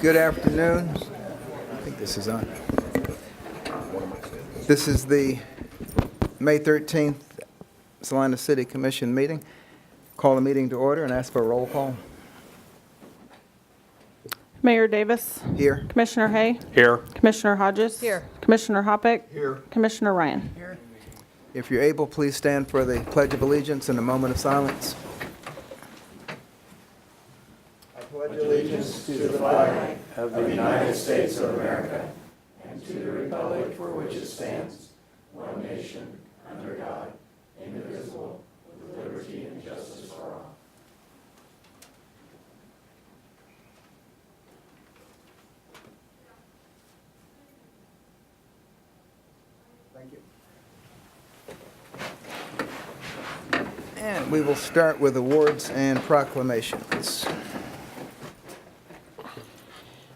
Good afternoon. I think this is on. This is the May 13th Salina City Commission meeting. Call the meeting to order and ask for a roll call. Mayor Davis. Here. Commissioner Hay. Here. Commissioner Hodges. Here. Commissioner Hoppeck. Here. Commissioner Ryan. Here. If you're able, please stand for the Pledge of Allegiance in a moment of silence. I pledge allegiance to the flag Of the United States of America. Thank you. And we will start with awards and proclamations.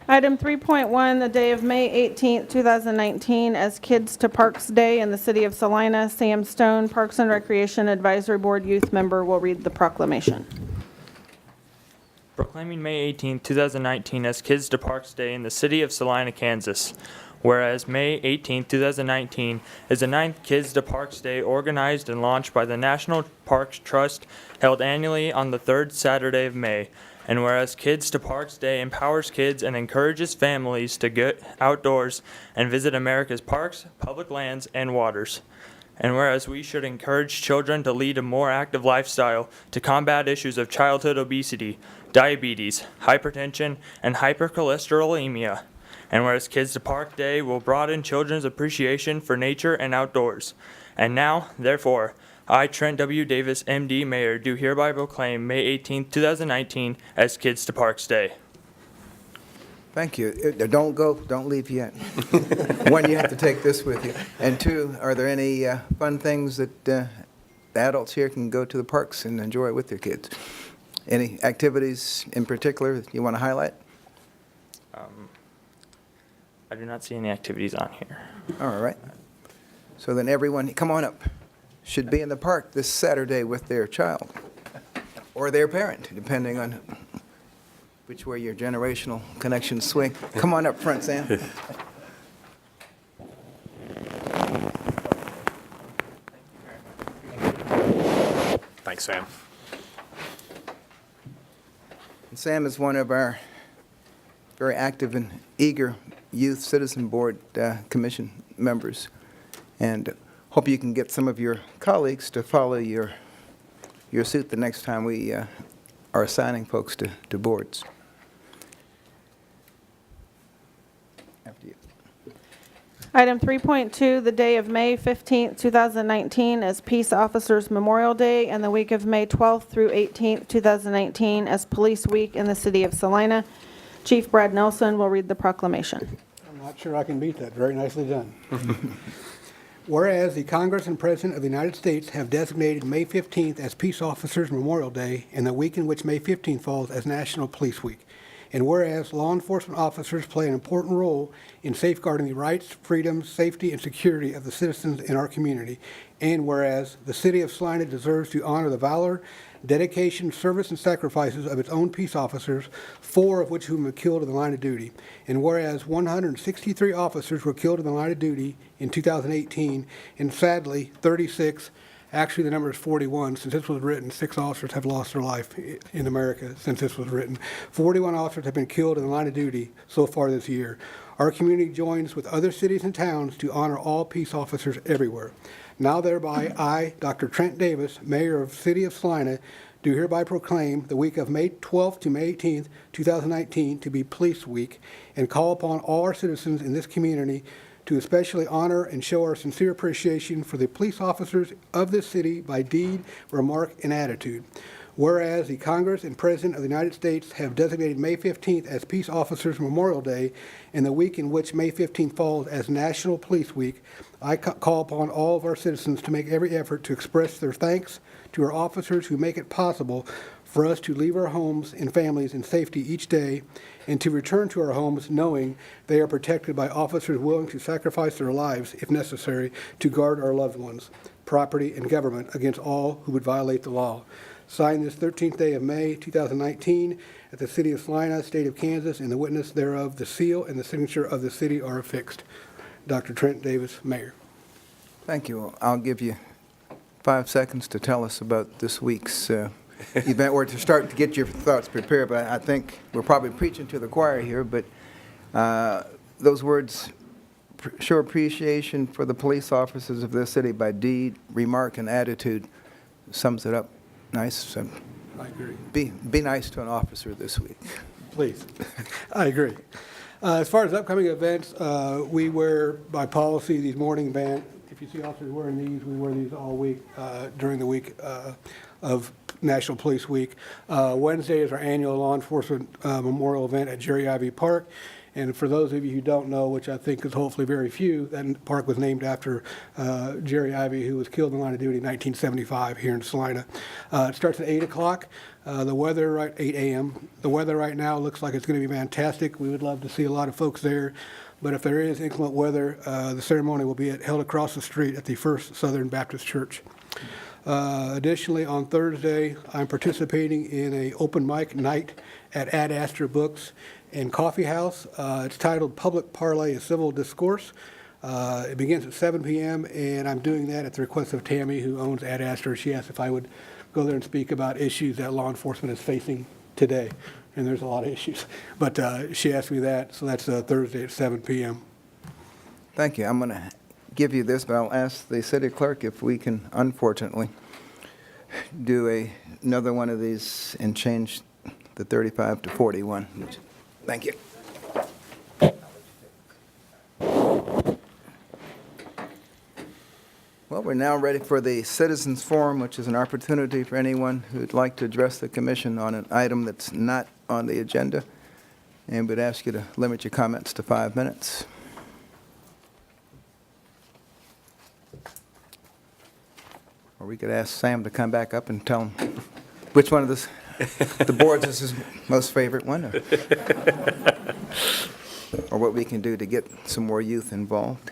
Item 3.1, the day of May 18th, 2019, as Kids to Parks Day in the city of Salina. Sam Stone, Parks and Recreation Advisory Board Youth Member, will read the proclamation. Proclaiming May 18, 2019 as Kids to Parks Day in the city of Salina, Kansas. Whereas May 18, 2019 is the 9th Kids to Parks Day organized and launched by the National Parks Trust, held annually on the third Saturday of May. And whereas Kids to Parks Day empowers kids and encourages families to get outdoors and visit America's parks, public lands, and waters. And whereas we should encourage children to lead a more active lifestyle to combat issues of childhood obesity, diabetes, hypertension, and hypercholesterolemia. And whereas Kids to Park Day will broaden children's appreciation for nature and outdoors. And now, therefore, I, Trent W. Davis, MD, Mayor, do hereby proclaim May 18, 2019 as Kids to Parks Day. Thank you. Don't leave yet. One, you have to take this with you. And two, are there any fun things that the adults here can go to the parks and enjoy with their kids? Any activities in particular that you want to highlight? I do not see any activities on here. All right. So then everyone, come on up, should be in the park this Saturday with their child or their parent, depending on which way your generational connections swing. Come on up front, Sam. Thanks, Sam. And Sam is one of our very active and eager Youth Citizen Board Commission members, and hope you can get some of your colleagues to follow your suit the next time we are assigning folks to boards. After you. Item 3.2, the day of May 15th, 2019, as Peace Officers Memorial Day, and the week of May 12th through 18th, 2019, as Police Week in the city of Salina. Chief Brad Nelson will read the proclamation. I'm not sure I can beat that. Very nicely done. Whereas the Congress and President of the United States have designated May 15th as Peace Officers Memorial Day and the week in which May 15th falls as National Police Week. And whereas law enforcement officers play an important role in safeguarding the rights, freedoms, safety, and security of the citizens in our community. And whereas the city of Salina deserves to honor the valor, dedication, service, and sacrifices of its own peace officers, 4 of which whom were killed in the line of duty. And whereas 163 officers were killed in the line of duty in 2018, and sadly, 36, actually the number is 41, since this was written, 6 officers have lost their life in America since this was written. 41 officers have been killed in the line of duty so far this year. Our community joins with other cities and towns to honor all peace officers everywhere. Now thereby, I, Dr. Trent Davis, Mayor of the City of Salina, do hereby proclaim the week of May 12th to May 18th, 2019 to be Police Week, and call upon all our citizens in this community to especially honor and show our sincere appreciation for the police officers of this city by deed, remark, and attitude. Whereas the Congress and President of the United States have designated May 15th as Peace Officers Memorial Day and the week in which May 15th falls as National Police Week, I call upon all of our citizens to make every effort to express their thanks to our officers who make it possible for us to leave our homes and families in safety each day and to return to our homes knowing they are protected by officers willing to sacrifice their lives, if necessary, to guard our loved ones, property, and government against all who would violate the law. signed this 13th day of May 2019 at the City of Salina, State of Kansas, and the witness thereof, the seal and the signature of the city are affixed. Dr. Trent Davis, Mayor. Thank you. I'll give you 5 seconds to tell us about this week's event, or to start to get your thoughts prepared. But I think we're probably preaching to the choir here, but those words, show appreciation for the police officers of this city by deed, remark, and attitude, sums it up nice. So I agree. be nice to an officer this week. Please. I agree. As far as upcoming events, we wear, by policy, these morning band. If you see officers wearing these, we wear these all week during the week of National Police Week. Wednesday is our annual law enforcement memorial event at Jerry Ivy Park. And for those of you who don't know, which I think is hopefully very few, that park was named after Jerry Ivy, who was killed in the line of duty in 1975 here in Salina. It starts at 8 o'clock. The weather, 8 a.m. The weather right now looks like it's going to be fantastic. We would love to see a lot of folks there. But if there is inclement weather, the ceremony will be held across the street at the First Southern Baptist Church. Additionally, on Thursday, I'm participating in an open mic night at Ad Astra Books and Coffee House. It's titled Public Parlay, a Civil Discourse. It begins at 7 p.m., and I'm doing that at the request of Tammy, who owns Ad Astra. She asked if I would go there and speak about issues that law enforcement is facing today, and there's a lot of issues. But she asked me that, so that's Thursday at 7 p.m. Thank you. I'm going to give you this, but I'll ask the city clerk if we can, unfortunately, do another one of these and change the 35 to 41. Thank you. Well, we're now ready for the Citizens Forum, which is an opportunity for anyone who'd like to address the commission on an item that's not on the agenda. And we'd ask you to limit your comments to 5 minutes. Or we could ask Sam to come back up and tell him which one of the boards is his most favorite one, or what we can do to get some more youth involved.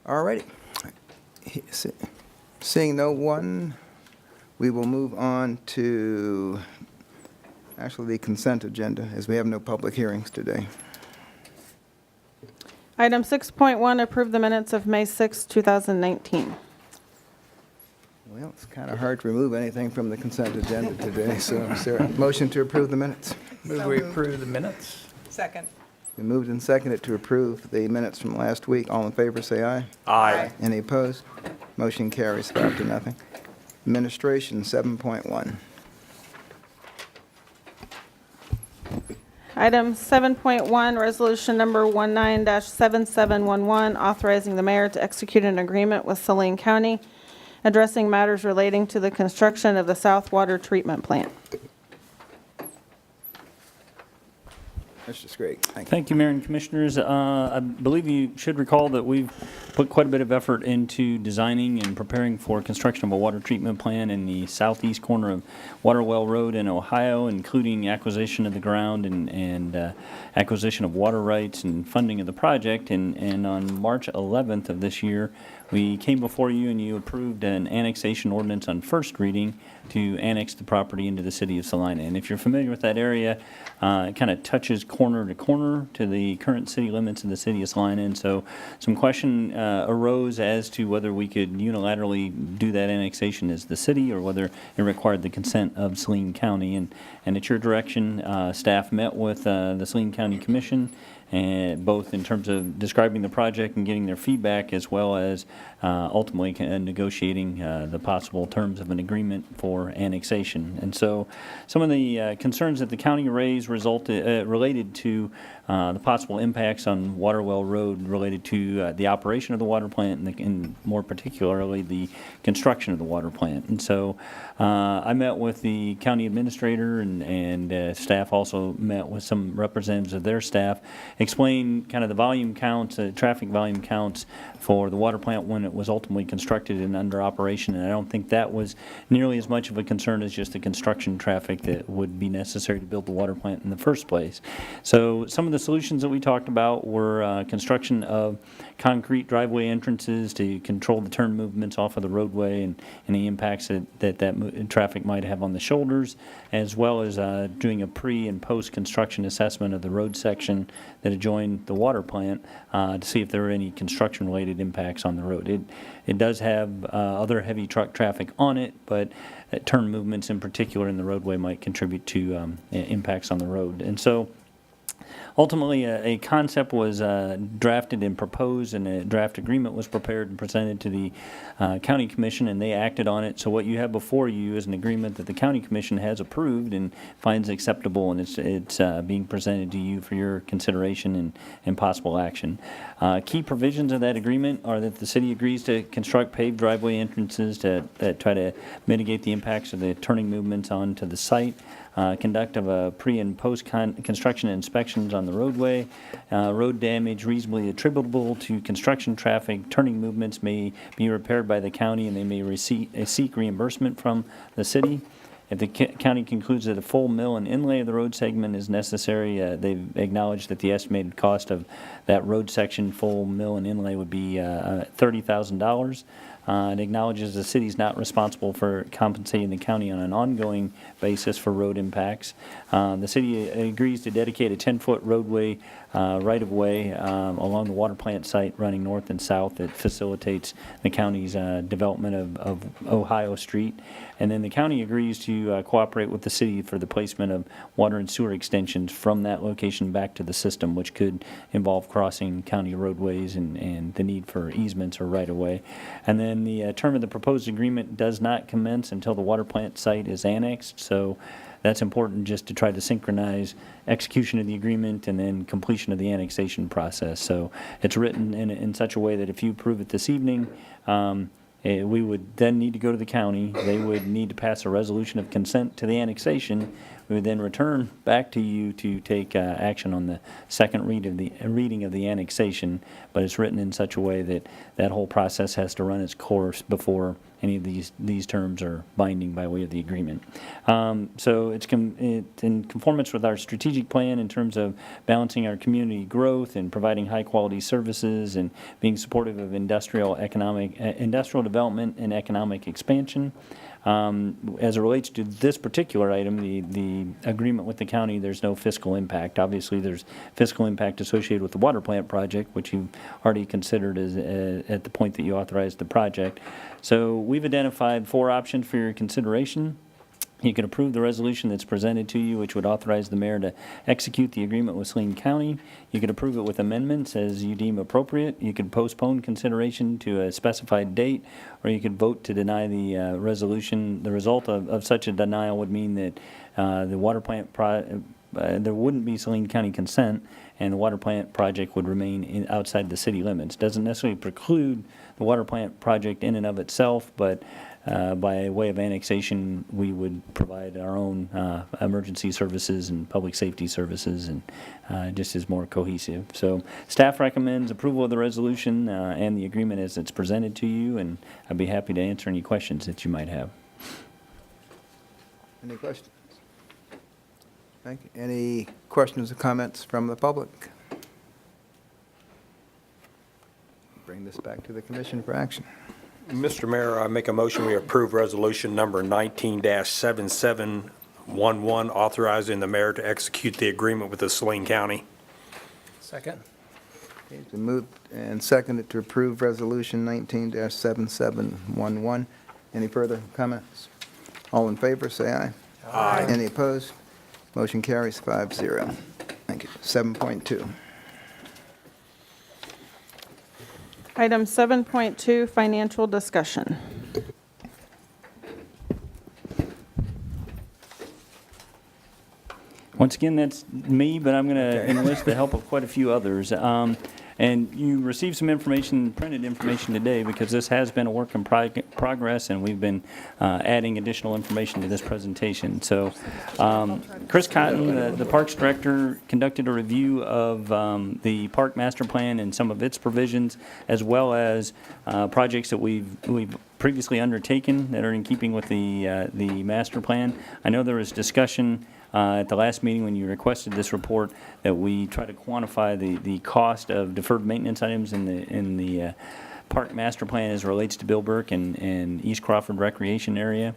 All righty. Seeing no one, we will move on to actually the consent agenda, as we have no public hearings today. Item 6.1, approve the minutes of May 6, 2019. Well, it's kind of hard to remove anything from the consent agenda today, so is there a motion to approve the minutes? Move we approve the minutes. Second. We moved and seconded to approve the minutes from last week. All in favor, say aye. Aye. Any opposed? Motion carries 5-0. Administration 7.1. Item 7.1, resolution number 19-7711, authorizing the mayor to execute an agreement with Saline County addressing matters relating to the construction of the South Water Treatment Plant. Mr. Scragg, thank you. Thank you, Mayor and Commissioners. I believe you should recall that we've put quite a bit of effort into designing and preparing for construction of a water treatment plant in the southeast corner of Waterwell Road in Ohio, including acquisition of the ground and acquisition of water rights and funding of the project. And on March 11th of this year, we came before you and you approved an annexation ordinance on first reading to annex the property into the city of Salina. And if you're familiar with that area, it kind of touches corner to corner to the current city limits of the city of Salina. And so some question arose as to whether we could unilaterally do that annexation as the city or whether it required the consent of Saline County. And at your direction, staff met with the Saline County Commission, and both in terms of describing the project and getting their feedback, as well as ultimately negotiating the possible terms of an agreement for annexation. And so some of the concerns that the county raised related to the possible impacts on Waterwell Road related to the operation of the water plant and more particularly the construction of the water plant. And so I met with the county administrator and staff also met with some representatives of their staff, explain kind of the volume counts, traffic volume counts for the water plant when it was ultimately constructed and under operation. And I don't think that was nearly as much of a concern as just the construction traffic that would be necessary to build the water plant in the first place. So some of the solutions that we talked about were construction of concrete driveway entrances to control the turn movements off of the roadway and the impacts that traffic might have on the shoulders, as well as doing a pre- and post-construction assessment of the road section that adjoined the water plant to see if there were any construction-related impacts on the road. It does have other heavy truck traffic on it, but turn movements in particular in the roadway might contribute to impacts on the road. And so ultimately, a concept was drafted and proposed, and a draft agreement was prepared and presented to the county commission, and they acted on it. So what you have before you is an agreement that the county commission has approved and finds acceptable, and it's being presented to you for your consideration and possible action. Key provisions of that agreement are that the city agrees to construct paved driveway entrances that try to mitigate the impacts of the turning movements onto the site. Conduct of a pre- and post-construction inspections on the roadway. Road damage reasonably attributable to construction traffic. Turning movements may be repaired by the county, and they may seek reimbursement from the city. If the county concludes that a full mill and inlay of the road segment is necessary, they've acknowledged that the estimated cost of that road section, full mill and inlay, would be $30,000. It acknowledges the city is not responsible for compensating the county on an ongoing basis for road impacts. The city agrees to dedicate a 10-foot roadway right-of-way along the water plant site running north and south that facilitates the county's development of Ohio Street. And then the county agrees to cooperate with the city for the placement of water and sewer extensions from that location back to the system, which could involve crossing county roadways and the need for easements or right-of-way. And then the term of the proposed agreement does not commence until the water plant site is annexed. So that's important just to try to synchronize execution of the agreement and then completion of the annexation process. So it's written in such a way that if you approve it this evening, we would then need to go to the county. They would need to pass a resolution of consent to the annexation. We would then return back to you to take action on the second reading of the annexation, but it's written in such a way that that whole process has to run its course before any of these terms are binding by way of the agreement. So it's in conformance with our strategic plan in terms of balancing our community growth and providing high-quality services and being supportive of industrial development and economic expansion. As it relates to this particular item, the agreement with the county, there's no fiscal impact. Obviously, there's fiscal impact associated with the water plant project, which you've already considered as, at the point that you authorized the project. So we've identified 4 options for your consideration. You can approve the resolution that's presented to you, which would authorize the mayor to execute the agreement with Saline County. You could approve it with amendments as you deem appropriate. You could postpone consideration to a specified date, or you could vote to deny the resolution. The result of such a denial would mean that the water plant there wouldn't be Saline County consent, and the water plant project would remain outside the city limits. Doesn't necessarily preclude the water plant project in and of itself, but by way of annexation, we would provide our own emergency services and public safety services, and just is more cohesive. So staff recommends approval of the resolution and the agreement as it's presented to you, and I'd be happy to answer any questions that you might have. Any questions? Thank you. Any questions or comments from the public? Bring this back to the commission for action. Mr. Mayor, I make a motion we approve resolution number 19-7711, authorizing the mayor to execute the agreement with the Saline County. Second. Okay, it's been moved and seconded to approve resolution 19-7711. Any further comments? All in favor, say aye. Aye. Any opposed? Motion carries 5-0. Thank you. 7.2. Item 7.2, financial discussion. Once again, that's me, but I'm going to enlist the help of quite a few others. And you received some information, printed information today, because this has been a work in progress, and we've been adding additional information to this presentation. So Chris Cotton, the Parks Director, conducted a review of the Park Master Plan and some of its provisions, as well as projects that we've previously undertaken that are in keeping with the master plan. I know there was discussion at the last meeting when you requested this report that we try to quantify the cost of deferred maintenance items in the Park Master Plan as it relates to Bill Burke and East Crawford Recreation Area.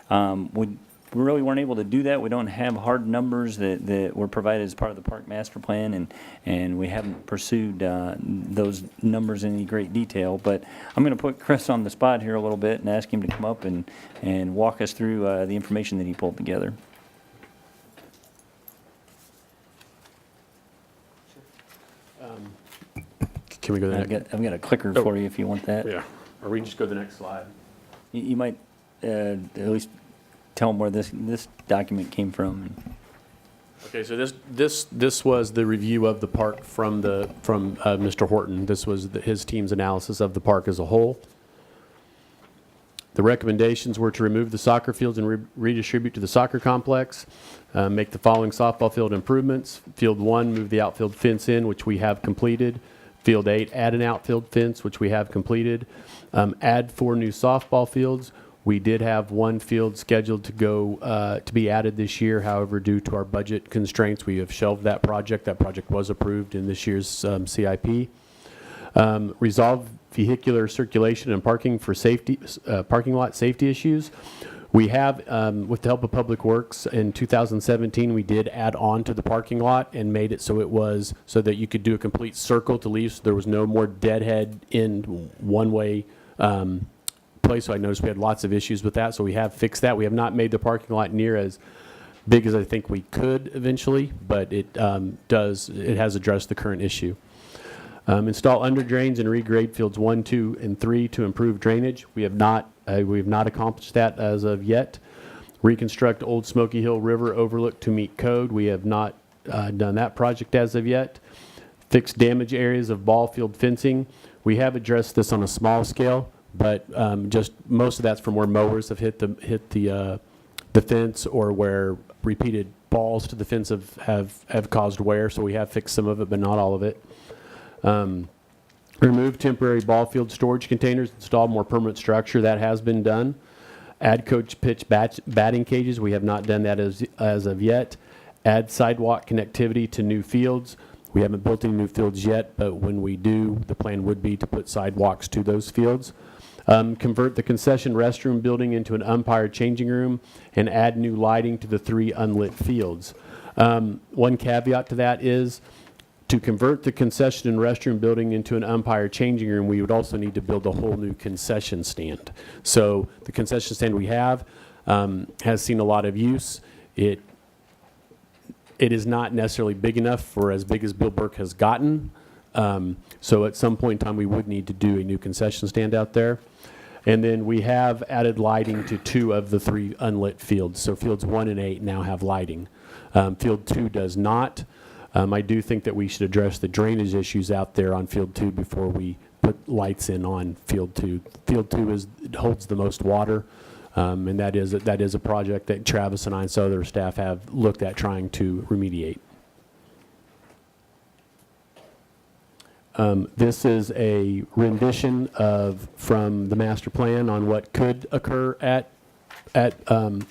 We really weren't able to do that. We don't have hard numbers that were provided as part of the Park Master Plan, and we haven't pursued those numbers in any great detail. But I'm going to put Chris on the spot here a little bit and ask him to come up and walk us through the information that he pulled together. Can we go to the next? I've got a clicker for you if you want that. Yeah, or we can just go to the next slide. You might at least tell them where this document came from. Okay, so this was the review of the park from Mr. Horton. This was his team's analysis of the park as a whole. The recommendations were to remove the soccer fields and redistribute to the soccer complex, make the following softball field improvements. Field 1, move the outfield fence in, which we have completed. Field 8, add an outfield fence, which we have completed. Add 4 new softball fields. We did have 1 field scheduled to go to be added this year. However, due to our budget constraints, we have shelved that project. That project was approved in this year's CIP. Resolve vehicular circulation and parking for safety, parking lot safety issues. We have, with the help of Public Works, in 2017, we did add on to the parking lot and made it so it was so that you could do a complete circle to leave, so there was no more deadhead in one-way place. So I noticed we had lots of issues with that, so we have fixed that. We have not made the parking lot near as big as I think we could eventually, but it has addressed the current issue. Install under drains and regrade fields 1, 2, and 3 to improve drainage. We have not accomplished that as of yet. Reconstruct Old Smoky Hill River overlook to meet code. We have not done that project as of yet. Fix damaged areas of ball field fencing. We have addressed this on a small scale, but just most of that's from where mowers have hit the fence, or where repeated balls to the fence have caused wear. So we have fixed some of it, but not all of it. Remove temporary ball field storage containers, install more permanent structure. That has been done. Add coach pitch batting cages. We have not done that as of yet. Add sidewalk connectivity to new fields. We haven't built any new fields yet, but when we do, the plan would be to put sidewalks to those fields. Convert the concession restroom building into an umpire changing room and add new lighting to the 3 unlit fields. One caveat to that is, to convert the concession and restroom building into an umpire changing room, we would also need to build a whole new concession stand. So the concession stand we have has seen a lot of use. It is not necessarily big enough for as big as Bill Burke has gotten. So at some point in time, we would need to do a new concession stand out there. And then we have added lighting to 2 of the 3 unlit fields. So fields 1 and 8 now have lighting. Field 2 does not. I do think that we should address the drainage issues out there on Field 2 before we put lights in on Field 2. Field 2 holds the most water, and that is a project that Travis and I and some other staff have looked at trying to remediate. This is a rendition from the master plan on what could occur at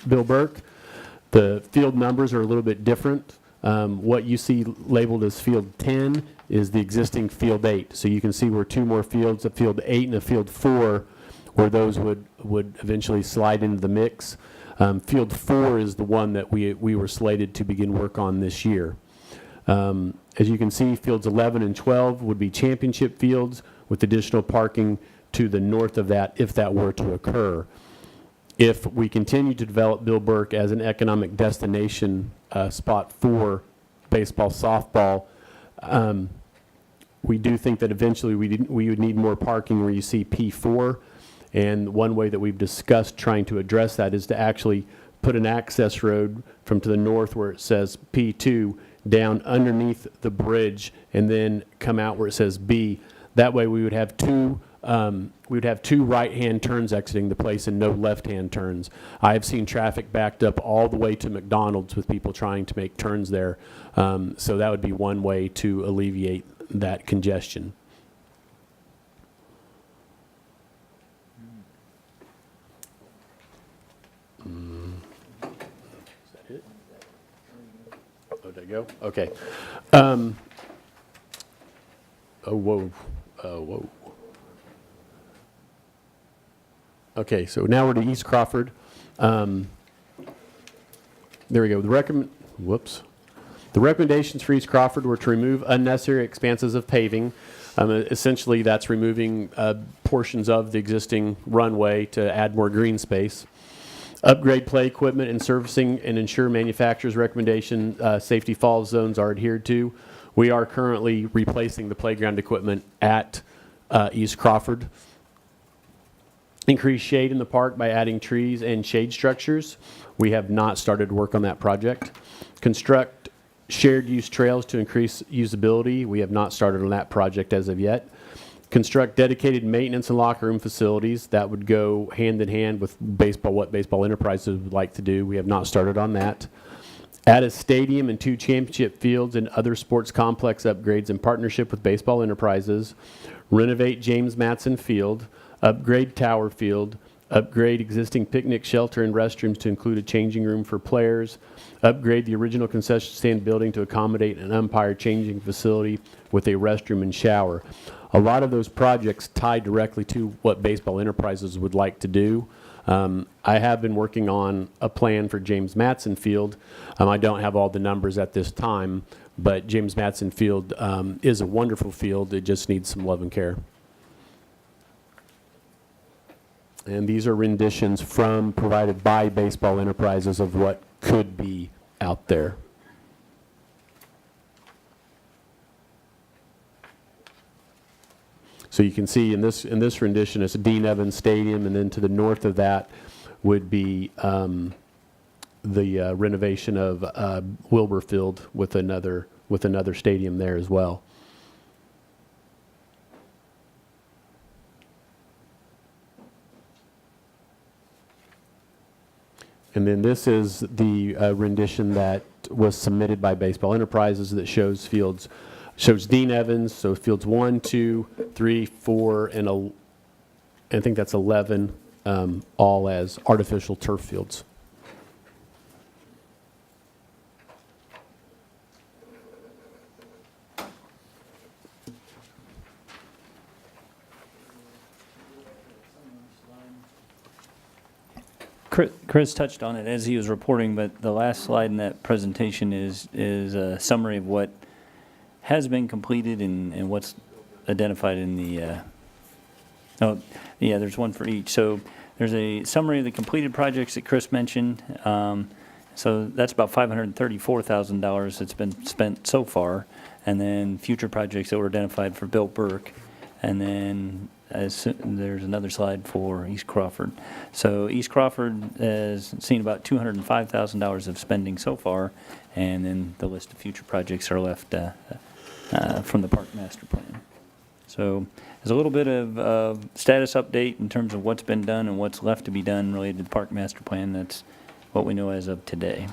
Bill Burke. The field numbers are a little bit different. What you see labeled as Field 10 is the existing Field 8. So you can see where 2 more fields, a Field 8 and a Field 4, where those would eventually slide into the mix. Field 4 is the one that we were slated to begin work on this year. As you can see, Fields 11 and 12 would be championship fields with additional parking to the north of that if that were to occur. If we continue to develop Bill Burke as an economic destination spot for baseball, softball, we do think that eventually we would need more parking where you see P4. And one way that we've discussed trying to address that is to actually put an access road from to the north where it says P2 down underneath the bridge and then come out where it says B. That way we would have two right-hand turns exiting the place and no left-hand turns. I have seen traffic backed up all the way to McDonald's with people trying to make turns there. So that would be one way to alleviate that congestion. Is that it? Oh, did I go? Okay. Oh, whoa. Whoa. Okay, so now we're to East Crawford. There we go. The recommendations for East Crawford were to remove unnecessary expanses of paving. Essentially, that's removing portions of the existing runway to add more green space. Upgrade play equipment and servicing and ensure manufacturer's recommendation safety fall zones are adhered to. We are currently replacing the playground equipment at East Crawford. Increase shade in the park by adding trees and shade structures. We have not started work on that project. Construct shared use trails to increase usability. We have not started on that project as of yet. Construct dedicated maintenance and locker room facilities. That would go hand in hand with what Baseball Enterprises would like to do. We have not started on that. Add a stadium and 2 championship fields and other sports complex upgrades in partnership with Baseball Enterprises. Renovate James Matson Field. Upgrade Tower Field. Upgrade existing picnic shelter and restrooms to include a changing room for players. Upgrade the original concession stand building to accommodate an umpire changing facility with a restroom and shower. A lot of those projects tie directly to what Baseball Enterprises would like to do. I have been working on a plan for James Matson Field. I don't have all the numbers at this time, but James Matson Field is a wonderful field. It just needs some love and care. And these are renditions provided by Baseball Enterprises of what could be out there. So you can see in this rendition, it's Dean Evans Stadium, and then to the north of that would be the renovation of Wilbur Field with another stadium there as well. And then this is the rendition that was submitted by Baseball Enterprises that shows Dean Evans, so fields 1, 2, 3, 4, and I think that's 11, all as artificial turf fields. Chris touched on it as he was reporting, but the last slide in that presentation is a summary of what has been completed and what's identified in the, there's one for each. So there's a summary of the completed projects that Chris mentioned. So that's about $534,000 that's been spent so far. And then future projects that were identified for Bill Burke. And then there's another slide for East Crawford. So East Crawford has seen about $205,000 of spending so far, and then the list of future projects are left from the Park Master Plan. So there's a little bit of status update in terms of what's been done and what's left to be done related to the Park Master Plan. That's what we know as of today.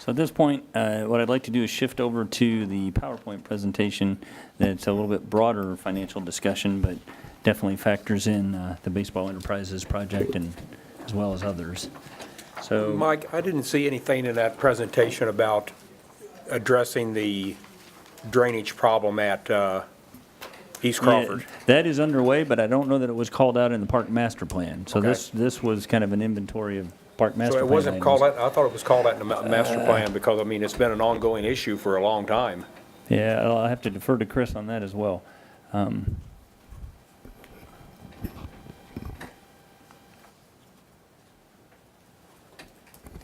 So at this point, what I'd like to do is shift over to the PowerPoint presentation that's a little bit broader financial discussion, but definitely factors in the Baseball Enterprises project and as well as others. So, Mike, I didn't see anything in that presentation about addressing the drainage problem at East Crawford. yeah, that is underway, but I don't know that it was called out in the Park Master Plan. So Okay. this was kind of an inventory of Park Master So Plan it wasn't items. called out, I thought it was called out in the master plan because, I mean, it's been an ongoing issue for a long time. Yeah, I'll have to defer to Chris on that as well.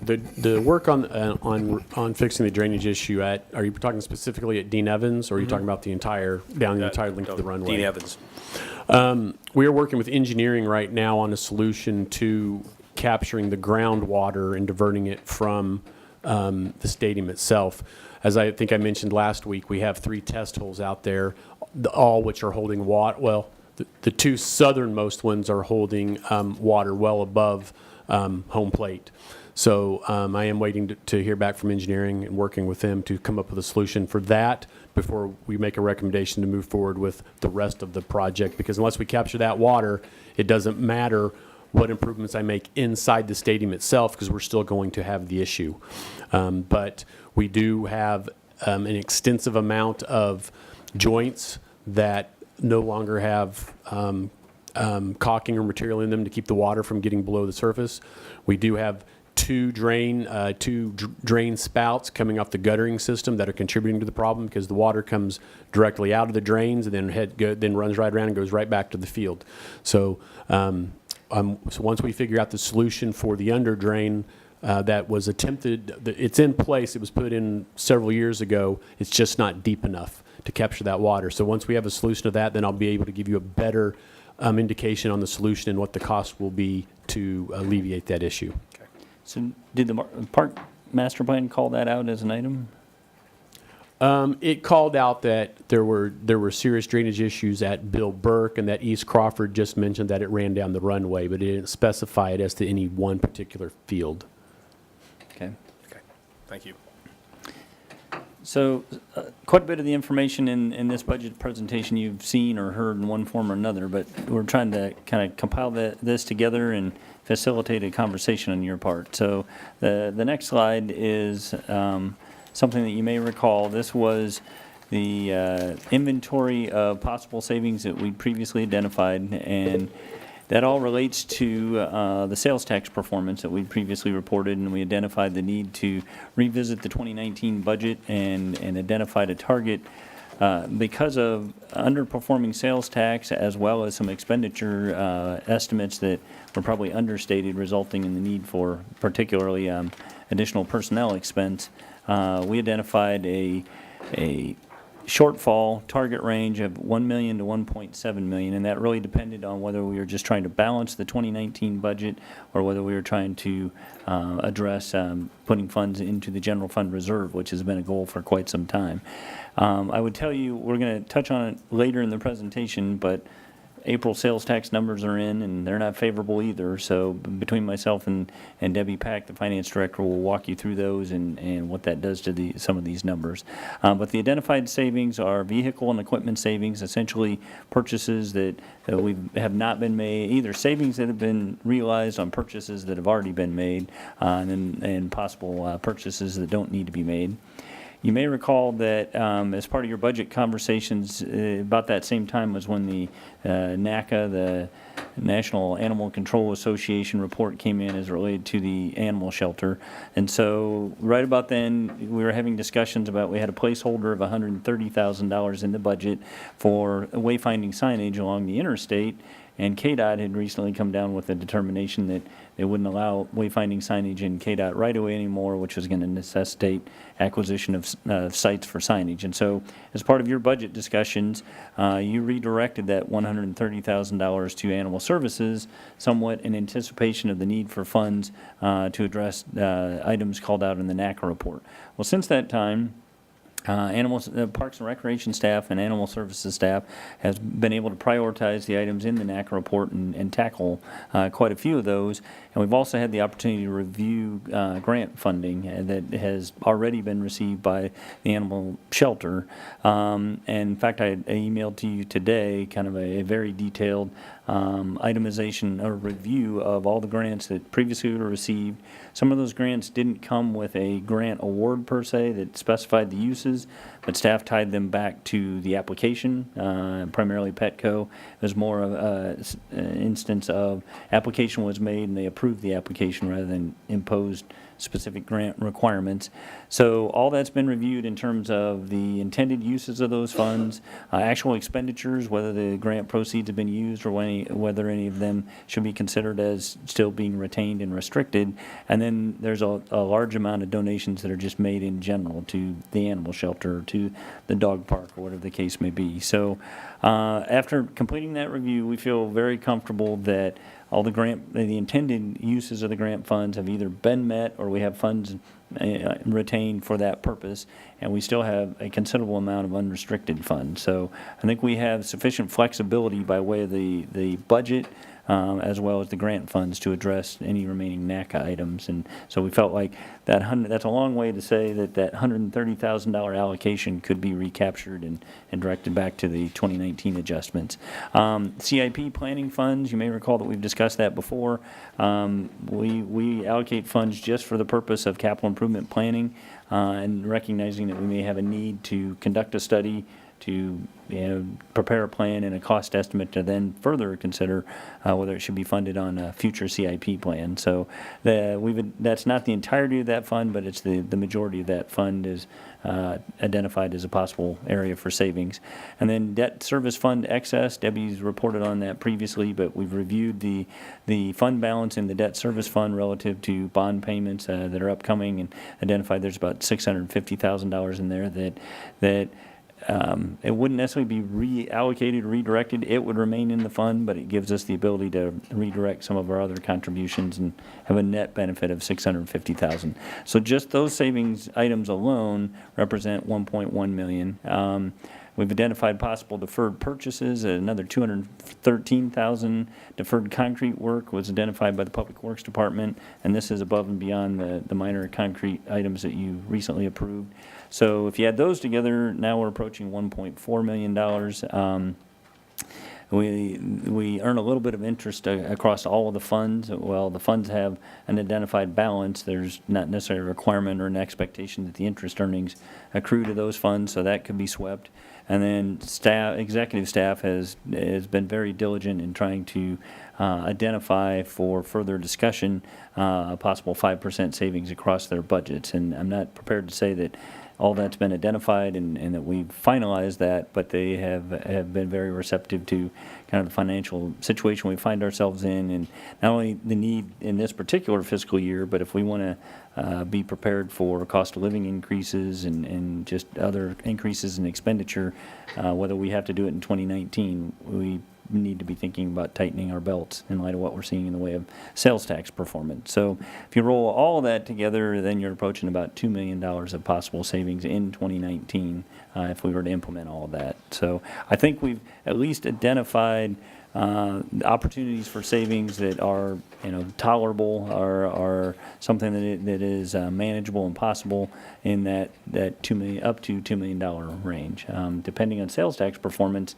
The work on fixing the drainage issue are you talking specifically at Dean Evans, or are you talking about the entire length of the runway? Dean Evans. We are working with engineering right now on a solution to capturing the groundwater and diverting it from the stadium itself. As I think I mentioned last week, we have 3 test holes out there, all which are holding water. Well, the 2 southernmost ones are holding water well above home plate. So I am waiting to hear back from engineering and working with them to come up with a solution for that before we make a recommendation to move forward with the rest of the project. Because unless we capture that water, it doesn't matter what improvements I make inside the stadium itself, because we're still going to have the issue. But we do have an extensive amount of joints that no longer have caulking or material in them to keep the water from getting below the surface. We do have two drain spouts coming off the guttering system that are contributing to the problem, because the water comes directly out of the drains and then runs right around and goes right back to the field. So, so once we figure out the solution for the under drain that was attempted, it's in place. It was put in several years ago. It's just not deep enough to capture that water. So once we have a solution to that, then I'll be able to give you a better indication on the solution and what the cost will be to alleviate that issue. So did the park master plan call that out as an item? It called out that there were serious drainage issues at Bill Burke, and that East Crawford just mentioned that it ran down the runway, but it didn't specify it as to any one particular field. Okay. Okay, thank you. So quite a bit of the information in this budget presentation you've seen or heard in one form or another, but we're trying to kind of compile this together and facilitate a conversation on your part. So the next slide is something that you may recall. This was the inventory of possible savings that we previously identified, and that all relates to the sales tax performance that we previously reported, and we identified the need to revisit the 2019 budget and identified a target because of underperforming sales tax, as well as some expenditure estimates that were probably understated, resulting in the need for particularly additional personnel expense. We identified a shortfall target range of $1 million to $1.7 million, and that really depended on whether we were just trying to balance the 2019 budget or whether we were trying to address putting funds into the general fund reserve, which has been a goal for quite some time. I would tell you, we're going to touch on it later in the presentation, but April sales tax numbers are in, and they're not favorable either. So between myself and Debbie Pack, the finance director, will walk you through those and what that does to some of these numbers. But the identified savings are vehicle and equipment savings, essentially purchases that we have not been made, either savings that have been realized on purchases that have already been made, and possible purchases that don't need to be made. You may recall that as part of your budget conversations, about that same time was when the NACA, the National Animal Control Association report came in as related to the animal shelter. And so right about then, we were having discussions about, we had a placeholder of $130,000 in the budget for wayfinding signage along the interstate. And KDOT had recently come down with a determination that they wouldn't allow wayfinding signage in KDOT right-of-way anymore, which was going to necessitate acquisition of sites for signage. And so as part of your budget discussions, you redirected that $130,000 to animal services, somewhat in anticipation of the need for funds to address items called out in the NACA report. Well, since that time, Parks and Recreation staff and Animal Services staff has been able to prioritize the items in the NACA report and tackle quite a few of those. And we've also had the opportunity to review grant funding that has already been received by the animal shelter. And in fact, I emailed to you today kind of a very detailed itemization or review of all the grants that previously were received. Some of those grants didn't come with a grant award per se that specified the uses, but staff tied them back to the application, primarily Petco. It was more of an instance of application was made and they approved the application rather than imposed specific grant requirements. So all that's been reviewed in terms of the intended uses of those funds, actual expenditures, whether the grant proceeds have been used or whether any of them should be considered as still being retained and restricted. And then there's a large amount of donations that are just made in general to the animal shelter, to the dog park, or whatever the case may be. So after completing that review, we feel very comfortable that all the intended uses of the grant funds have either been met or we have funds retained for that purpose, and we still have a considerable amount of unrestricted funds. So I think we have sufficient flexibility by way of the budget, as well as the grant funds to address any remaining NACA items. And so we felt like that's a long way to say that $130,000 allocation could be recaptured and directed back to the 2019 adjustments. CIP planning funds, you may recall that we've discussed that before. We allocate funds just for the purpose of capital improvement planning, and recognizing that we may have a need to conduct a study to prepare a plan and a cost estimate to then further consider whether it should be funded on a future CIP plan. So that's not the entirety of that fund, but it's the majority of that fund is identified as a possible area for savings. And then debt service fund excess, Debbie's reported on that previously, but we've reviewed the fund balance in the debt service fund relative to bond payments that are upcoming, and identified there's about $650,000 in there that it wouldn't necessarily be reallocated, redirected. It would remain in the fund, but it gives us the ability to redirect some of our other contributions and have a net benefit of $650,000. So just those savings items alone represent $1.1 million. We've identified possible deferred purchases. Another $213,000 deferred concrete work was identified by the Public Works Department, and this is above and beyond the minor concrete items that you recently approved. So if you add those together, now we're approaching $1.4 million. We earn a little bit of interest across all of the funds. Well, the funds have an identified balance. There's not necessarily a requirement or an expectation that the interest earnings accrue to those funds, so that could be swept. And then executive staff has been very diligent in trying to identify for further discussion a possible 5% savings across their budgets. And I'm not prepared to say that all that's been identified and that we've finalized that, but they have been very receptive to kind of the financial situation we find ourselves in, and not only the need in this particular fiscal year, but if we want to be prepared for cost of living increases and just other increases in expenditure, whether we have to do it in 2019, we need to be thinking about tightening our belts in light of what we're seeing in the way of sales tax performance. So if you roll all of that together, then you're approaching about $2 million of possible savings in 2019 if we were to implement all of that. So I think we've at least identified opportunities for savings that are tolerable, are something that is manageable and possible in that $2 million up to $2 million range. Depending on sales tax performance,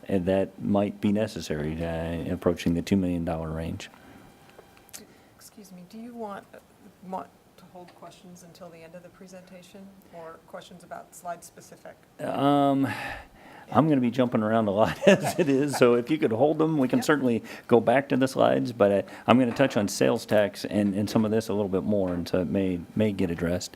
that might be necessary, approaching the $2 million range. Excuse me, do you want to hold questions until the end of the presentation, or questions about slide specific? I'm going to be jumping around a lot as it is, so if you could hold them, we can certainly go back to the slides, but I'm going to touch on sales tax and some of this a little bit more, and so it may get addressed.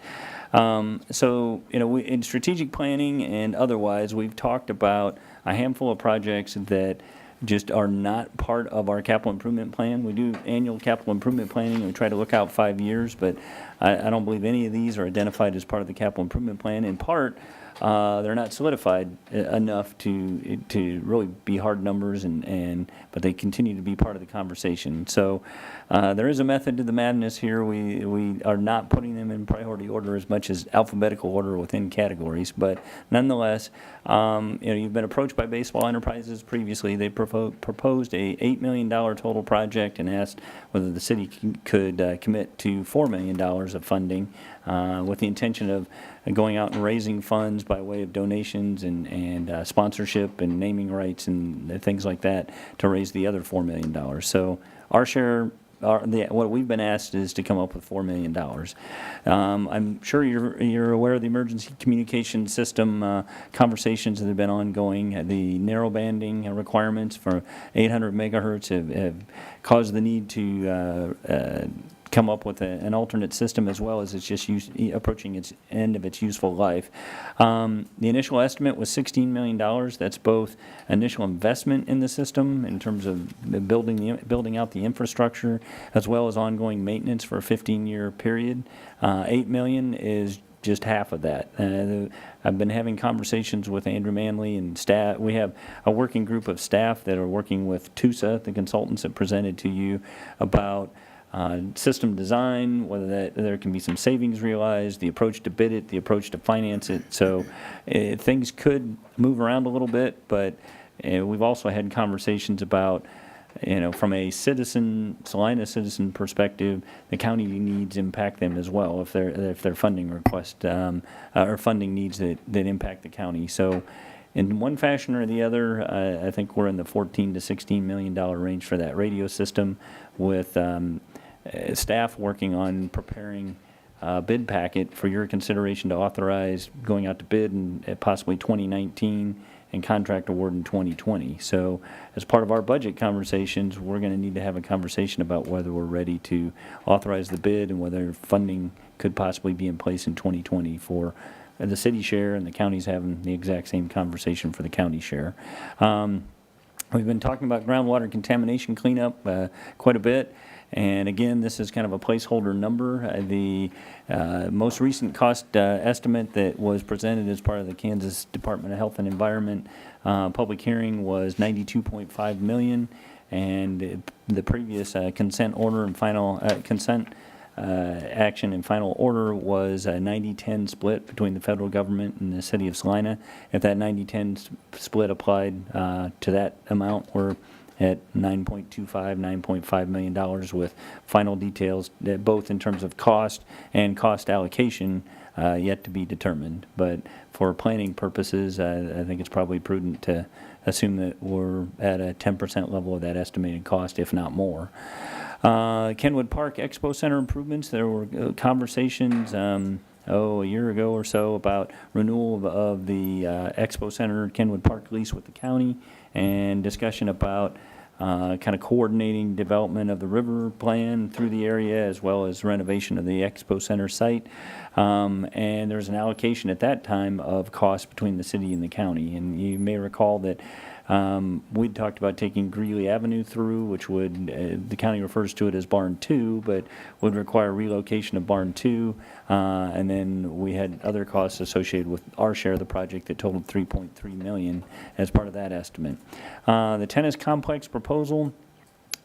So, in strategic planning and otherwise, we've talked about a handful of projects that just are not part of our capital improvement plan. We do annual capital improvement planning, and we try to look out 5 years, but I don't believe any of these are identified as part of the capital improvement plan. In part, they're not solidified enough to really be hard numbers, but they continue to be part of the conversation. So there is a method to the madness here. We are not putting them in priority order as much as alphabetical order within categories, but nonetheless, you've been approached by Baseball Enterprises previously. They proposed a $8 million total project and asked whether the city could commit to $4 million of funding with the intention of going out and raising funds by way of donations and sponsorship and naming rights and things like that to raise the other $4 million. So our share, what we've been asked is to come up with $4 million. I'm sure you're aware of the emergency communication system conversations that have been ongoing. The narrow banding requirements for 800 megahertz have caused the need to come up with an alternate system, as well as it's just approaching its end of its useful life. The initial estimate was $16 million. That's both initial investment in the system in terms of building out the infrastructure, as well as ongoing maintenance for a 15-year period. $8 million is just half of that. I've been having conversations with Andrew Manley and staff. We have a working group of staff that are working with TUSA, the consultants that presented to you, about system design, whether that there can be some savings realized, the approach to bid it, the approach to finance it. So things could move around a little bit, but we've also had conversations about, from a Salina citizen perspective, the county needs impact them as well if their funding request or funding needs that impact the county. So in one fashion or the other, I think we're in the $14 to $16 million range for that radio system, with staff working on preparing a bid packet for your consideration to authorize going out to bid in possibly 2019 and contract award in 2020. So as part of our budget conversations, we're going to need to have a conversation about whether we're ready to authorize the bid and whether funding could possibly be in place in 2020 for the city share, and the county's having the exact same conversation for the county share. We've been talking about groundwater contamination cleanup quite a bit. And again, this is kind of a placeholder number. The most recent cost estimate that was presented as part of the Kansas Department of Health and Environment public hearing was $92.5 million, and the previous consent order and final consent action and final order was a 90-10 split between the federal government and the city of Salina. If that 90-10 split applied to that amount, we're at $9.5 million with final details, both in terms of cost and cost allocation, yet to be determined. But for planning purposes, I think it's probably prudent to assume that we're at a 10% level of that estimated cost, if not more. Kenwood Park Expo Center improvements, there were conversations a year ago or so about renewal of the Expo Center Kenwood Park lease with the county, and discussion about kind of coordinating development of the river plan through the area, as well as renovation of the Expo Center site. And there's an allocation at that time of cost between the city and the county. And you may recall that we'd talked about taking Greeley Avenue through, which would, the county refers to it as Barn 2, but would require relocation of Barn 2. And then we had other costs associated with our share of the project that totaled $3.3 million as part of that estimate. The tennis complex proposal,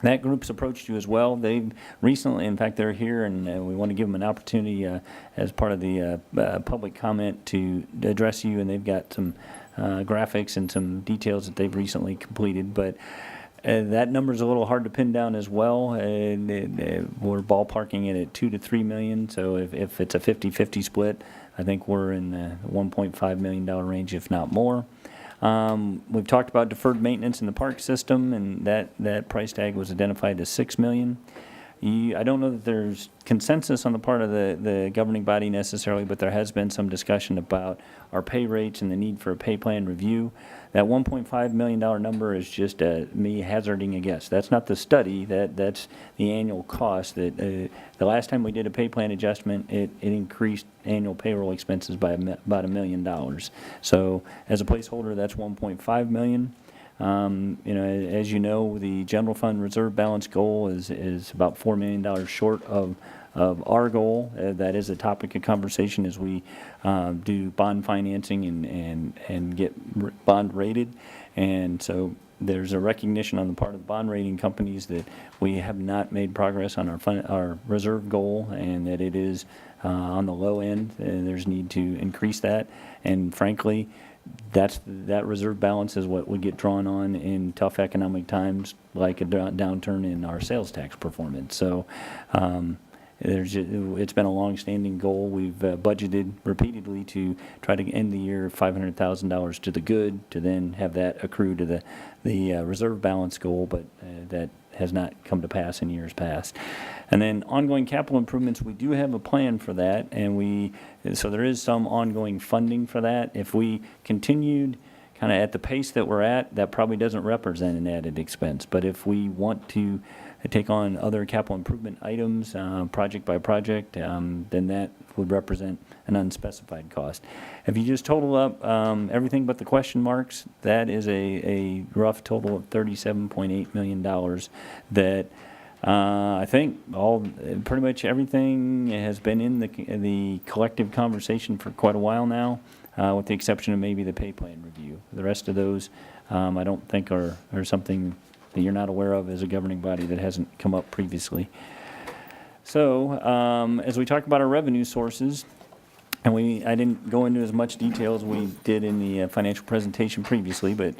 that group's approached you as well. They've recently, in fact, they're here, and we want to give them an opportunity as part of the public comment to address you, and they've got some graphics and some details that they've recently completed. But that number's a little hard to pin down as well. We're ballparking it at $2 to $3 million. So if it's a 50-50 split, I think we're in the $1.5 million range, if not more. We've talked about deferred maintenance in the park system, and that price tag was identified as $6 million. I don't know that there's consensus on the part of the governing body necessarily, but there has been some discussion about our pay rates and the need for a pay plan review. That $1.5 million number is just me hazarding a guess. That's not the study. That's the annual cost. That the last time we did a pay plan adjustment, it increased annual payroll expenses by about $1 million. So as a placeholder, that's $1.5 million. As you know, the general fund reserve balance goal is about $4 million short of our goal. That is a topic of conversation as we do bond financing and get bond rated. And so there's a recognition on the part of the bond rating companies that we have not made progress on our reserve goal, and that it is on the low end, and there's need to increase that. And frankly, that reserve balance is what would get drawn on in tough economic times, like a downturn in our sales tax performance. So it's been a long-standing goal. We've budgeted repeatedly to try to end the year $500,000 to the good, to then have that accrue to the reserve balance goal, but that has not come to pass in years past. And then ongoing capital improvements, we do have a plan for that, and so there is some ongoing funding for that. If we continued kind of at the pace that we're at, that probably doesn't represent an added expense. But if we want to take on other capital improvement items, project by project, then that would represent an unspecified cost. If you just total up everything but the question marks, that is a rough total of $37.8 million that I think pretty much everything has been in the collective conversation for quite a while now, with the exception of maybe the pay plan review. The rest of those I don't think are something that you're not aware of as a governing body that hasn't come up previously. So, as we talk about our revenue sources, and I didn't go into as much detail as we did in the financial presentation previously, but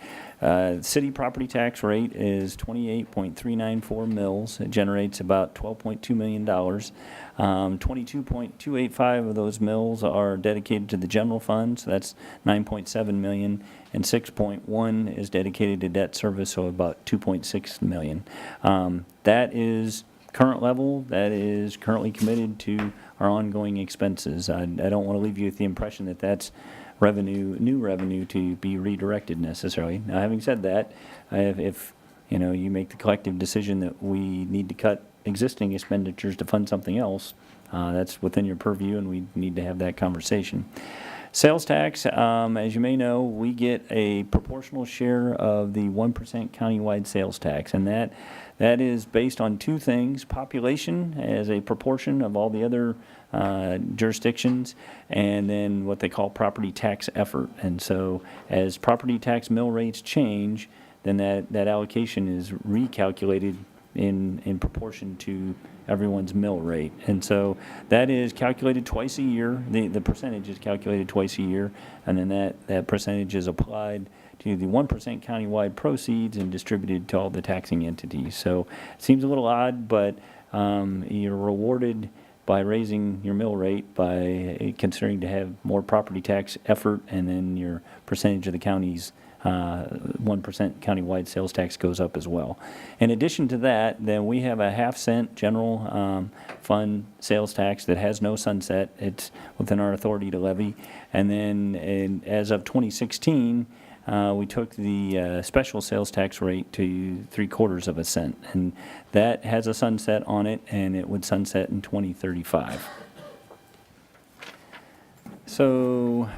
city property tax rate is 28.394 mils. It generates about $12.2 million. 22.285 of those mills are dedicated to the general fund, so that's 9.7 million, and 6.1 is dedicated to debt service, so about 2.6 million. That is current level. That is currently committed to our ongoing expenses. I don't want to leave you with the impression that that's revenue, new revenue to be redirected necessarily. Now, having said that, if you make the collective decision that we need to cut existing expenditures to fund something else, that's within your purview, and we need to have that conversation. Sales tax, as you may know, we get a proportional share of the 1% countywide sales tax, and that is based on two things: population as a proportion of all the other jurisdictions, and then what they call property tax effort. And so as property tax mill rates change, then that allocation is recalculated in proportion to everyone's mill rate. And so that is calculated twice a year. The percentage is calculated twice a year, and then that percentage is applied to the 1% countywide proceeds and distributed to all the taxing entities. So it seems a little odd, but you're rewarded by raising your mill rate by considering to have more property tax effort, and then your percentage of the county's 1% countywide sales tax goes up as well. In addition to that, then we have a half-cent general fund sales tax that has no sunset. It's within our authority to levy. And then as of 2016, we took the special sales tax rate to 3/4 of a cent. And that has a sunset on it, and it would sunset in 2035. So,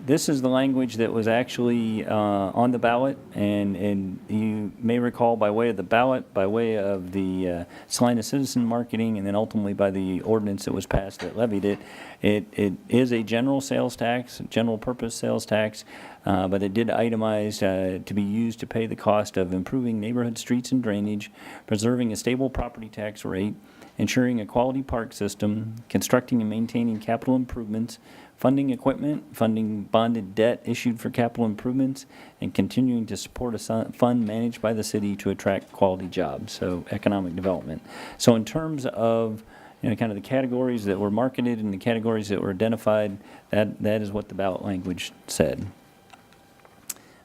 this is the language that was actually on the ballot, and you may recall, by way of the ballot, by way of the Salina Citizen Marketing, and then ultimately by the ordinance that was passed that levied it, it is a general sales tax, general purpose sales tax, but it did itemize to be used to pay the cost of improving neighborhood streets and drainage, preserving a stable property tax rate, ensuring a quality park system, constructing and maintaining capital improvements, funding equipment, funding bonded debt issued for capital improvements, and continuing to support a fund managed by the city to attract quality jobs, so economic development. So in terms of kind of the categories that were marketed and the categories that were identified, that is what the ballot language said.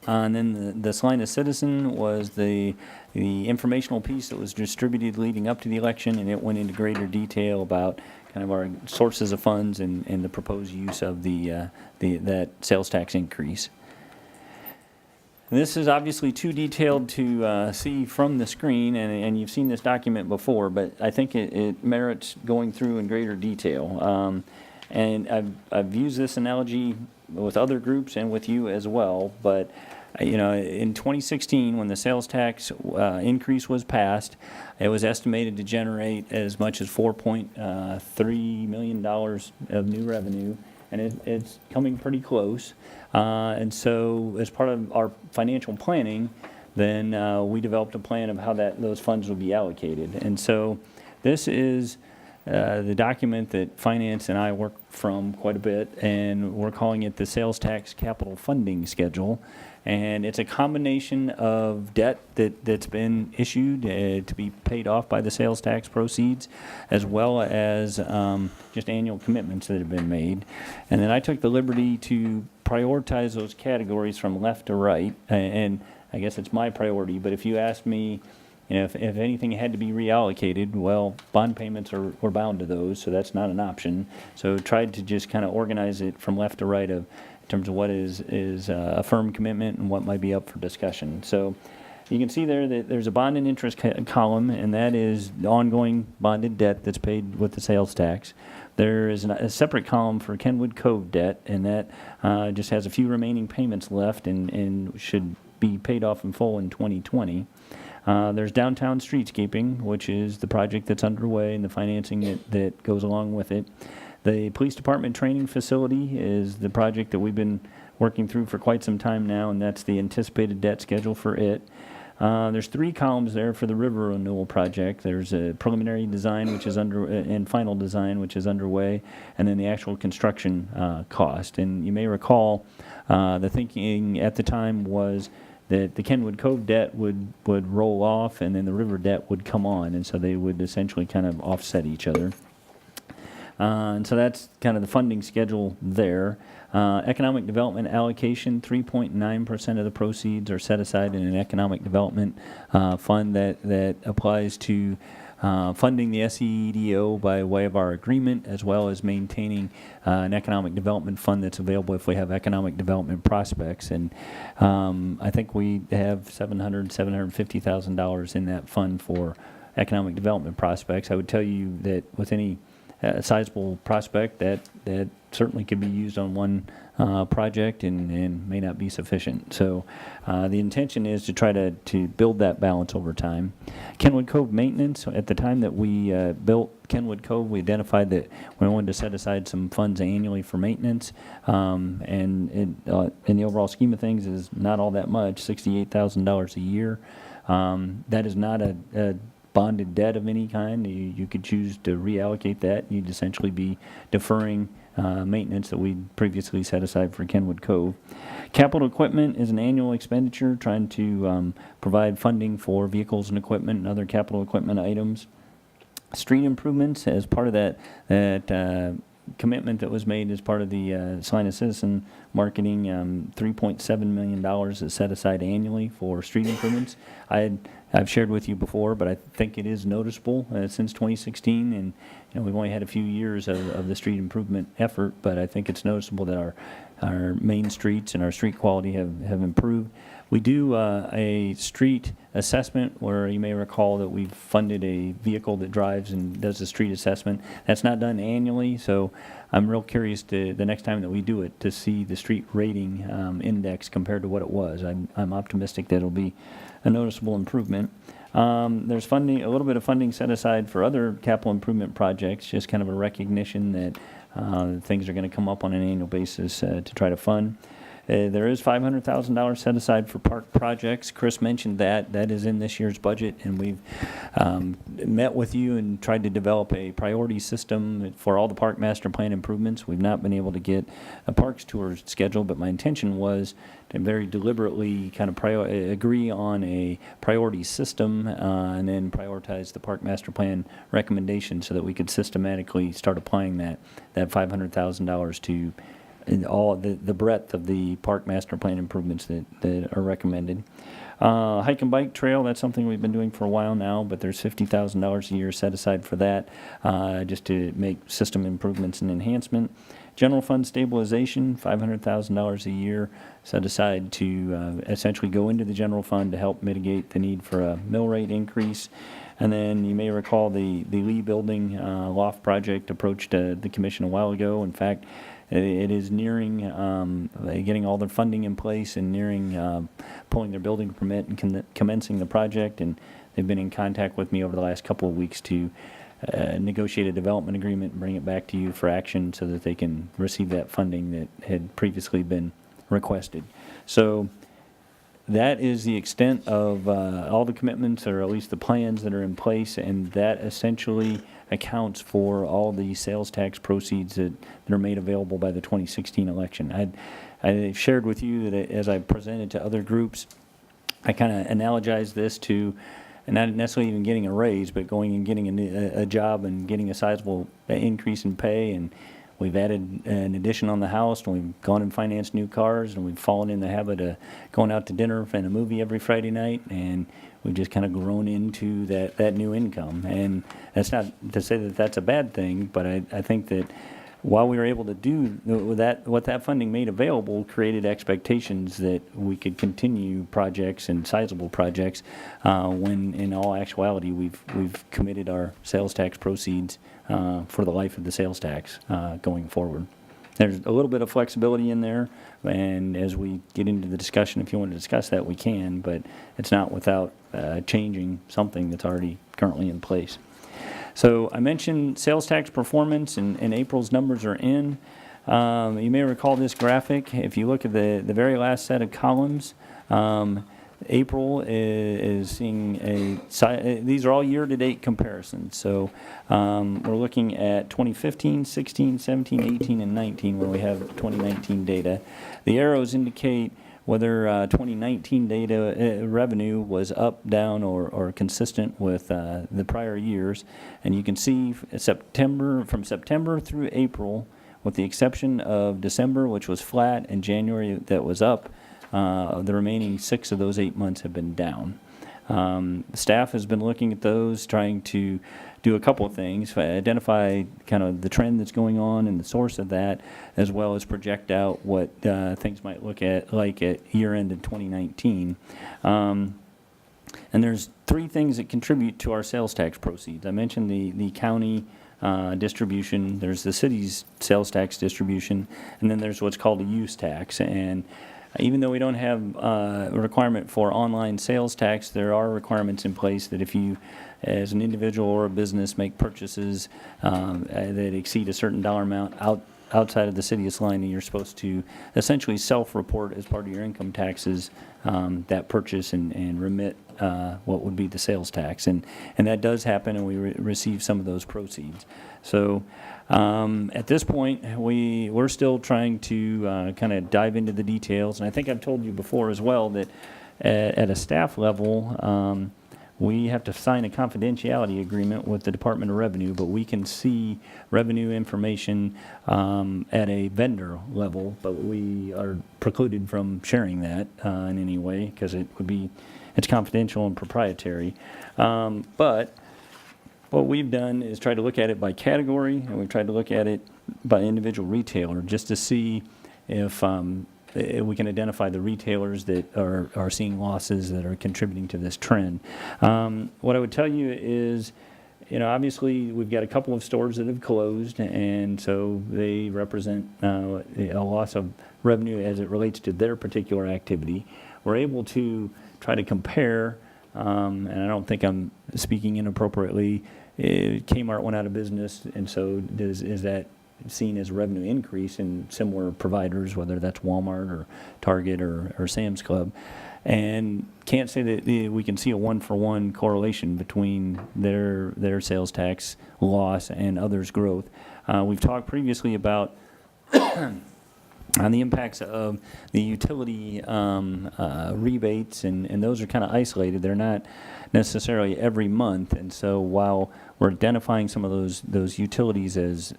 And then the Salina Citizen was the informational piece that was distributed leading up to the election, and it went into greater detail about kind of our sources of funds and the proposed use of that sales tax increase. And this is obviously too detailed to see from the screen, and you've seen this document before, but I think it merits going through in greater detail. And I've used this analogy with other groups and with you as well, but in 2016, when the sales tax increase was passed, it was estimated to generate as much as $4.3 million of new revenue, and it's coming pretty close. And so as part of our financial planning, then we developed a plan of how those funds would be allocated. And so this is the document that Finance and I work from quite a bit, and we're calling it the Sales Tax Capital Funding Schedule. And it's a combination of debt that's been issued to be paid off by the sales tax proceeds, as well as just annual commitments that have been made. And then I took the liberty to prioritize those categories from left to right, and I guess it's my priority, but if you ask me, if anything had to be reallocated, well, bond payments we're bound to those, so that's not an option. So tried to just kind of organize it from left to right in terms of what is a firm commitment and what might be up for discussion. So you can see there that there's a bond and interest column, and that is the ongoing bonded debt that's paid with the sales tax. There is a separate column for Kenwood Cove debt, and that just has a few remaining payments left and should be paid off in full in 2020. There's downtown streetscaping, which is the project that's underway and the financing that goes along with it. The police department training facility is the project that we've been working through for quite some time now, and that's the anticipated debt schedule for it. There's 3 columns there for the river renewal project. There's a preliminary design, which is and final design, which is underway, and then the actual construction cost. And you may recall the thinking at the time was that the Kenwood Cove debt would roll off, and then the river debt would come on, and so they would essentially kind of offset each other. And so that's kind of the funding schedule there. Economic development allocation, 3.9% of the proceeds are set aside in an economic development fund that applies to funding the SEDO by way of our agreement, as well as maintaining an economic development fund that's available if we have economic development prospects. And I think we have $750,000 in that fund for economic development prospects. I would tell you that with any sizable prospect, that certainly could be used on one project and may not be sufficient. So the intention is to try to build that balance over time. Kenwood Cove maintenance, at the time that we built Kenwood Cove, we identified that we wanted to set aside some funds annually for maintenance, and in the overall scheme of things is not all that much, $68,000 a year. That is not a bonded debt of any kind. You could choose to reallocate that. You'd essentially be deferring maintenance that we previously set aside for Kenwood Cove. Capital equipment is an annual expenditure trying to provide funding for vehicles and equipment and other capital equipment items. Street improvements, as part of that commitment that was made as part of the Salina Citizen marketing, $3.7 million is set aside annually for street improvements. I've shared with you before, but I think it is noticeable since 2016, and we've only had a few years of the street improvement effort, but I think it's noticeable that our main streets and our street quality have improved. We do a street assessment where you may recall that we've funded a vehicle that drives and does a street assessment. That's not done annually, so I'm real curious the next time that we do it to see the street rating index compared to what it was. I'm optimistic that it'll be a noticeable improvement. There's funding, a little bit of funding set aside for other capital improvement projects, just kind of a recognition that things are going to come up on an annual basis to try to fund. There is $500,000 set aside for park projects. Chris mentioned that. That is in this year's budget, and we've met with you and tried to develop a priority system for all the park master plan improvements. We've not been able to get a parks tour scheduled, but my intention was to very deliberately kind of agree on a priority system and then prioritize the park master plan recommendations so that we could systematically start applying that $500,000 to in all the breadth of the park master plan improvements that are recommended. Hike and bike trail, that's something we've been doing for a while now, but there's $50,000 a year set aside for that, just to make system improvements and enhancement. General fund stabilization, $500,000 a year set aside to essentially go into the general fund to help mitigate the need for a mill rate increase. And then you may recall the Lee Building loft project approached the commission a while ago. In fact, it is nearing getting all their funding in place and nearing pulling their building permit and commencing the project. And they've been in contact with me over the last couple of weeks to negotiate a development agreement and bring it back to you for action so that they can receive that funding that had previously been requested. So that is the extent of all the commitments, or at least the plans that are in place, and that essentially accounts for all the sales tax proceeds that are made available by the 2016 election. I shared with you that as I presented to other groups, I kind of analogized this to not necessarily even getting a raise, but going and getting a job and getting a sizable increase in pay. And we've added an addition on the house, and we've gone and financed new cars, and we've fallen in the habit of going out to dinner and a movie every Friday night, and we've just kind of grown into that new income. And that's not to say that that's a bad thing, but I think that while we were able to do that, what that funding made available created expectations that we could continue projects and sizable projects when in all actuality we've committed our sales tax proceeds for the life of the sales tax going forward. There's a little bit of flexibility in there, and as we get into the discussion, if you want to discuss that, we can, but it's not without changing something that's already currently in place. So I mentioned sales tax performance, and April's numbers are in. You may recall this graphic. If you look at the very last set of columns, April is seeing these are all year-to-date comparisons. So we're looking at 2015, 16, 17, 18, and 19 where we have 2019 data. The arrows indicate whether 2019 data revenue was up, down, or consistent with the prior years. And you can see from September through April, with the exception of December, which was flat, and January that was up, the remaining 6 of those 8 months have been down. Staff has been looking at those, trying to do a couple of things, identify kind of the trend that's going on and the source of that, as well as project out what things might look like at year end in 2019. And there's 3 things that contribute to our sales tax proceeds. I mentioned the county distribution, there's the city's sales tax distribution, and then there's what's called a use tax. And even though we don't have a requirement for online sales tax, there are requirements in place that if you, as an individual or a business, make purchases that exceed a certain dollar amount outside of the city of Salina, you're supposed to essentially self-report as part of your income taxes that purchase and remit what would be the sales tax. And that does happen, and we receive some of those proceeds. So at this point, we're still trying to kind of dive into the details. And I think I've told you before as well that at a staff level, we have to sign a confidentiality agreement with the Department of Revenue, but we can see revenue information at a vendor level, but we are precluded from sharing that in any way because it's confidential and proprietary. But what we've done is try to look at it by category, and we've tried to look at it by individual retailer just to see if we can identify the retailers that are seeing losses that are contributing to this trend. What I would tell you is, obviously we've got a couple of stores that have closed, and so they represent a loss of revenue as it relates to their particular activity. We're able to try to compare, and I don't think I'm speaking inappropriately, Kmart went out of business, and so is that seen as a revenue increase in similar providers, whether that's Walmart or Target or Sam's Club, and can't say that we can see a one-for-one correlation between their sales tax loss and others' growth. We've talked previously about on the impacts of the utility rebates, and those are kind of isolated. They're not necessarily every month, and so while we're identifying some of those utilities as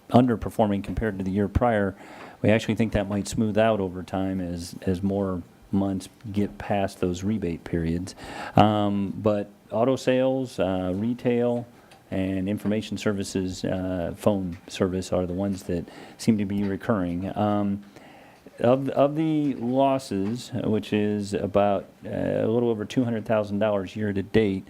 underperforming compared to the year prior, we actually think that might smooth out over time as more months get past those rebate periods. But auto sales, retail, and information services, phone service are the ones that seem to be recurring. Of the losses, which is about a little over $200,000 year to date,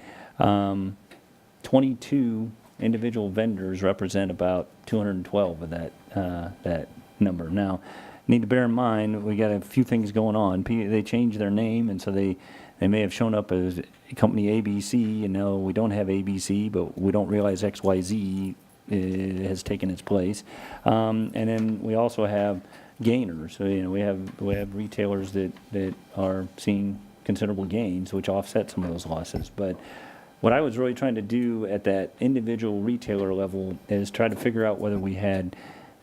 22 individual vendors represent about 212 of that number. Now, need to bear in mind we got a few things going on. They changed their name, and so they may have shown up as company ABC, and now we don't have ABC, but we don't realize XYZ has taken its place. And then we also have gainers. So we have retailers that are seeing considerable gains, which offset some of those losses. But what I was really trying to do at that individual retailer level is try to figure out whether we had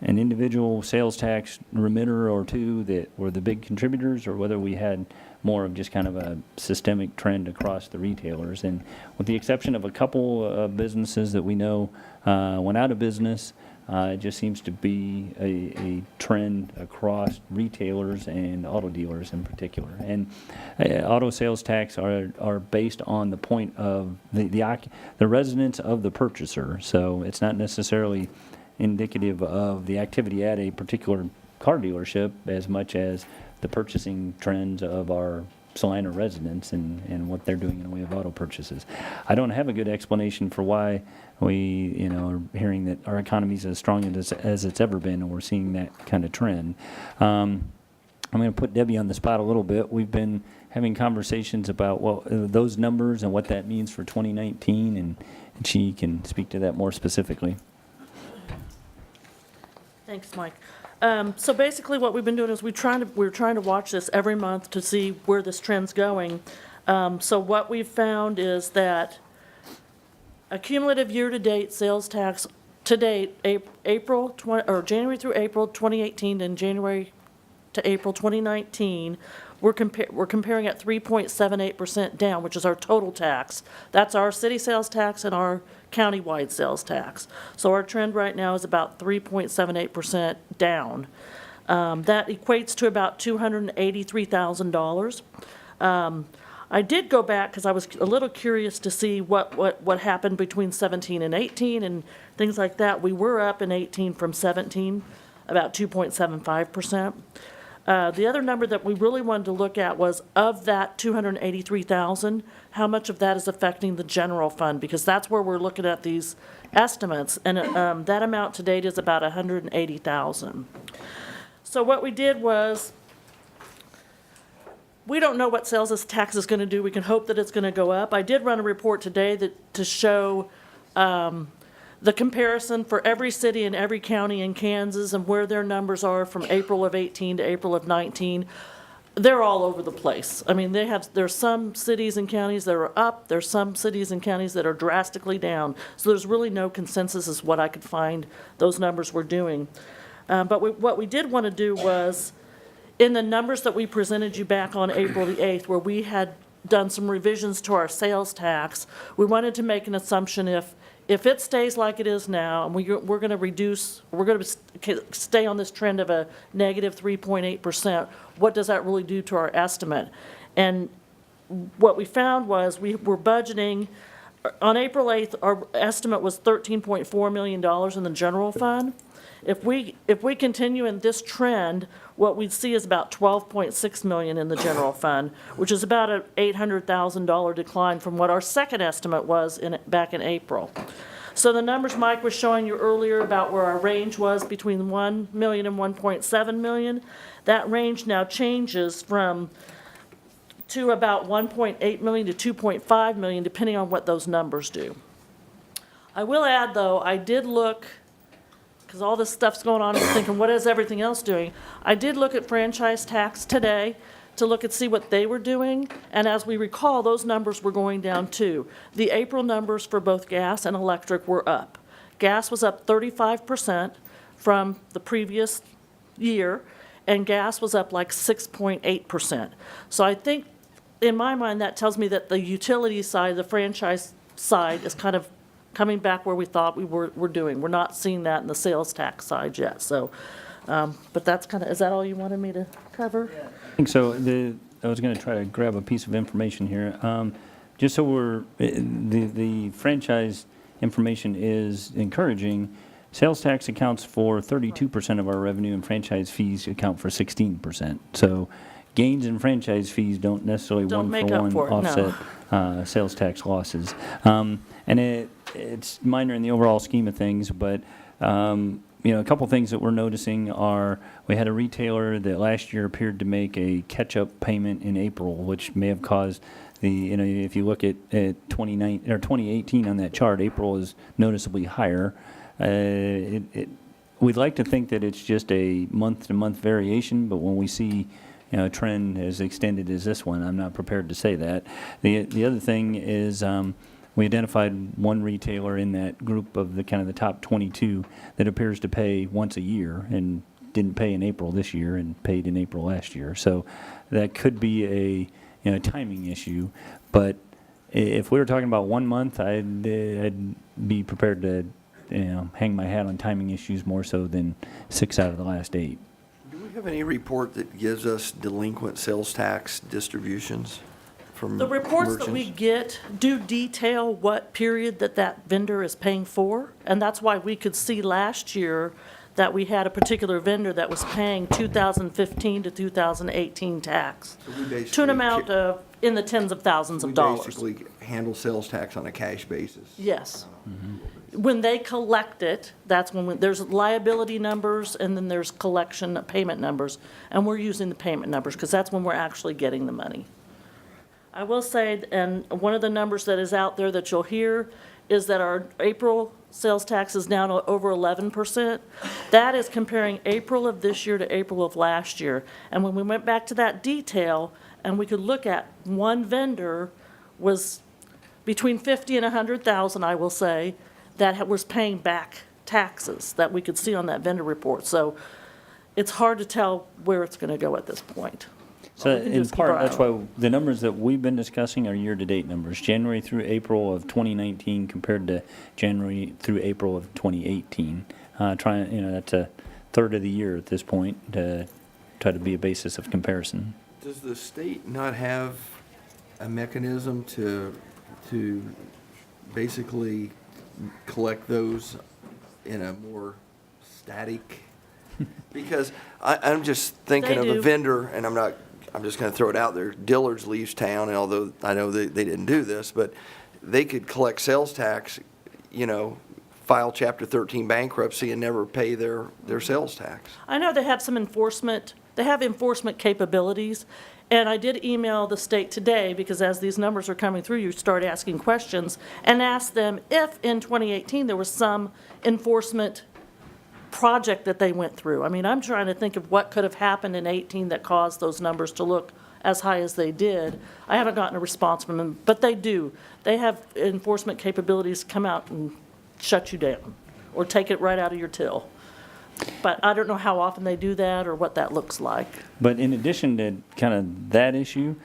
an individual sales tax remitter or two that were the big contributors, or whether we had more of just kind of a systemic trend across the retailers. And with the exception of a couple of businesses that we know went out of business, it just seems to be a trend across retailers and auto dealers in particular. And auto sales tax are based on the point of the residence of the purchaser. So it's not necessarily indicative of the activity at a particular car dealership as much as the purchasing trends of our Salina residents and what they're doing in the way of auto purchases. I don't have a good explanation for why we are hearing that our economy is as strong as it's ever been, and we're seeing that kind of trend. I'm going to put Debbie on the spot a little bit. We've been having conversations about those numbers and what that means for 2019, and she can speak to that more specifically. Thanks, Mike. So basically, what we've been doing is we're trying to watch this every month to see where this trend's going. So what we've found is that a cumulative year-to-date sales tax to date, January through April 2018 and January to April 2019, we're comparing at 3.78% down, which is our total tax. That's our city sales tax and our countywide sales tax. So our trend right now is about 3.78% down. That equates to about $283,000. I did go back because I was a little curious to see what happened between 17 and 18 and things like that. We were up in 18 from 17, about 2.75%. The other number that we really wanted to look at was, of that 283,000, how much of that is affecting the general fund? Because that's where we're looking at these estimates, and that amount to date is about 180,000. So what we did was, we don't know what sales tax is going to do. We can hope that it's going to go up. I did run a report today to show the comparison for every city and every county in Kansas and where their numbers are from April of 18 to April of 19. They're all over the place. I mean, there's some cities and counties that are up, there's some cities and counties that are drastically down. So there's really no consensus as what I could find those numbers were doing. But what we did want to do was, in the numbers that we presented you back on April the 8th, where we had done some revisions to our sales tax, we wanted to make an assumption if it stays like it is now, and we're going to stay on this trend of a negative 3.8%, what does that really do to our estimate? And what we found was we were budgeting, on April 8th, our estimate was $13.4 million in the general fund. If we continue in this trend, what we'd see is about $12.6 million in the general fund, which is about an $800,000 decline from what our second estimate was back in April. So the numbers Mike was showing you earlier about where our range was between $1 million and $1.7 million, that range now changes to about $1.8 million to $2.5 million, depending on what those numbers do. I will add, though, I did look, because all this stuff's going on, I'm thinking, what is everything else doing? I did look at franchise tax today to look and see what they were doing, and as we recall, those numbers were going down too. The April numbers for both gas and electric were up. Gas was up 35% from the previous year, and gas was up like 6.8%. So I think, in my mind, that tells me that the utility side, the franchise side, is kind of coming back where we thought we were doing. We're not seeing that in the sales tax side yet, so, but that's kind of, is that all you wanted me to cover? I think so. I was going to try to grab a piece of information here. Just so the franchise information is encouraging. Sales tax accounts for 32% of our revenue, and franchise fees account for 16%. So gains in franchise fees don't necessarily Don't make one-for-one up for it, no. offset sales tax losses. And it's minor in the overall scheme of things, but a couple things that we're noticing are, we had a retailer that last year appeared to make a catch-up payment in April, which may have caused if you look at 2018 on that chart, April is noticeably higher. We'd like to think that it's just a month-to-month variation, but when we see a trend as extended as this one, I'm not prepared to say that. The other thing is, we identified one retailer in that group of the top 22 that appears to pay once a year and didn't pay in April this year and paid in April last year. So that could be a timing issue. But if we were talking about 1 month, I'd be prepared to hang my hat on timing issues more so than 6 out of the last 8. Do we have any report that gives us delinquent sales tax distributions from The reports that we merchants? get do detail what period that vendor is paying for, and that's why we could see last year that we had a particular vendor that was paying 2015 to 2018 tax, So we basically to an amount of in the tens of thousands of dollars. We basically handle sales tax on a cash basis. Yes. When they collect it, that's when there's liability numbers and then there's collection payment numbers, and we're using the payment numbers because that's when we're actually getting the money. I will say, and one of the numbers that is out there that you'll hear is that our April sales tax is now over 11%. That is comparing April of this year to April of last year. And when we went back to that detail, and we could look at one vendor was between 50 and 100,000, I will say, that was paying back taxes that we could see on that vendor report. So it's hard to tell where it's going to go at this point. So All we can do in is keep our part, eye that's on it. why the numbers that we've been discussing are year-to-date numbers, January through April of 2019 compared to January through April of 2018. That's a third of the year at this point to try to be a basis of comparison. Does the state not have a mechanism to basically collect those in a more static? Because I'm just thinking They of a do. vendor, and I'm just going to throw it out there. Dillard's leaves town, and although I know they didn't do this, but they could collect sales tax, file Chapter 13 bankruptcy and never pay their sales tax. I know they have some enforcement, they have enforcement capabilities, and I did email the state today, because as these numbers are coming through, you start asking questions, and ask them if in 2018 there was some enforcement project that they went through. I mean, I'm trying to think of what could have happened in 18 that caused those numbers to look as high as they did. I haven't gotten a response from them, but they do. They have enforcement capabilities come out and shut you down, or take it right out of your till. But I don't know how often they do that or what that looks like. But in addition to kind of that issue,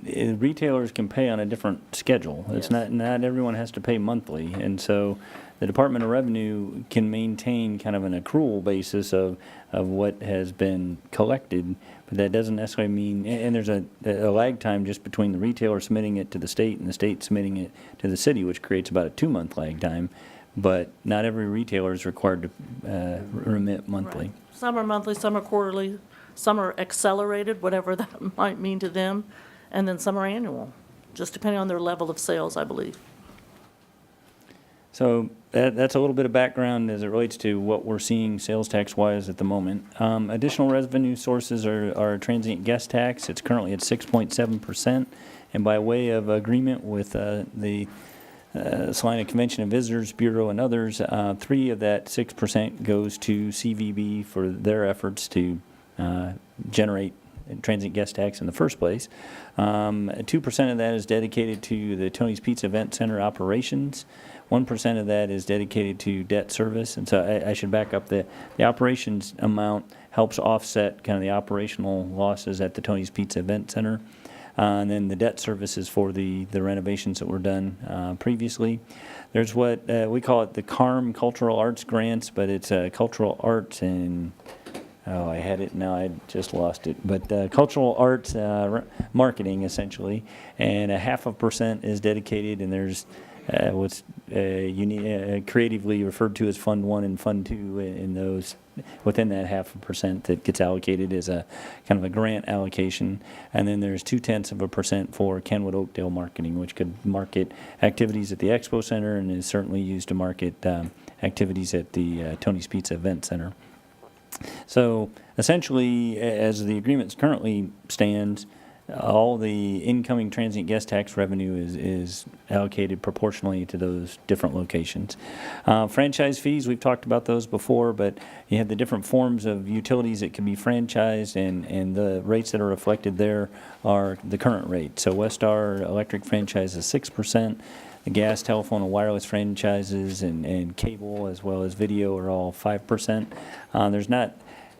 retailers can pay on a different schedule. It's Yes. not everyone has to pay monthly. And so the Department of Revenue can maintain kind of an accrual basis of what has been collected, but that doesn't necessarily mean, and there's a lag time just between the retailer submitting it to the state and the state submitting it to the city, which creates about a 2-month lag time. But not every retailer is required to remit monthly. Right. Some are monthly, some are quarterly, some are accelerated, whatever that might mean to them, and then some are annual, just depending on their level of sales, I believe. So that's a little bit of background as it relates to what we're seeing sales tax-wise at the moment. Additional revenue sources are transient guest tax. It's currently at 6.7%. And by way of agreement with the Salina Convention and Visitors Bureau and others, 3 of that 6% goes to CVB for their efforts to generate transient guest tax in the first place. 2% of that is dedicated to the Tony's Pizza Event Center operations. 1% of that is dedicated to debt service. And so I should back up. The operations amount helps offset kind of the operational losses at the Tony's Pizza Event Center. And then the debt service is for the renovations that were done previously. There's what we call it the CARM Cultural Arts Grants, but it's cultural arts and, oh, I had it, now I just lost it. But cultural arts marketing, essentially. And 0.5% is dedicated, and there's what's creatively referred to as Fund 1 and Fund 2 in those, within that 0.5% that gets allocated as a kind of a grant allocation. And then there's 0.2% for Kenwood Oakdale marketing, which could market activities at the Expo Center and is certainly used to market activities at the Tony's Pizza Event Center. So essentially, as the agreement currently stands, all the incoming transient guest tax revenue is allocated proportionally to those different locations. Franchise fees, we've talked about those before, but you have the different forms of utilities that can be franchised, and the rates that are reflected there are the current rate. So Westar Electric franchise is 6%. The gas, telephone, and wireless franchises and cable as well as video are all 5%. There's not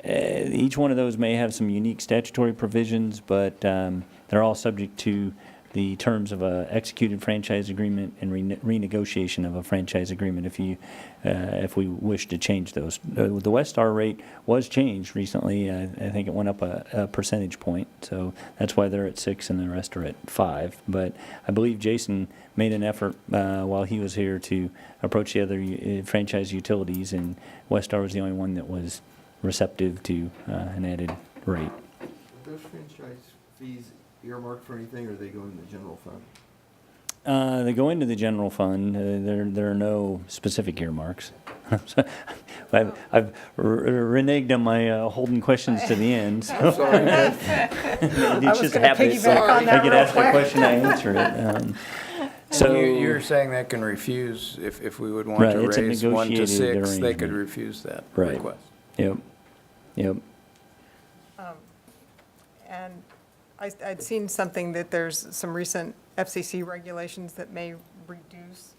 each one of those may have some unique statutory provisions, but they're all subject to the terms of a executed franchise agreement and renegotiation of a franchise agreement if we wish to change those. The Westar rate was changed recently. I think it went up a percentage point, so that's why they're at 6 and the rest are at 5. But I believe Jason made an effort while he was here to approach the other franchise utilities, and Westar was the only one that was receptive to an added rate. Are those franchise fees earmarked for anything, or are they going in the general fund? They go into the general fund. There are no specific earmarks. I've reneged on my holding questions to the end. So. It's just a habit. So I get asked a question, I answer it. So- You're saying they can refuse, if we would want Right, to it's a raise 1 to negotiated 6, they could arrangement. refuse that Right. request. Yep, yep. And I'd seen something that there's some recent FCC regulations that may reduce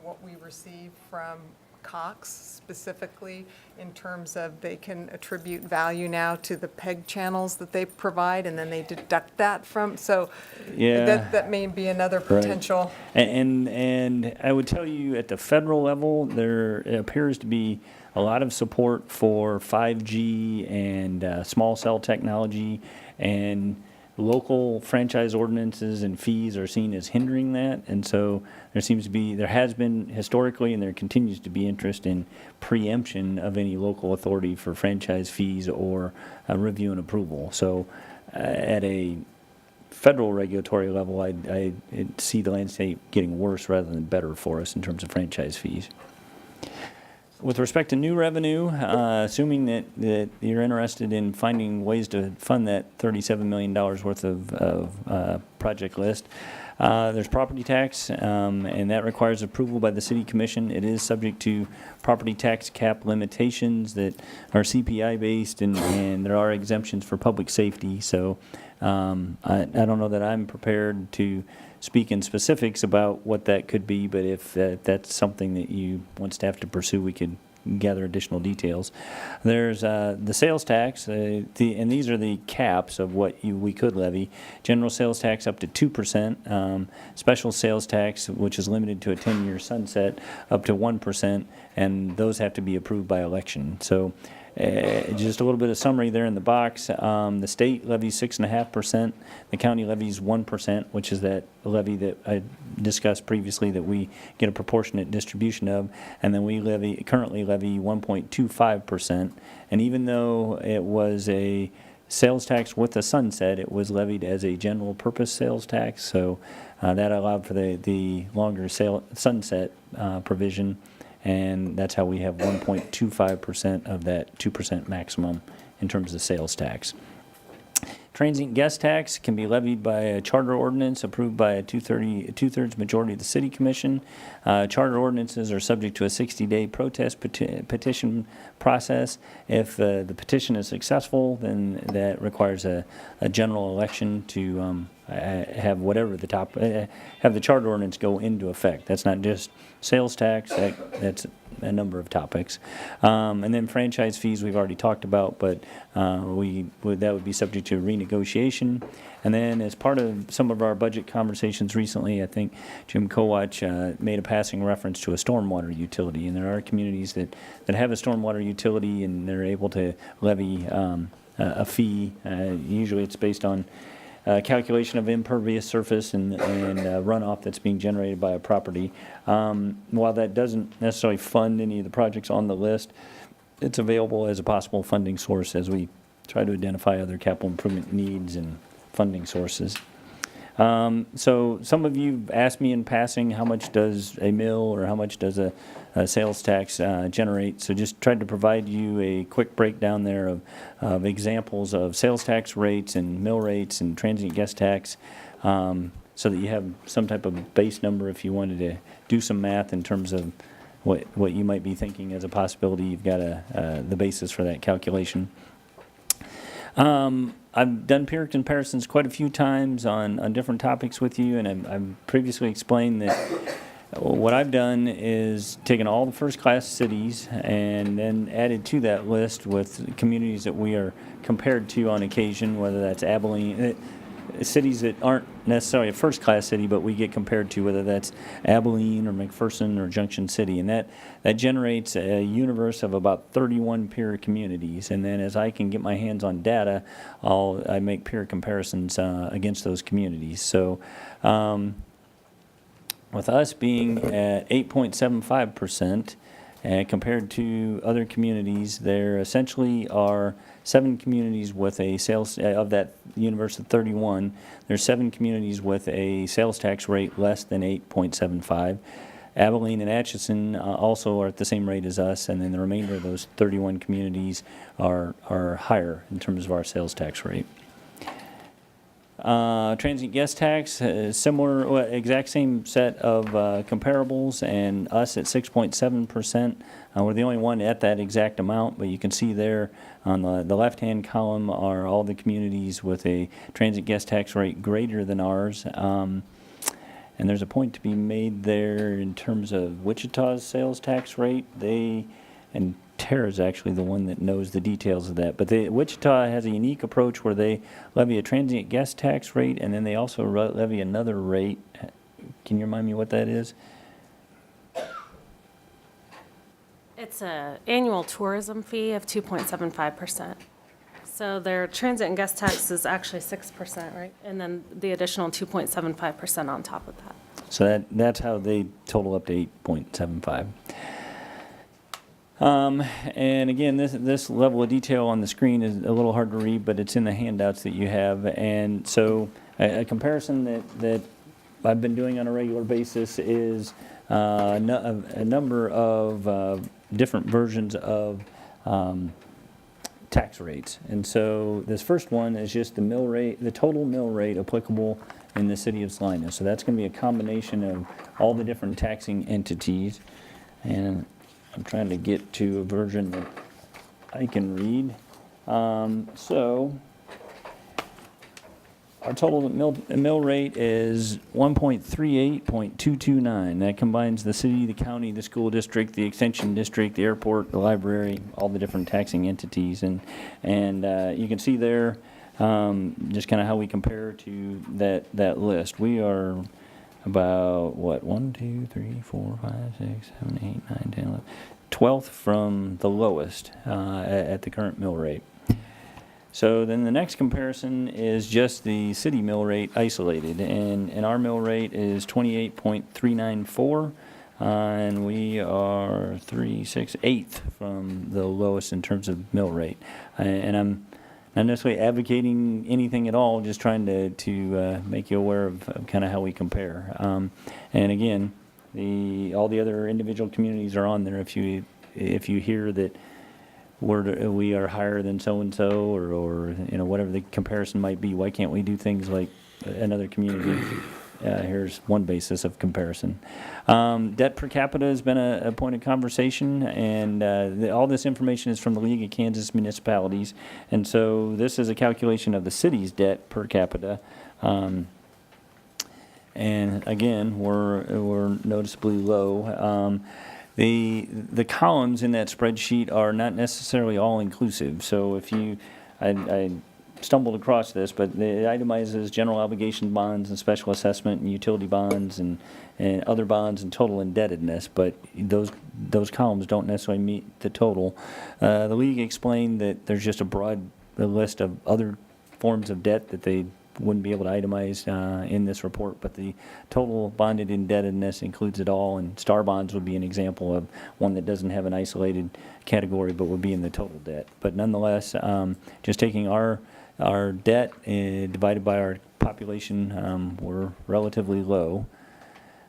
what we receive from Cox specifically in terms of they can attribute value now to the PEG channels that they provide, and then they deduct that from, so Yeah. that may be another Right. potential. And I would tell you, at the federal level, there appears to be a lot of support for 5G and small cell technology, and local franchise ordinances and fees are seen as hindering that. And so there has been historically, and there continues to be interest in preemption of any local authority for franchise fees or review and approval. So at a federal regulatory level, I see the landscape getting worse rather than better for us in terms of franchise fees. With respect to new revenue, assuming that you're interested in finding ways to fund that $37 million worth of project list, there's property tax, and that requires approval by the city commission. It is subject to property tax cap limitations that are CPI-based, and there are exemptions for public safety. So I don't know that I'm prepared to speak in specifics about what that could be, but if that's something that you want staff to pursue, we could gather additional details. There's the sales tax, and these are the caps of what we could levy. General sales tax up to 2%, special sales tax, which is limited to a 10-year sunset, up to 1%, and those have to be approved by election. So just a little bit of summary there in the box. The state levies 6.5%. The county levies 1%, which is that levy that I discussed previously that we get a proportionate distribution of. And then we currently levy 1.25%. And even though it was a sales tax with a sunset, it was levied as a general purpose sales tax. So that allowed for the longer sunset provision. And that's how we have 1.25% of that 2% maximum in terms of sales tax. Transient guest tax can be levied by a charter ordinance approved by a two-thirds majority of the city commission. Charter ordinances are subject to a 60-day protest petition process. If the petition is successful, then that requires a general election to have whatever have the charter ordinance go into effect. That's not just sales tax, that's a number of topics. And then franchise fees we've already talked about, but that would be subject to renegotiation. And then as part of some of our budget conversations recently, I think Jim Kowach made a passing reference to a stormwater utility. And there are communities that have a stormwater utility, and they're able to levy a fee. Usually it's based on calculation of impervious surface and runoff that's being generated by a property. While that doesn't necessarily fund any of the projects on the list, it's available as a possible funding source as we try to identify other capital improvement needs and funding sources. So some of you asked me in passing, how much does a mill or how much does a sales tax generate? So just tried to provide you a quick breakdown there of examples of sales tax rates and mill rates and transient guest tax, so that you have some type of base number if you wanted to do some math in terms of what you might be thinking as a possibility. You've got the basis for that calculation. I've done peer comparisons quite a few times on different topics with you, and I've previously explained that what I've done is taken all the first-class cities and then added to that list with communities that we are compared to on occasion, whether that's Abilene, cities that aren't necessarily a first-class city, but we get compared to, whether that's Abilene or McPherson or Junction City. And that generates a universe of about 31 peer communities. And then as I can get my hands on data, I make peer comparisons against those communities. So with us being at 8.75%, compared to other communities, there essentially are 7 communities with a sales, of that universe of 31, there's 7 communities with a sales tax rate less than 8.75. Abilene and Atchison also are at the same rate as us, and then the remainder of those 31 communities are higher in terms of our sales tax rate. Transient guest tax, similar, well, exact same set of comparables, and us at 6.7%. We're the only one at that exact amount, but you can see there on the left-hand column are all the communities with a transient guest tax rate greater than ours. And there's a point to be made there in terms of Wichita's sales tax rate. And Tara's actually the one that knows the details of that. But Wichita has a unique approach where they levy a transient guest tax rate, and then they also levy another rate. Can you remind me what that is? It's an annual tourism fee of 2.75%. So their transient and guest tax is actually 6%, right? And then the additional 2.75% on top of that. So that's how they total up to 8.75. And again, this level of detail on the screen is a little hard to read, but it's in the handouts that you have. And so a comparison that I've been doing on a regular basis is a number of different versions of tax rates. And so this first one is just the mill rate, the total mill rate applicable in the city of Salina. So that's going to be a combination of all the different taxing entities. And I'm trying to get to a version that I can read. So our total mill rate is 1.38.229. That combines the city, the county, the school district, the extension district, the airport, the library, all the different taxing entities. And you can see there just kind of how we compare to that list. We are about, what, 1, 2, 3, 4, 5, 6, 7, 8, 9, 10, 11, 12th from the lowest at the current mill rate. So then the next comparison is just the city mill rate isolated, and our mill rate is 28.394, and we are 8th from the lowest in terms of mill rate. And I'm not necessarily advocating anything at all, just trying to make you aware of kind of how we compare. And again, all the other individual communities are on there. If you hear that we are higher than so-and-so, or whatever the comparison might be, why can't we do things like another community? Here's one basis of comparison. Debt per capita has been a point of conversation, and all this information is from the League of Kansas Municipalities. And so this is a calculation of the city's debt per capita. And again, we're noticeably low. The columns in that spreadsheet are not necessarily all inclusive. So if I stumbled across this, but it itemizes general obligation bonds and special assessment and utility bonds and other bonds and total indebtedness, but those columns don't necessarily meet the total. The league explained that there's just a broad list of other forms of debt that they wouldn't be able to itemize in this report, but the total bonded indebtedness includes it all, and star bonds would be an example of one that doesn't have an isolated category but would be in the total debt. But nonetheless, just taking our debt divided by our population, we're relatively low.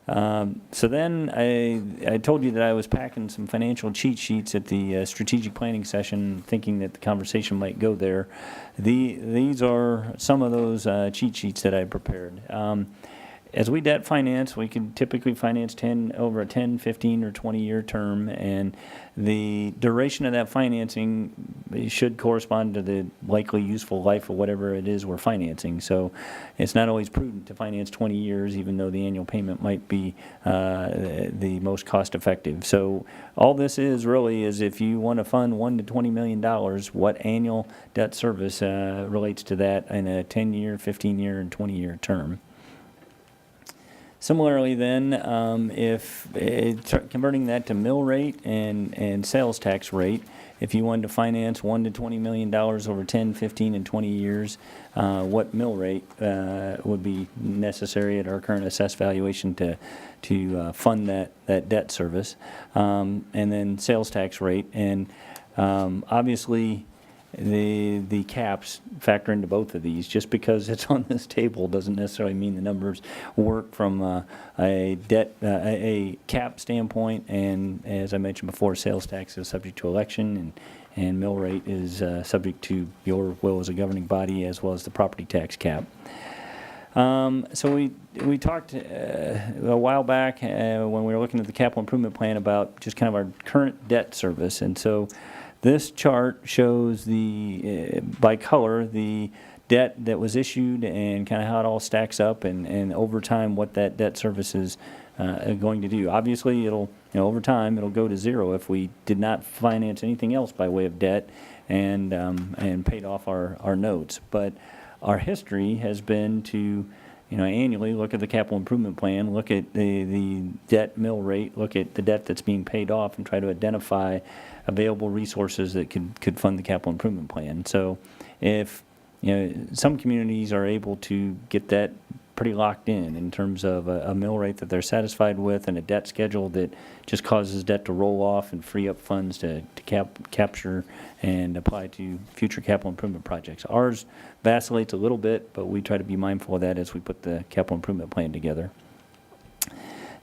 So then I told you that I was packing some financial cheat sheets at the strategic planning session, thinking that the conversation might go there. These are some of those cheat sheets that I prepared. As we debt finance, we can typically finance over a 10, 15, or 20-year term, and the duration of that financing should correspond to the likely useful life of whatever it is we're financing. So it's not always prudent to finance 20 years, even though the annual payment might be the most cost-effective. So all this is really is if you want to fund $1 to $20 million, what annual debt service relates to that in a 10-year, 15-year, and 20-year term. Similarly then, if converting that to mill rate and sales tax rate, if you wanted to finance $1 to $20 million over 10, 15, and 20 years, what mill rate would be necessary at our current assessed valuation to fund that debt service, and then sales tax rate. And obviously, the caps factor into both of these. Just because it's on this table doesn't necessarily mean the numbers work from a cap standpoint. And as I mentioned before, sales tax is subject to election, and mill rate is subject to your will as a governing body, as well as the property tax cap. So we talked a while back when we were looking at the capital improvement plan about just kind of our current debt service. And so this chart shows by color the debt that was issued and kind of how it all stacks up and over time what that debt service is going to do. Obviously, over time, it'll go to zero if we did not finance anything else by way of debt and paid off our notes. But our history has been to, annually look at the capital improvement plan, look at the debt mill rate, look at the debt that's being paid off, and try to identify available resources that could fund the capital improvement plan. So if, some communities are able to get that pretty locked in terms of a mill rate that they're satisfied with and a debt schedule that just causes debt to roll off and free up funds to capture and apply to future capital improvement projects. Ours vacillates a little bit, but we try to be mindful of that as we put the capital improvement plan together.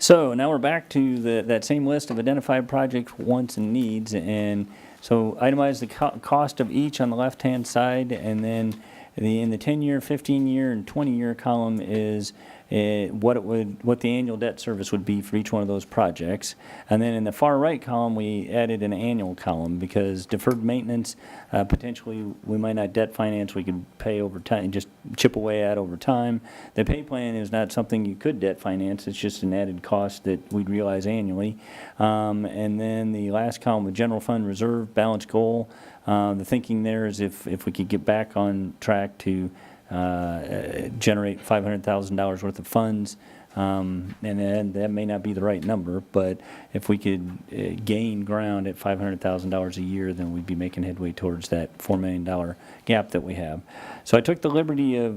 So now we're back to that same list of identified project wants and needs, and so itemize the cost of each on the left-hand side, and then in the 10-year, 15-year, and 20-year column is what the annual debt service would be for each one of those projects. And then in the far right column, we added an annual column because deferred maintenance, potentially we might not debt finance, we could pay over time, just chip away at over time. The pay plan is not something you could debt finance, it's just an added cost that we'd realize annually. And then the last column with general fund reserve, balance goal. The thinking there is if we could get back on track to generate $500,000 worth of funds, and then that may not be the right number, but if we could gain ground at $500,000 a year, then we'd be making headway towards that $4 million gap that we have. So I took the liberty of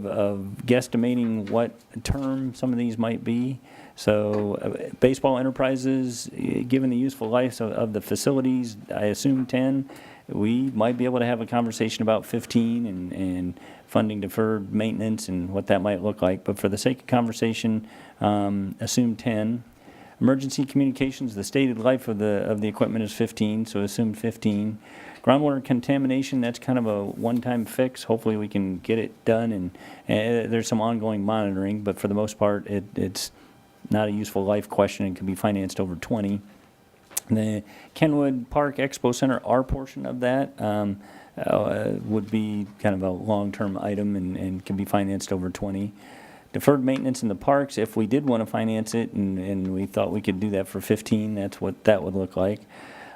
guesstimating what term some of these might be. So baseball enterprises, given the useful life of the facilities, I assume 10. We might be able to have a conversation about 15 and funding deferred maintenance and what that might look like. But for the sake of conversation, assume 10. Emergency communications, the stated life of the equipment is 15, so assume 15. Groundwater contamination, that's kind of a one-time fix. Hopefully we can get it done, and there's some ongoing monitoring, but for the most part, it's not a useful life question and can be financed over 20. The Kenwood Park Expo Center, our portion of that would be kind of a long-term item and can be financed over 20. Deferred maintenance in the parks, if we did want to finance it and we thought we could do that for 15, that's what that would look like.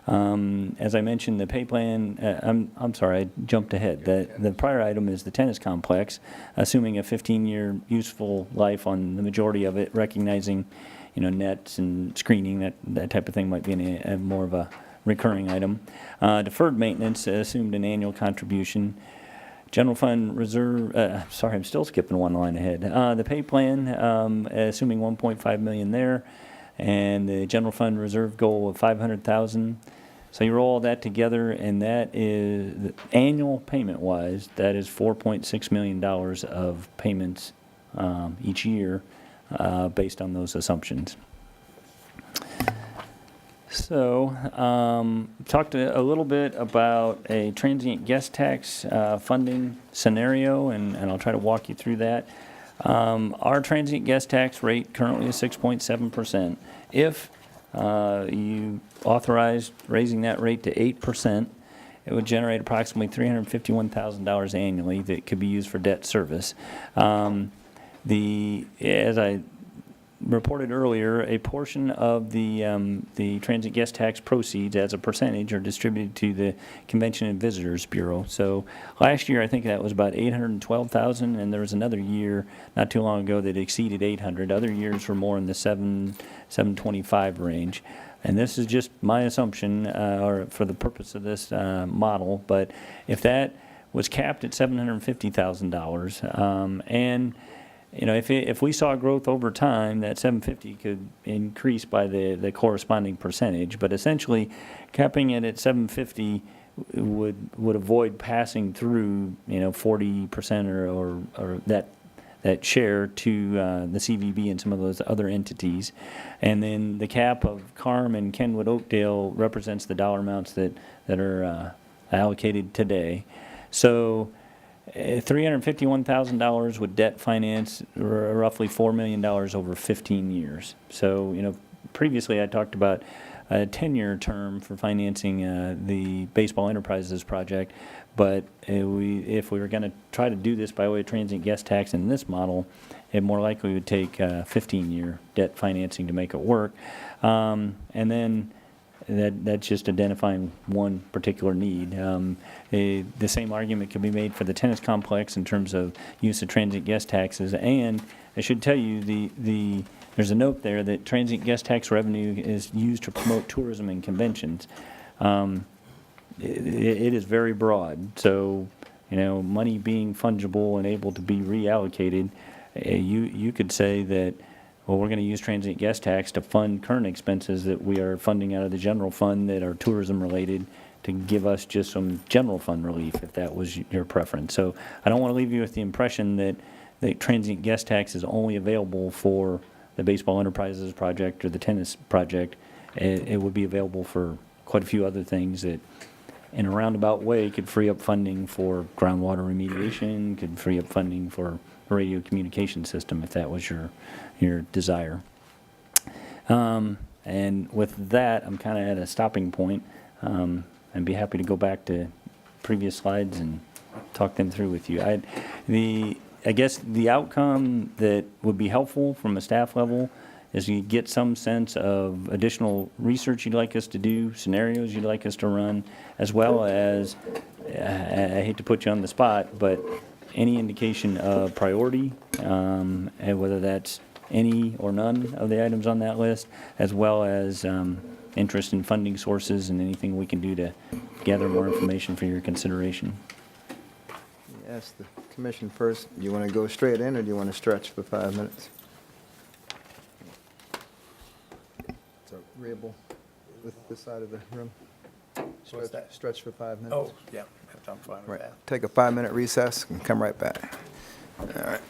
As I mentioned, the pay plan, I'm sorry, I jumped ahead. The prior item is the tennis complex, assuming a 15-year useful life on the majority of it, recognizing nets and screening, that type of thing might be a more of a recurring item. Deferred maintenance assumed an annual contribution. General fund reserve, sorry, I'm still skipping one line ahead. The pay plan, assuming 1.5 million there, and the general fund reserve goal of 500,000. So you roll all that together, and that is annual payment-wise, that is $4.6 million of payments each year. Based on those assumptions. So, talked a little bit about a transient guest tax funding scenario, and I'll try to walk you through that. Our transient guest tax rate currently is 6.7%. If you authorized raising that rate to 8%, it would generate approximately $351,000 annually that could be used for debt service. As I reported earlier, a portion of the transient guest tax proceeds as a percentage are distributed to the Convention and Visitors Bureau. So last year, I think that was about $812,000, and there was another year not too long ago that exceeded $800,000. Other years were more in the $725,000 range. And this is just my assumption, or for the purpose of this model, but if that was capped at $750,000, and if we saw growth over time, that 750 could increase by the corresponding percentage. But essentially, capping it at 750 would avoid passing through 40% or that share to the CVB and some of those other entities. And then the cap of CARM and Kenwood Oakdale represents the dollar amounts that are allocated today. So $351,000 with debt finance, roughly $4 million over 15 years. So, previously I talked about a 10-year term for financing the Baseball Enterprises project, but if we were going to try to do this by way of transient guest tax in this model, it more likely would take 15-year debt financing to make it work. And then that's just identifying one particular need. The same argument could be made for the tennis complex in terms of use of transient guest taxes. And I should tell you, there's a note there that transient guest tax revenue is used to promote tourism and conventions. It is very broad. So, money being fungible and able to be reallocated, you could say that, well, we're going to use transient guest tax to fund current expenses that we are funding out of the general fund that are tourism related, to give us just some general fund relief, if that was your preference. So I don't want to leave you with the impression that the transient guest tax is only available for the Baseball Enterprises project or the tennis project. It would be available for quite a few other things that, in a roundabout way, could free up funding for groundwater remediation, could free up funding for a radio communication system, if that was your desire. And with that, I'm kind of at a stopping point. I'd be happy to go back to previous slides and talk them through with you. I guess the outcome that would be helpful from a staff level is you get some sense of additional research you'd like us to do, scenarios you'd like us to run, as well as, I hate to put you on the spot, but any indication of priority, and whether that's any or none of the items on that list, as well as interest in funding sources and anything we can do to gather more information for your consideration. Ask the commission first, do you want to go straight in, or do you want to stretch for 5 minutes? It's agreeable with this side of the room? What's that? Stretch for 5 minutes? Oh, yeah, I'm fine with Right. that. Take a 5-minute recess and come right back. All right.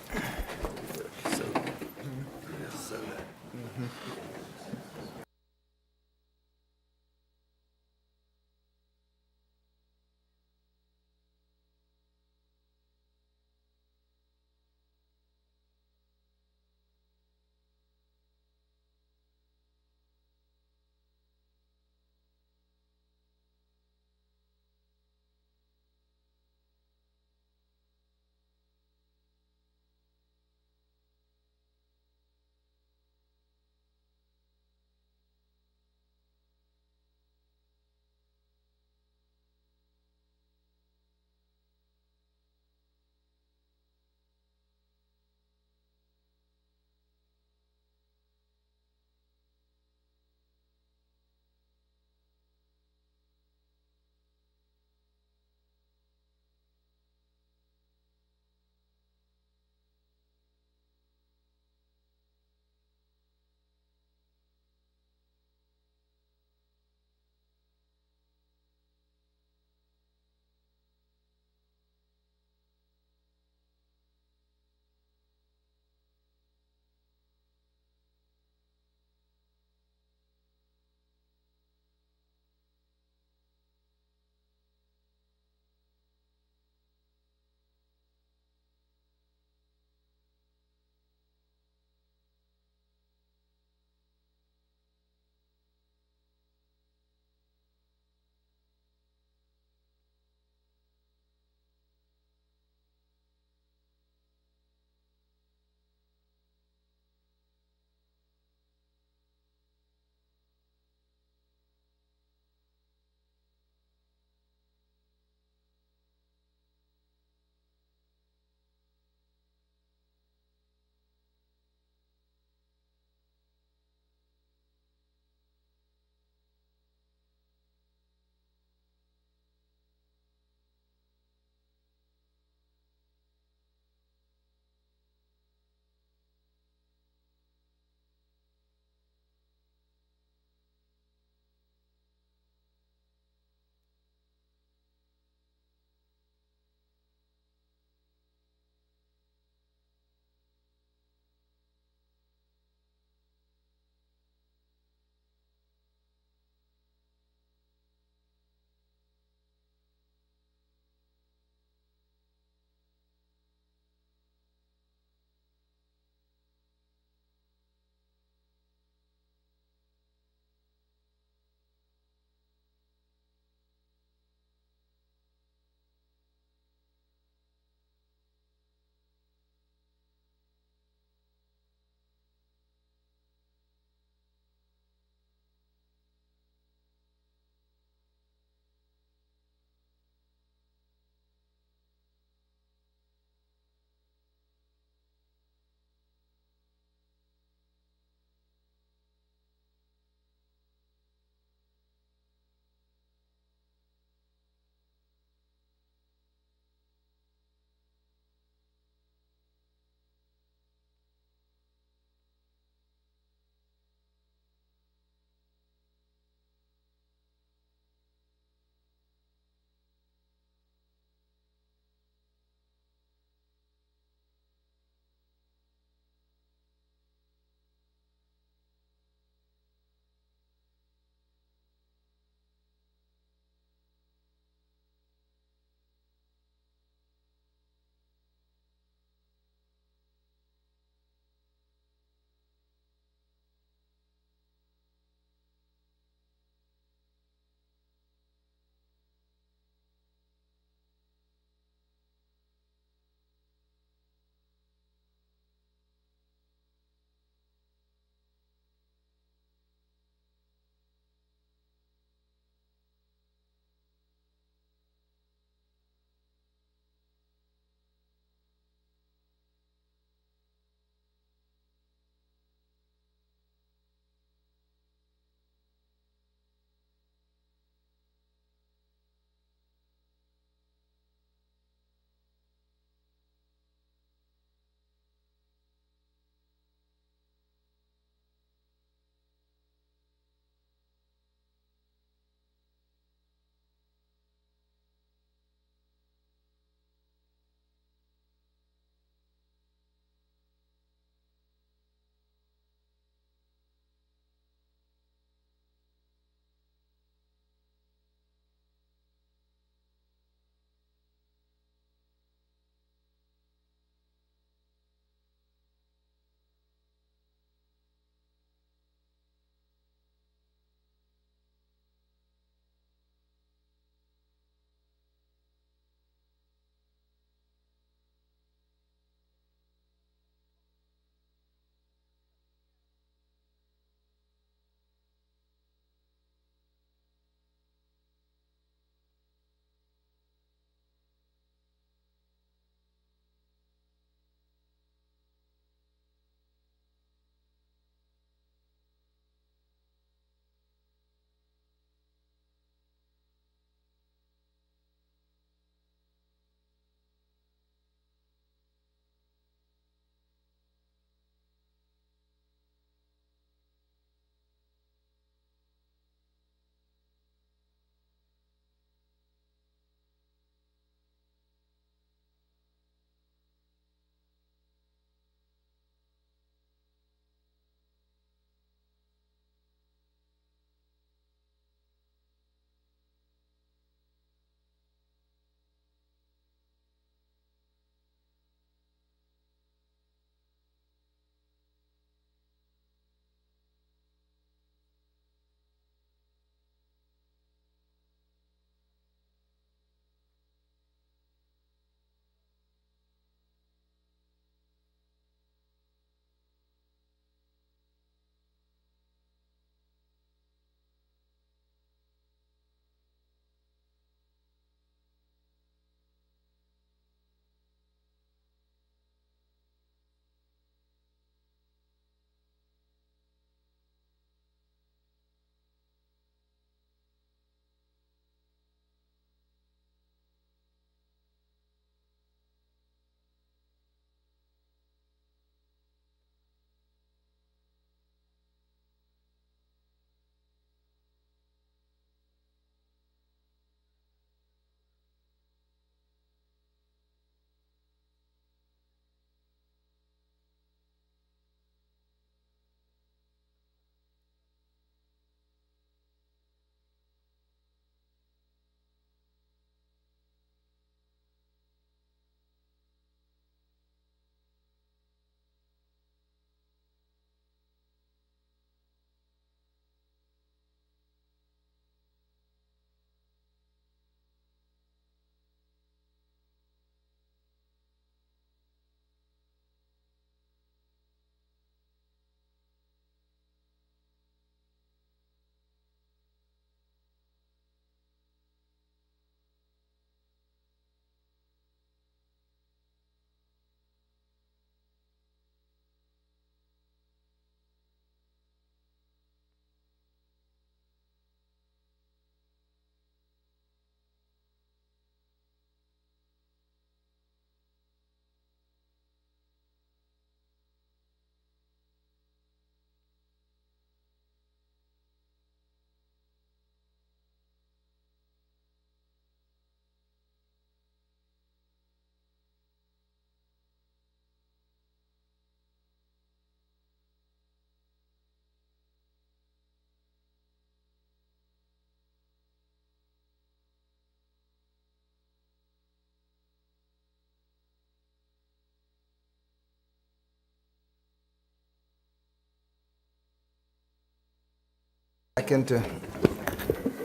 Back into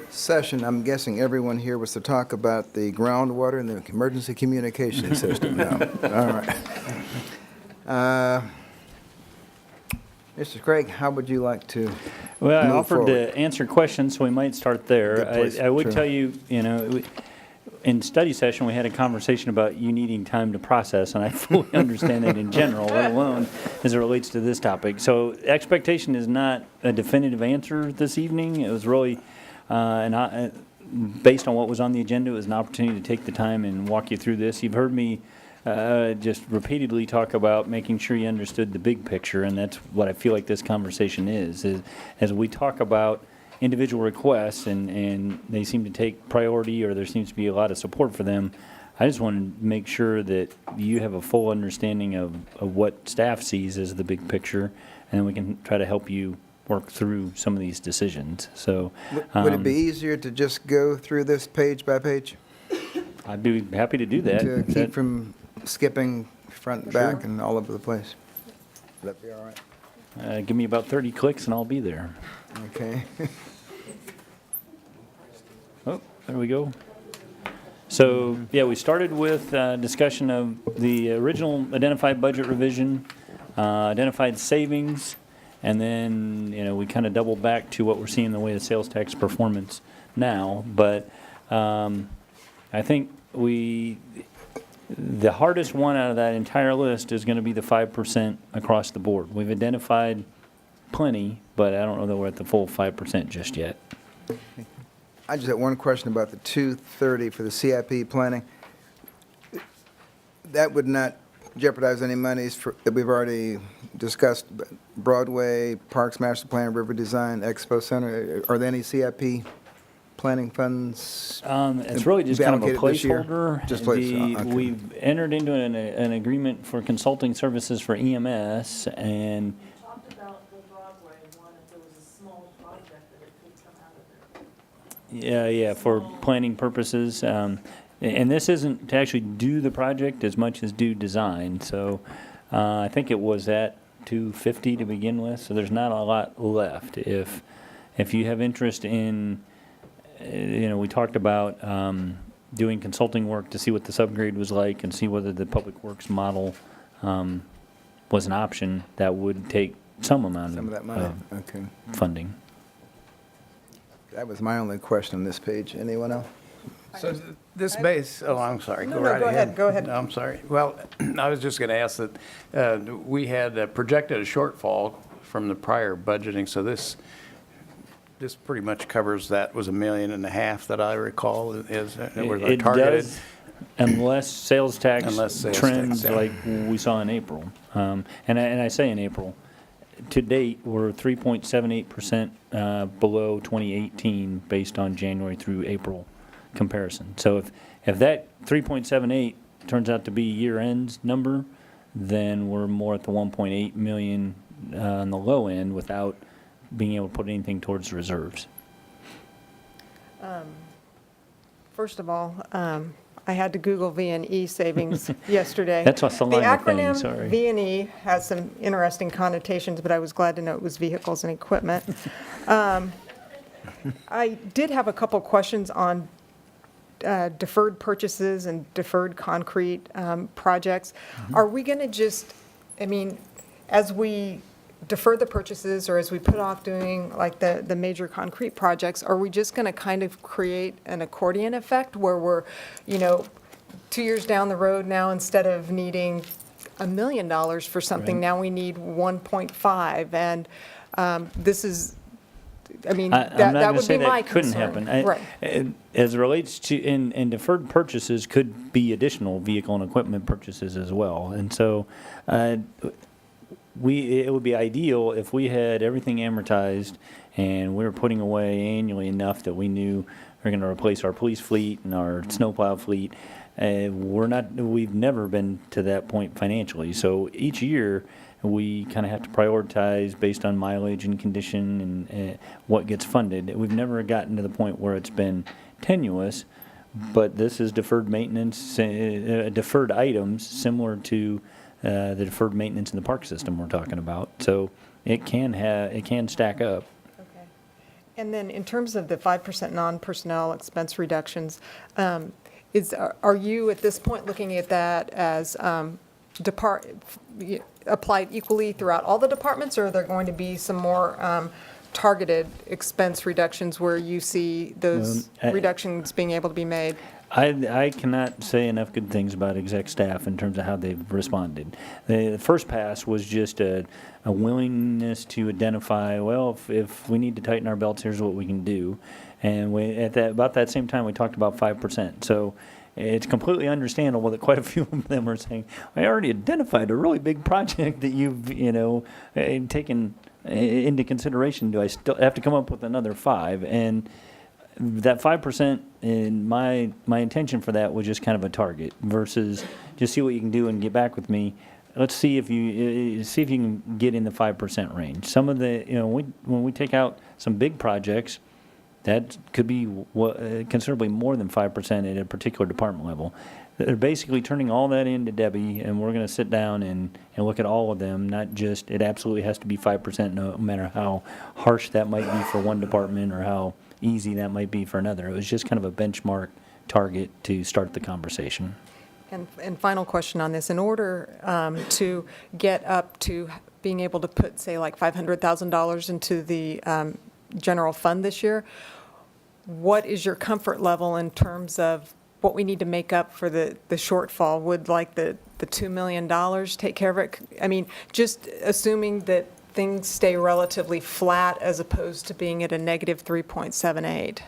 session. I'm guessing everyone here was to talk about the groundwater and the emergency communication system. No. All right. Mr. Craig, how would you like to Well, I move offered forward? to answer questions, so we might start there. Good place, I would sure. tell you, in study session, we had a conversation about you needing time to process, and I fully understand that in general, let alone as it relates to this topic. So expectation is not a definitive answer this evening. It was really, based on what was on the agenda, it was an opportunity to take the time and walk you through this. You've heard me just repeatedly talk about making sure you understood the big picture, and that's what I feel like this conversation is as we talk about individual requests and they seem to take priority, or there seems to be a lot of support for them. I just want to make sure that you have a full understanding of what staff sees as the big picture, and then we can try to help you work through some of these decisions. So Would it be easier to just go through this page by page? I'd be happy to do that. To If keep that- from skipping front and back and all over the place? Would that be all right? give me about 30 clicks and I'll be there. Okay. Oh, there we go. So, yeah, we started with discussion of the original identified budget revision, identified savings, and then, we kind of doubled back to what we're seeing in the way of sales tax performance now. But I think the hardest one out of that entire list is going to be the 5% across the board. We've identified plenty, but I don't know that we're at the full 5% just yet. I just had one question about the 230 for the CIP planning. That would not jeopardize any monies that we've already discussed, Broadway, Parks Master Plan, River Design, Expo Center. Are there any CIP planning funds? It's really just be kind of a allocated this year? placeholder. Just okay. We've entered into an agreement for consulting services for EMS, and Talked about the Broadway one, if there was a small project that it could come out of there. yeah, for planning purposes. And this isn't to actually do the project as much as do design. So I think it was at 250 to begin with, so there's not a lot left. If you have interest in, we talked about doing consulting work to see what the subgrade was like and see whether the public works model was an option, that would take some amount Some of that money? Okay. funding. That was my only question on this page. Anyone else? So this base, oh, I'm sorry. No, no, go ahead, go ahead. No, I'm sorry. Well, I was just going to ask that we had projected a shortfall from the prior budgeting, so this pretty much covers that, was $1.5 million that I recall is was It targeted. does, unless sales tax Unless sales trends tax, yeah. like we saw in April. And I say in April. To date, we're 3.78% below 2018 based on January through April comparison. So if that 3.78 turns out to be year-end's number, then we're more at the 1.8 million on the low end without being able to put anything towards reserves. First of all, I had to Google V&E savings yesterday. That's a Salina thing, sorry. The acronym V&E has some interesting connotations, but I was glad to know it was vehicles and equipment. I did have a couple questions on deferred purchases and deferred concrete projects. Are we going to just, as we defer the purchases or as we put off doing like the major concrete projects, are we just going to kind of create an accordion effect where we're, 2 years down the road now, instead of needing $1 million for something, Right. now we need 1.5, and this is, I'm that not going to would say be my that couldn't concern. happen. Right. As it relates to, and deferred purchases could be additional vehicle and equipment purchases as well. And so it would be ideal if we had everything amortized and we were putting away annually enough that we knew we're going to replace our police fleet and our snowplow fleet. We've never been to that point financially. So each year, we kind of have to prioritize based on mileage and condition and what gets funded. We've never gotten to the point where it's been tenuous, but this is deferred maintenance, deferred items similar to the deferred maintenance in the park system we're talking about. So it can stack up. Okay. And then in terms of the 5% non-personnel expense reductions, are you at this point looking at that as applied equally throughout all the departments, or are there going to be some more targeted expense reductions where you see those reductions being able to be made? I cannot say enough good things about exec staff in terms of how they've responded. The first pass was just a willingness to identify, well, if we need to tighten our belts, here's what we can do. And about that same time, we talked about 5%. So it's completely understandable that quite a few of them are saying, I already identified a really big project that you've, taken into consideration. Do I still have to come up with another 5? And that 5%, in my intention for that was just kind of a target versus just see what you can do and get back with me. Let's see if you can get in the 5% range. Some of the, when we take out some big projects, that could be considerably more than 5% at a particular department level. They're basically turning all that into Debbie, and we're going to sit down and look at all of them, not just it absolutely has to be 5%, no matter how harsh that might be for one department or how easy that might be for another. It was just kind of a benchmark target to start the conversation. And final question on this. In order to get up to being able to put, say, like $500,000 into the general fund this year, what is your comfort level in terms of what we need to make up for the shortfall? Would like the $2 million take care of it? I mean, just assuming that things stay relatively flat as opposed to being at a negative 3.78.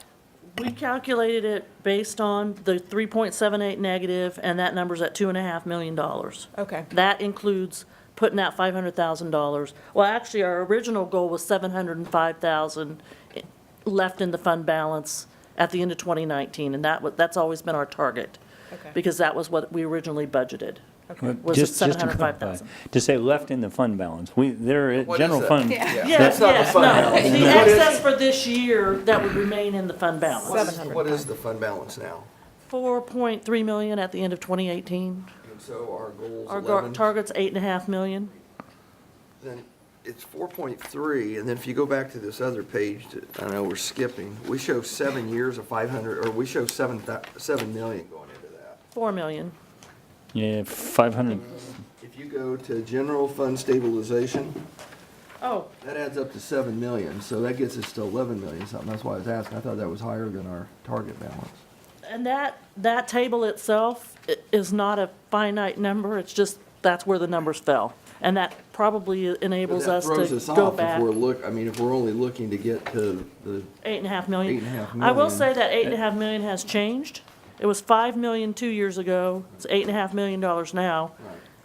We calculated it based on the 3.78 negative, and that number's at $2.5 million. Okay. That includes putting out $500,000. Well, actually, our original goal was $705,000 left in the fund balance at the end of 2019, and that's always been our target. Okay. Because that was what we originally budgeted. Okay. Was Just to clarify, $705,000. to say left in the fund balance, they're at What general is that? fund. Yes, not the yes, fund no. balance. The excess for this year, that would remain in the fund balance. What is the fund balance now? 4.3 million at the end of 2018. And so our goal's Our 11. target's 8.5 million. Then it's 4.3, and then if you go back to this other page, that I know we're skipping, we show 7 years of 500, or we show 7 million going into that. 4 million. Yeah, 500. If you go to general fund stabilization, Oh, that adds up to 7 million, so that gets us to 11 million something. That's why I was asking. I thought that was higher than our target balance. and that table itself is not a finite number. It's just, that's where the numbers fell. And that probably enables us That throws to us go off back. if we're only looking to get to the 8.5 million. 8.5 I will million. say that 8.5 million has changed. It was 5 million 2 years ago. It's $8.5 million now.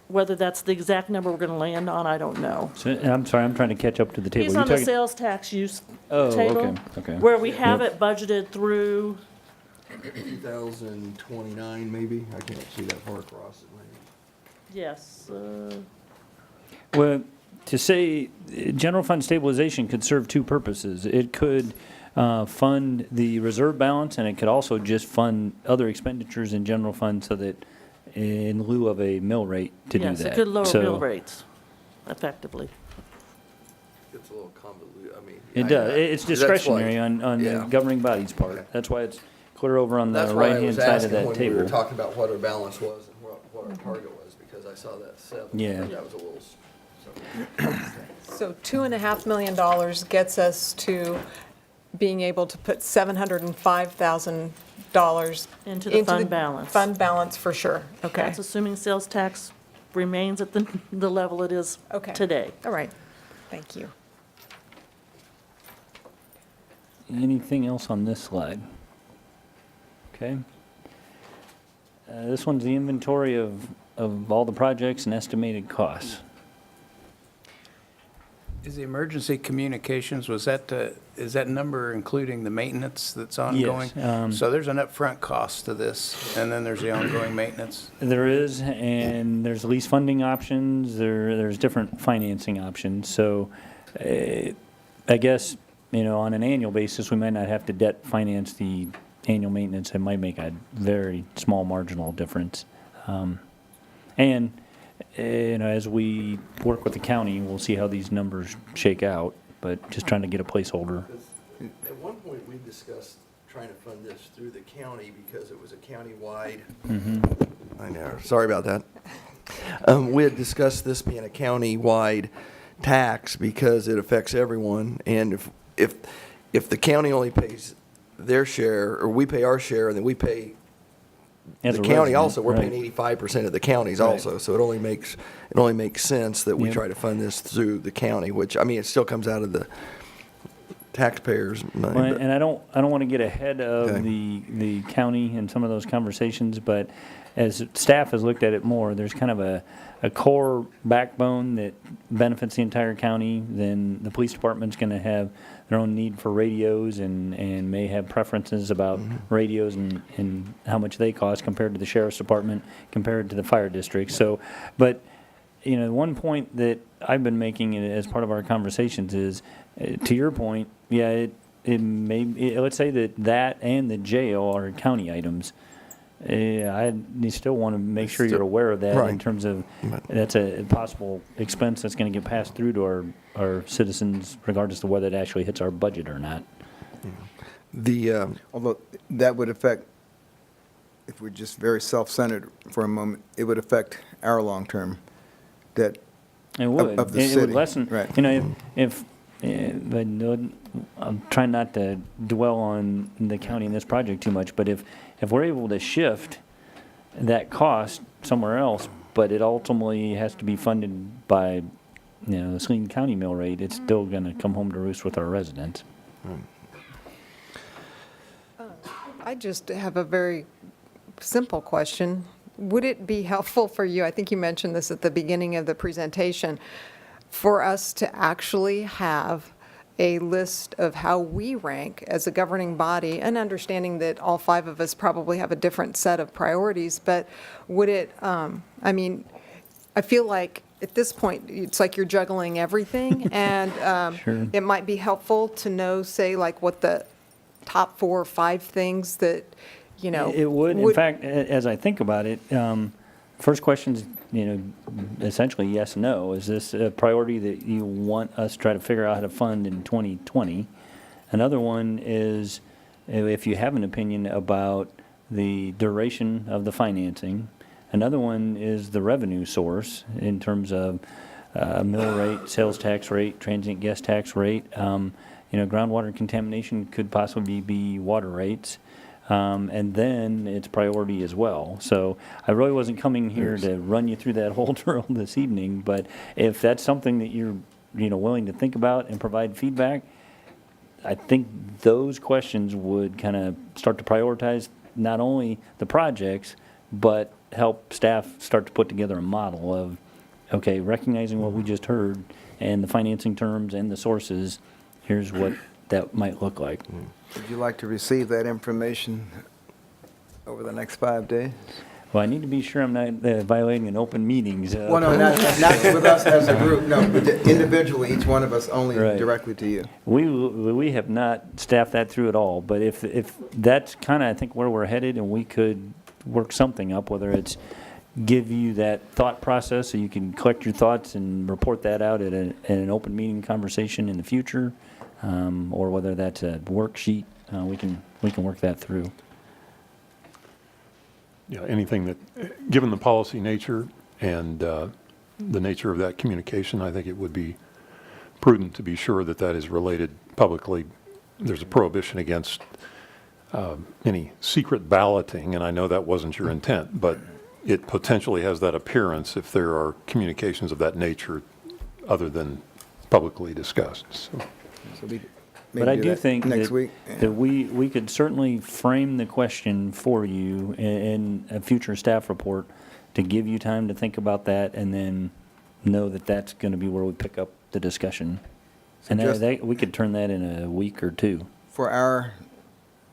Whether that's the exact number we're gonna land on, I don't know. So, I'm sorry, I'm trying to catch up to the table. He's You're on the talking- sales tax use Oh, table. okay. Where we have Yep. it budgeted through, 2029 maybe? I can't see that far across it. yes, Well, to say general fund stabilization could serve two purposes. It could fund the reserve balance, and it could also just fund other expenditures in general fund so that in lieu of a mill rate to do that. yes, it could lower So mill rates effectively. It's a little convoluted, I mean. It does. It's That's why- discretionary on the yeah. governing body's part. Okay. That's why it's clear over on That's the why I right-hand was side of asking that when we were table. talking about what our balance was and what our target was, because I saw that 7. Yeah. That was a little, So $2.5 million gets us to being able to put $705,000 Into the fund balance. Fund balance for sure. Okay. That's assuming sales tax remains at the level it is Okay. today. All right. Thank you. Anything else on this slide? Okay. This one's the inventory of all the projects and estimated costs. Is the emergency communications, is that number including the maintenance that's ongoing? Yes, So there's an upfront cost to this, and then there's the ongoing maintenance? There is, and there's lease funding options, there's different financing options. So I guess, on an annual basis, we might not have to debt finance the annual maintenance. It might make a very small marginal difference. And as we work with the county, we'll see how these numbers shake out, but just trying to get a placeholder. At one point, we discussed trying to fund this through the county because it was a county-wide. I know, sorry about that. We had discussed this being a county-wide tax because it affects everyone. And if the county only pays their share, or we pay our share, and then we pay As the a county resident, also, we're right. paying 85% of the counties Right. also. So it only makes sense that we Yep. try to fund this through the county, which, I mean, it still comes out of the taxpayers' money. Well, but- and I don't want to get ahead of Okay. the county and some of those conversations, but as staff has looked at it more, there's kind of a core backbone that benefits the entire county. Then the police department's going to have their own need for radios and may have preferences about radios and how much they cost compared to the sheriff's department, compared to the fire district. So, but you know, one point that I've been making as part of our conversations is, to your point, yeah, let's say that and the jail are county items. You still want to make sure you're aware of that in Right. terms of that's a possible expense that's going to get passed through to our citizens, regardless of whether it actually hits our budget or not. Although that would affect, if we're just very self-centered for a moment, it would affect our long-term debt. It would. Of the It would city. lessen, Right. you know, but no, I'm trying not to dwell on the county and this project too much, but if we're able to shift that cost somewhere else, but it ultimately has to be funded by, you know, the Saline County mill rate, it's still gonna come home to roost with our residents. I just have a very simple question. Would it be helpful for you, I think you mentioned this at the beginning of the presentation, for us to actually have a list of how we rank as a governing body, and understanding that all five of us probably have a different set of priorities, but would it, I mean, I feel like at this point, it's like you're juggling everything, and Sure. it might be helpful to know, say, like what the top 4 or 5 things that, you know. It would, in fact, as I think about it, first question's, you know, essentially yes, no. Is this a priority that you want us to try to figure out how to fund in 2020? Another one is if you have an opinion about the duration of the financing. Another one is the revenue source in terms of mill rate, sales tax rate, transient guest tax rate. You know, groundwater contamination could possibly be water rates. And then it's priority as well. So I really wasn't coming here to run you through that whole drill this evening, but if that's something that you're, you know, willing to think about and provide feedback, I think those questions would kind of start to prioritize not only the projects, but help staff start to put together a model of, okay, recognizing what we just heard and the financing terms and the sources, here's what that might look like. Would you like to receive that information over the next 5 days? Well, I need to be sure I'm not violating an open meetings. Well, no, not with us as a group, no, but individually, each one of us, only Right. directly to you. We have not staffed that through at all, but if that's kind of, I think, where we're headed, and we could work something up, whether it's give you that thought process so you can collect your thoughts and report that out at an open meeting conversation in the future, or whether that's a worksheet, we can work that through. Yeah, anything that, given the policy nature and the nature of that communication, I think it would be prudent to be sure that that is related publicly. There's a prohibition against any secret balloting, and I know that wasn't your intent, but it potentially has that appearance if there are communications of that nature other than publicly discussed. So. So we But I maybe do that think next that, week. that we could certainly frame the question for you in a future staff report to give you time to think about that and then know that that's going to be where we pick up the discussion. And just- we could turn that in a week or two. For our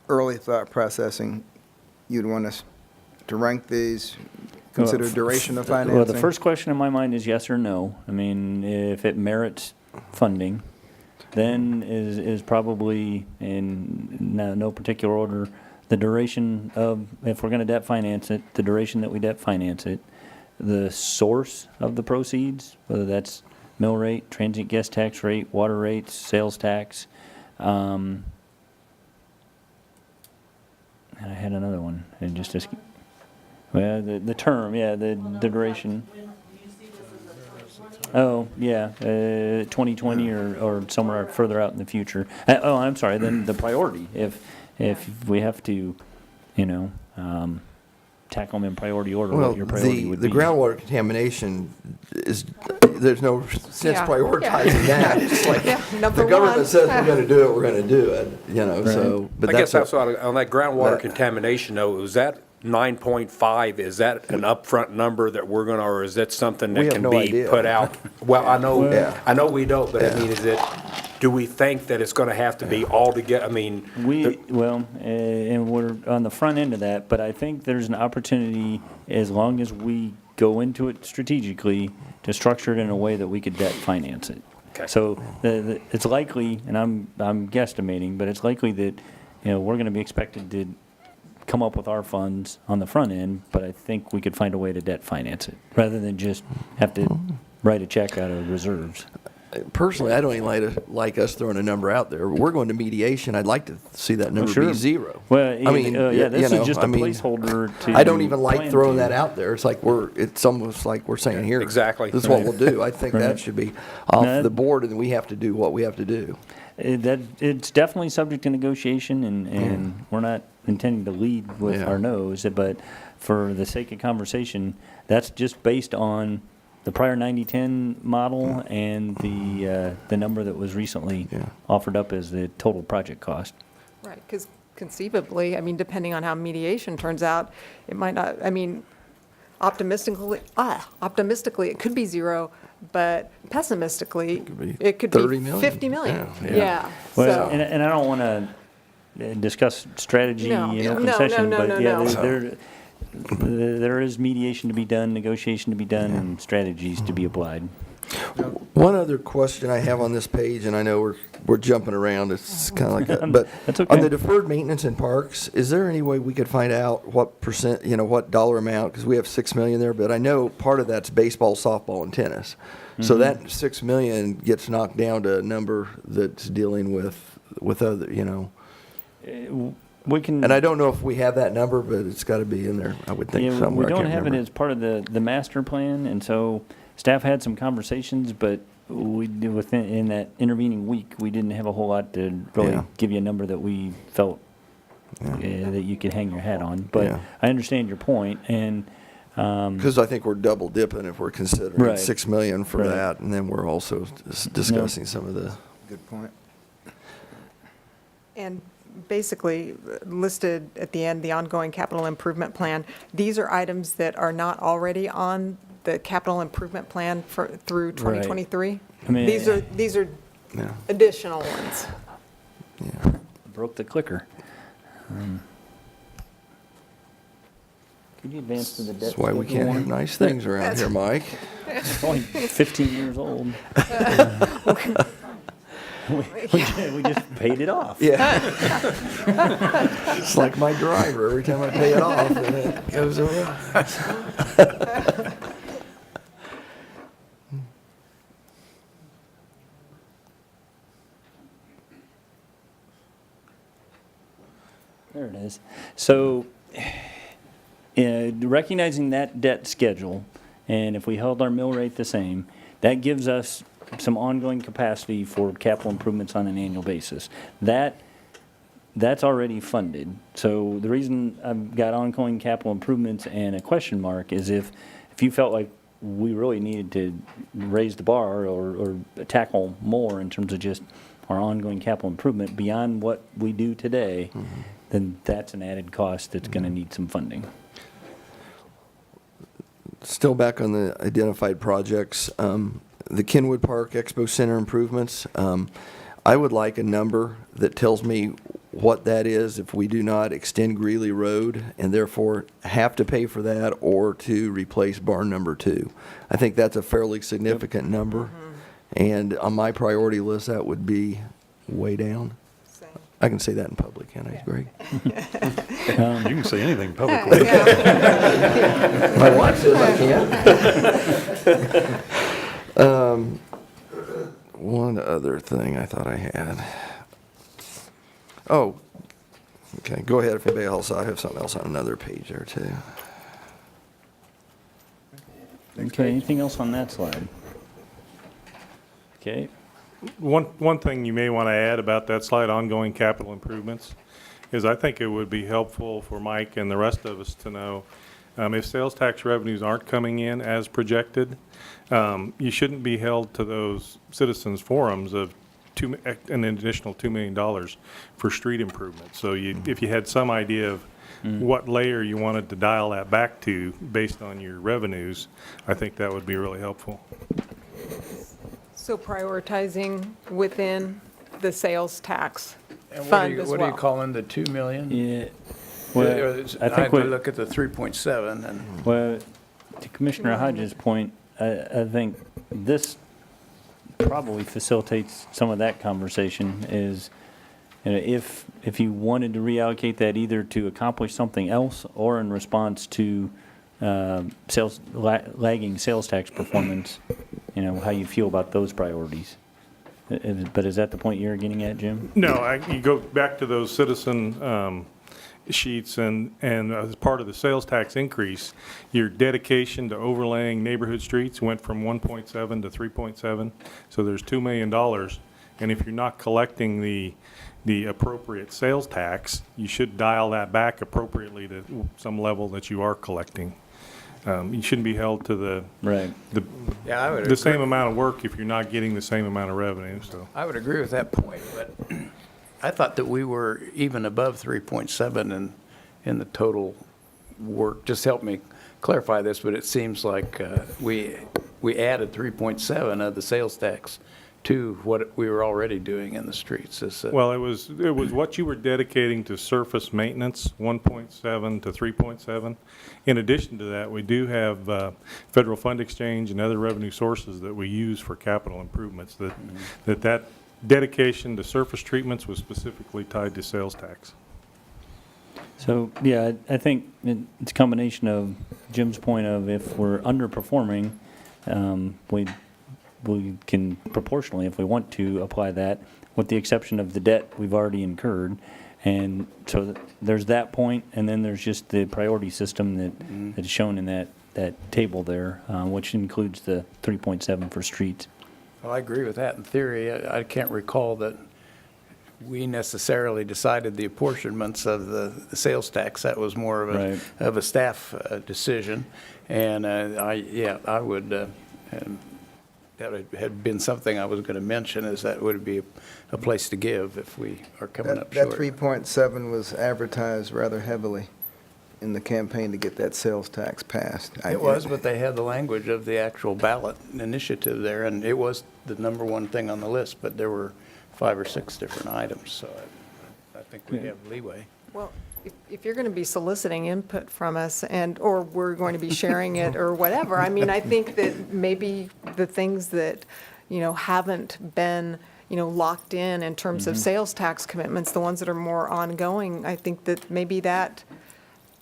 early thought processing, you'd want us to rank these, consider duration of financing? Well, the first question in my mind is yes or no. I mean, if it merits funding, then is probably, in no particular order, the duration of, if we're going to debt finance it, the duration that we debt finance it, the source of the proceeds, whether that's mill rate, transient guest tax rate, water rates, sales tax, And I had another one, and just, well, the term, yeah, the duration. Oh, yeah, 2020 or somewhere further out in the future. Oh, I'm sorry, then the priority, if we have to, tackle them in priority order, Well, what your priority would the be. groundwater contamination is, there's no sense Yeah. prioritizing that. It's like, Yeah, the number government one. says we're gonna do it, we're gonna do it, so, but I guess that's. that's what, on that groundwater that- contamination though, was that 9.5, is that an upfront number that we're gonna, or is that something We that have can no be idea. put out? Well, Yeah. I know we don't, but I Yeah. mean, do we think that it's gonna have to be all together? I mean, And we're on the front end of that, but I think there's an opportunity, as long as we go into it strategically, to structure it in a way that we could debt finance it. Okay. So it's likely, and I'm guesstimating, but it's likely that, we're gonna be expected to come up with our funds on the front end, but I think we could find a way to debt finance it, rather than just have to write a check out of reserves. Personally, I don't even like us throwing a number out there. We're going to mediation. I'd like to see that number Sure. be zero. Well, I mean, yeah, this you know, is just I a mean, placeholder to. I don't even like plan throwing to. that out there. It's like it's almost like we're saying here. Exactly. This is what we'll do. I think Right. that should be off No, the board, and we have to do what we have to do. That it's definitely subject to negotiation, and we're not intending to lead with Yeah. our nose, but for the sake of conversation, that's just based on the prior 90-10 model and the number that was recently Yeah. offered up as the total project cost. Right, because conceivably, I mean, depending on how mediation turns out, it might not, I mean, optimistically, it could be zero, but pessimistically, be it could 30 be million. 50 million. Yeah. Yeah. Well, so- and I don't want to discuss strategy, No. No, concession, no, but no, yeah, no. there is mediation to be done, negotiation to be done, and strategies to be applied. One other question I have on this page, and I know we're jumping around, it's kind of like that, but That's okay. on the deferred maintenance in parks, is there any way we could find out what percent, what dollar amount, because we have 6 million there, but I know part of that's baseball, softball, and tennis. So that 6 million gets knocked down to a number that's dealing with other, We can. and I don't know if we have that number, but it's got to be in there, I would think, Yeah, somewhere. we I don't can't have it remember. as part of the master plan, and so staff had some conversations, but in that intervening week, we didn't have a whole lot to really Yeah. give you a number that we felt that you could hang your hat on. But Yeah. I understand your point, and Because I think we're double dipping if we're considering Right. 6 million for Right. that, and then we're also discussing some of the. Good point. And basically listed at the end, the ongoing capital improvement plan. These are items that are not already on the capital improvement plan through 2023. I mean- These are Yeah. additional ones. Yeah. broke the clicker. Could you advance to the debt? That's why we schedule can't one? have nice things around here, Mike. It's only 15 years old. we just paid it off. Yeah. It's like my driver, every time I pay it off, and it goes away. There it is. So, recognizing that debt schedule, and if we held our mill rate the same, that gives us some ongoing capacity for capital improvements on an annual basis. That's already funded. So the reason I've got ongoing capital improvements and a question mark is if you felt like we really needed to raise the bar or tackle more in terms of just our ongoing capital improvement beyond what we do today, then that's an added cost that's going to need some funding. Still back on the identified projects, the Kenwood Park Expo Center improvements, I would like a number that tells me what that is if we do not extend Greeley Road and therefore have to pay for that or to replace barn number 2. I think that's a fairly significant number. And on my priority list, that would be way down. Same. I can say that in public, can't I, Greg? You can say anything publicly. My wife says I can. One other thing I thought I had. Oh, okay, go ahead if anybody else, I have something else on another page there too. Okay, anything else on that slide? Okay, One thing you may want to add about that slide, ongoing capital improvements, is I think it would be helpful for Mike and the rest of us to know, if sales tax revenues aren't coming in as projected, you shouldn't be held to those citizens forums of an additional $2 million for street improvements. So if you had some idea of what layer you wanted to dial that back to based on your revenues, I think that would be really helpful. So prioritizing within the sales tax And fund as what are you well. calling the 2 million? yeah. Well, I think I what, look at the 3.7 and. well, to Commissioner Hodges' point, I think this probably facilitates some of that conversation is, you know, if you wanted to reallocate that either to accomplish something else or in response to lagging sales tax performance, you know, how you feel about those priorities. But is that the point you're getting at, Jim? No, you go back to those citizen sheets, and as part of the sales tax increase, your dedication to overlaying neighborhood streets went from 1.7 to 3.7, so there's $2 million. And if you're not collecting the appropriate sales tax, you should dial that back appropriately to some level that you are collecting. You shouldn't be held to the Yeah, I would the same agree. amount of work if you're not getting the same amount of revenue, so. I would agree with that point, but I thought that we were even above 3.7 in the total work. Just help me clarify this, but it seems like we added 3.7 of the sales tax to what we were already doing in the streets. Well, it was what you were dedicating to surface maintenance, 1.7 to 3.7. In addition to that, we do have federal fund exchange and other revenue sources that we use for capital improvements. That dedication to surface treatments was specifically tied to sales tax. So, yeah, I think it's a combination of Jim's point of if we're underperforming, we can proportionally, if we want to, apply that, with the exception of the debt we've already incurred. And so there's that point, and then there's just the priority system that is shown in that table there, which includes the 3.7 for streets. Well, I agree with that in theory. I can't recall that we necessarily decided the apportionments of the sales tax. That was more of Right. a staff decision. And I would, that had been something I was going to mention, is that would be a place to give if we are coming up That short. 3.7 was advertised rather heavily in the campaign to get that sales tax passed. It was, but they had the language of the actual ballot initiative there, and it was the number one thing on the list, but there were 5 or 6 different items, so I think we have leeway. Well, if you're going to be soliciting input from us or we're going to be sharing it or whatever, I mean, I think that maybe the things that, haven't been, locked in terms of sales tax commitments, the ones that are more ongoing, I think that maybe that,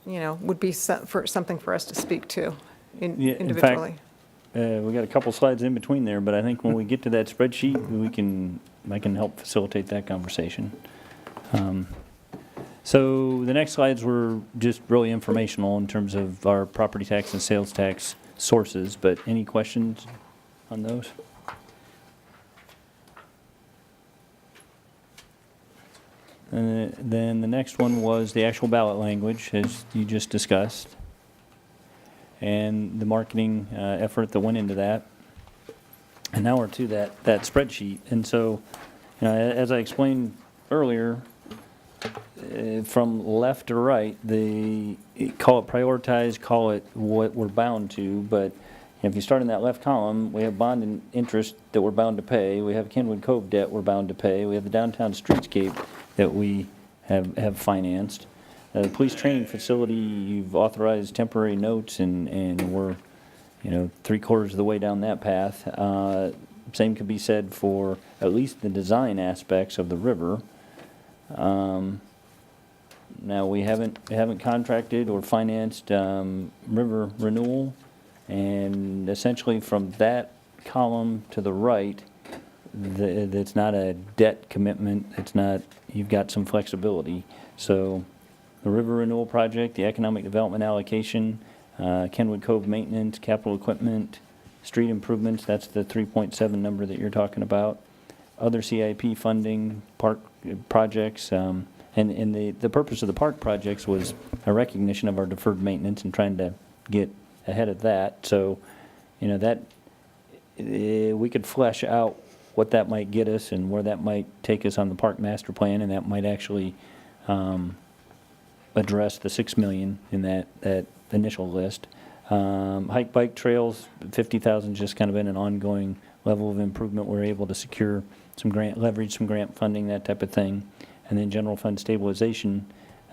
would be something for us to speak to Yeah, in fact, individually. we got a couple slides in between there, but I think when we get to that spreadsheet, I can help facilitate that conversation. So the next slides were just really informational in terms of our property tax and sales tax sources, but any questions on those? And then the next one was the actual ballot language, as you just discussed, and the marketing effort that went into that. And now we're to that spreadsheet. And so, as I explained earlier, from left to right, call it prioritize, call it what we're bound to, but if you start in that left column, we have bond and interest that we're bound to pay, we have Kenwood Cove debt we're bound to pay, we have the downtown streetscape that we have financed. The police training facility, you've authorized temporary notes, and we're, 3/4 of the way down that path. Same could be said for at least the design aspects of the river. Now, we haven't contracted or financed river renewal, and essentially from that column to the right, it's not a debt commitment, it's not, you've got some flexibility. So the river renewal project, the economic development allocation, Kenwood Cove maintenance, capital equipment, street improvements, that's the 3.7 number that you're talking about. Other CIP funding, park projects, and the purpose of the park projects was a recognition of our deferred maintenance and trying to get ahead of that. So, you know, that, we could flesh out what that might get us and where that might take us on the park master plan, and that might actually address the 6 million in that initial list. Hike bike trails, 50,000 just kind of been an ongoing level of improvement. We're able to secure some leverage some grant funding, that type of thing. And then general fund stabilization,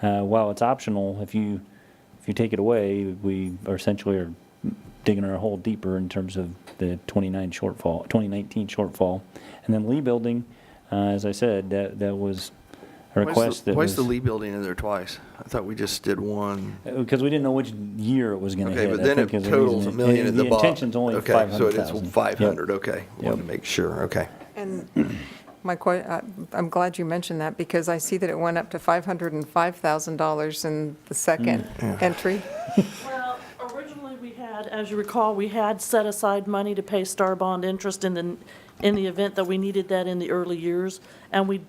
while it's optional, if you take it away, we are essentially digging our hole deeper in terms of the 2019 shortfall. And then Lee Building, as I said, that was a request that Why was. is the Lee Building in there twice? I thought we just did one. Because we didn't know which year it was going to Okay, hit. but then it totals $1 million at the bottom. The intention's only Okay, 500,000. so it is 500, Yep. okay. Yep. Wanted to make sure, okay. And I'm glad you mentioned that, because I see that it went up to $505,000 in the second entry. Well, originally we had, as you recall, we had set aside money to pay Star Bond interest in the event that we needed that in the early years. And we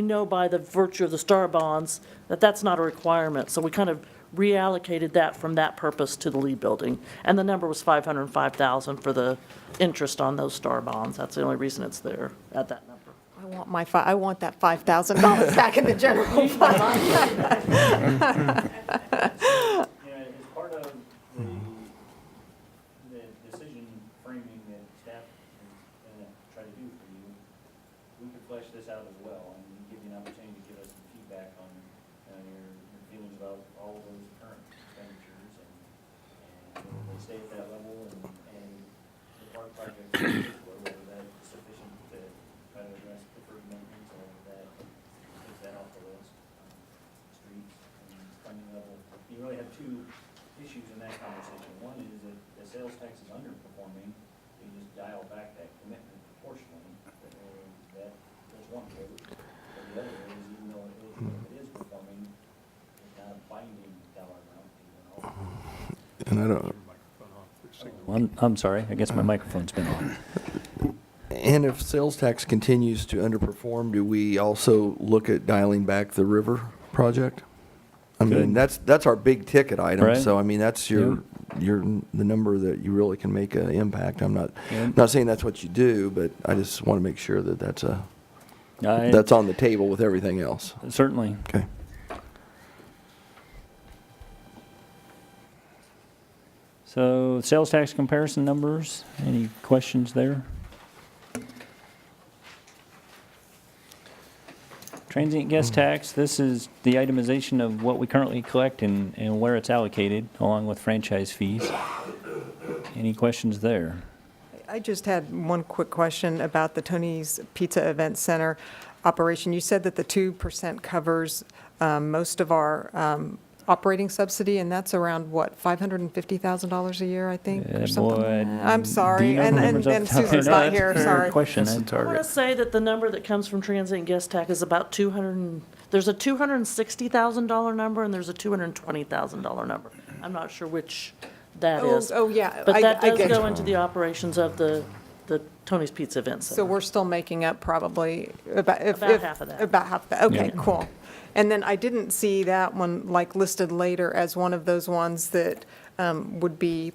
know by the virtue of the Star Bonds that that's not a requirement. So we kind of reallocated that from that purpose to the Lee Building. And the number was $505,000 for the interest on those Star Bonds. That's the only reason it's there at that number. I want that $5,000 back in the general fund. As part of the decision framing that staff is going to try to do for you, we could flesh this out as well and give you an opportunity to give us some feedback on your feelings about all of those current expenditures and whether they stay at that level and the park projects in particular, whether that's sufficient to try to address deferred maintenance or that takes that off the list. Streets and funding level. You really have two issues in that conversation. One is that the sales tax is underperforming, you just dial back that commitment proportionally. There's one quote. But the other is, even though it is performing, it's not a binding dollar amount. And I don't, I'm sorry, I guess my microphone's been on. and if sales tax continues to underperform, do we also look at dialing back the river project? I mean, that's our big ticket item, Right. so I mean, that's the number that you really can make an impact. I'm not saying that's what you do, but I just want to make sure that that's on the table with everything else. Certainly. Okay. So sales tax comparison numbers, any questions there? Transient guest tax, this is the itemization of what we currently collect and where it's allocated, along with franchise fees. Any questions there? I just had one quick question about the Tony's Pizza Event Center operation. You said that the 2% covers most of our operating subsidy, and that's around, what, $550,000 a year, I think, or something? boy, I'm do sorry, you know and the numbers off the top of your Susan's head? not That's here, a fair sorry. question. I want to say that the number that comes from transient guest tax is about there's a $260,000 number and there's a $220,000 number. I'm not sure which that is. Oh, yeah, But that I does get go you. into the operations of the Tony's Pizza Event Center. So we're still making up probably about half of that. About half of that, okay, Yeah. cool. And then I didn't see that one like listed later as one of those ones that would be,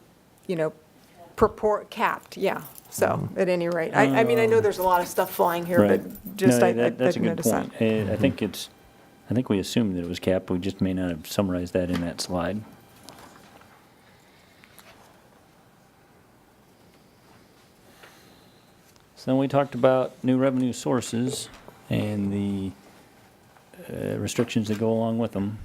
capped, yeah. So, at any rate, I mean, I know there's a lot of stuff flying here, Right. but just, No, I that's a didn't good notice that. point. I think we assumed that it was capped, we just may not have summarized that in that slide. So then we talked about new revenue sources and the restrictions that go along with them.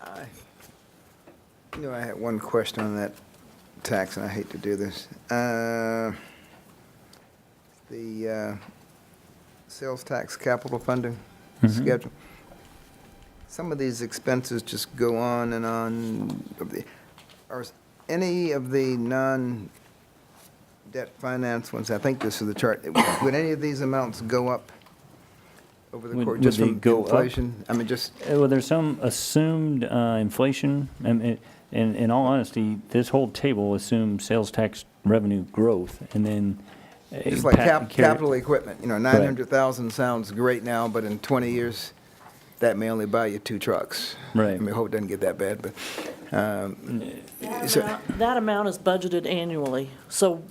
I had one question on that tax, and I hate to do this. The sales tax capital funding schedule. Some of these expenses just go on and on. Are any of the debt finance ones, I think this is the chart. Would any of these amounts go up over the Would- course, would just they from go up? inflation? I mean, just, Well, there's some assumed inflation, and in all honesty, this whole table assumes sales tax revenue growth, and then. just like capital equipment, 900,000 sounds great now, but in 20 years, that may only buy you 2 trucks. Right. I mean, hope it doesn't get that bad, but, so, That amount is budgeted annually. So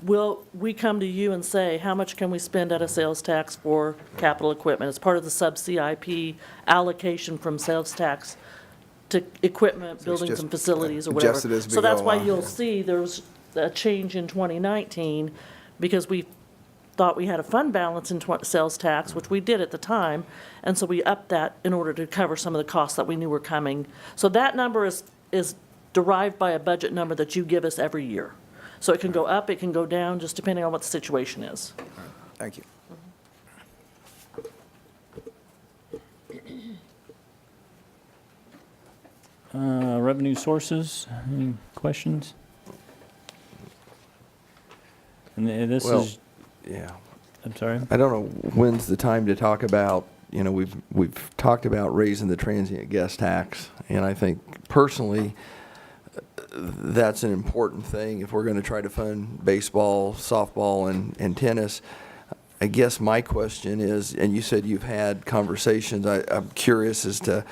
we come to you and say, how much can we spend out of sales tax for capital equipment? It's part of the sub-CIP allocation from sales tax to equipment, buildings just and facilities or whatever. adjusted as we So that's go why along. you'll see there's a change in 2019 because we thought we had a fund balance in sales tax, which we did at the time, and so we upped that in order to cover some of the costs that we knew were coming. So that number is derived by a budget number that you give us every year. So it can go up, it can go down, just depending on what the situation is. thank you. Revenue sources, any questions? And this Well, is, Yeah. I'm sorry? I don't know when's the time to talk about, we've talked about raising the transient guest tax, and I think personally, that's an important thing if we're going to try to fund baseball, softball, and tennis. I guess my question is, and you said you've had conversations, I'm curious as to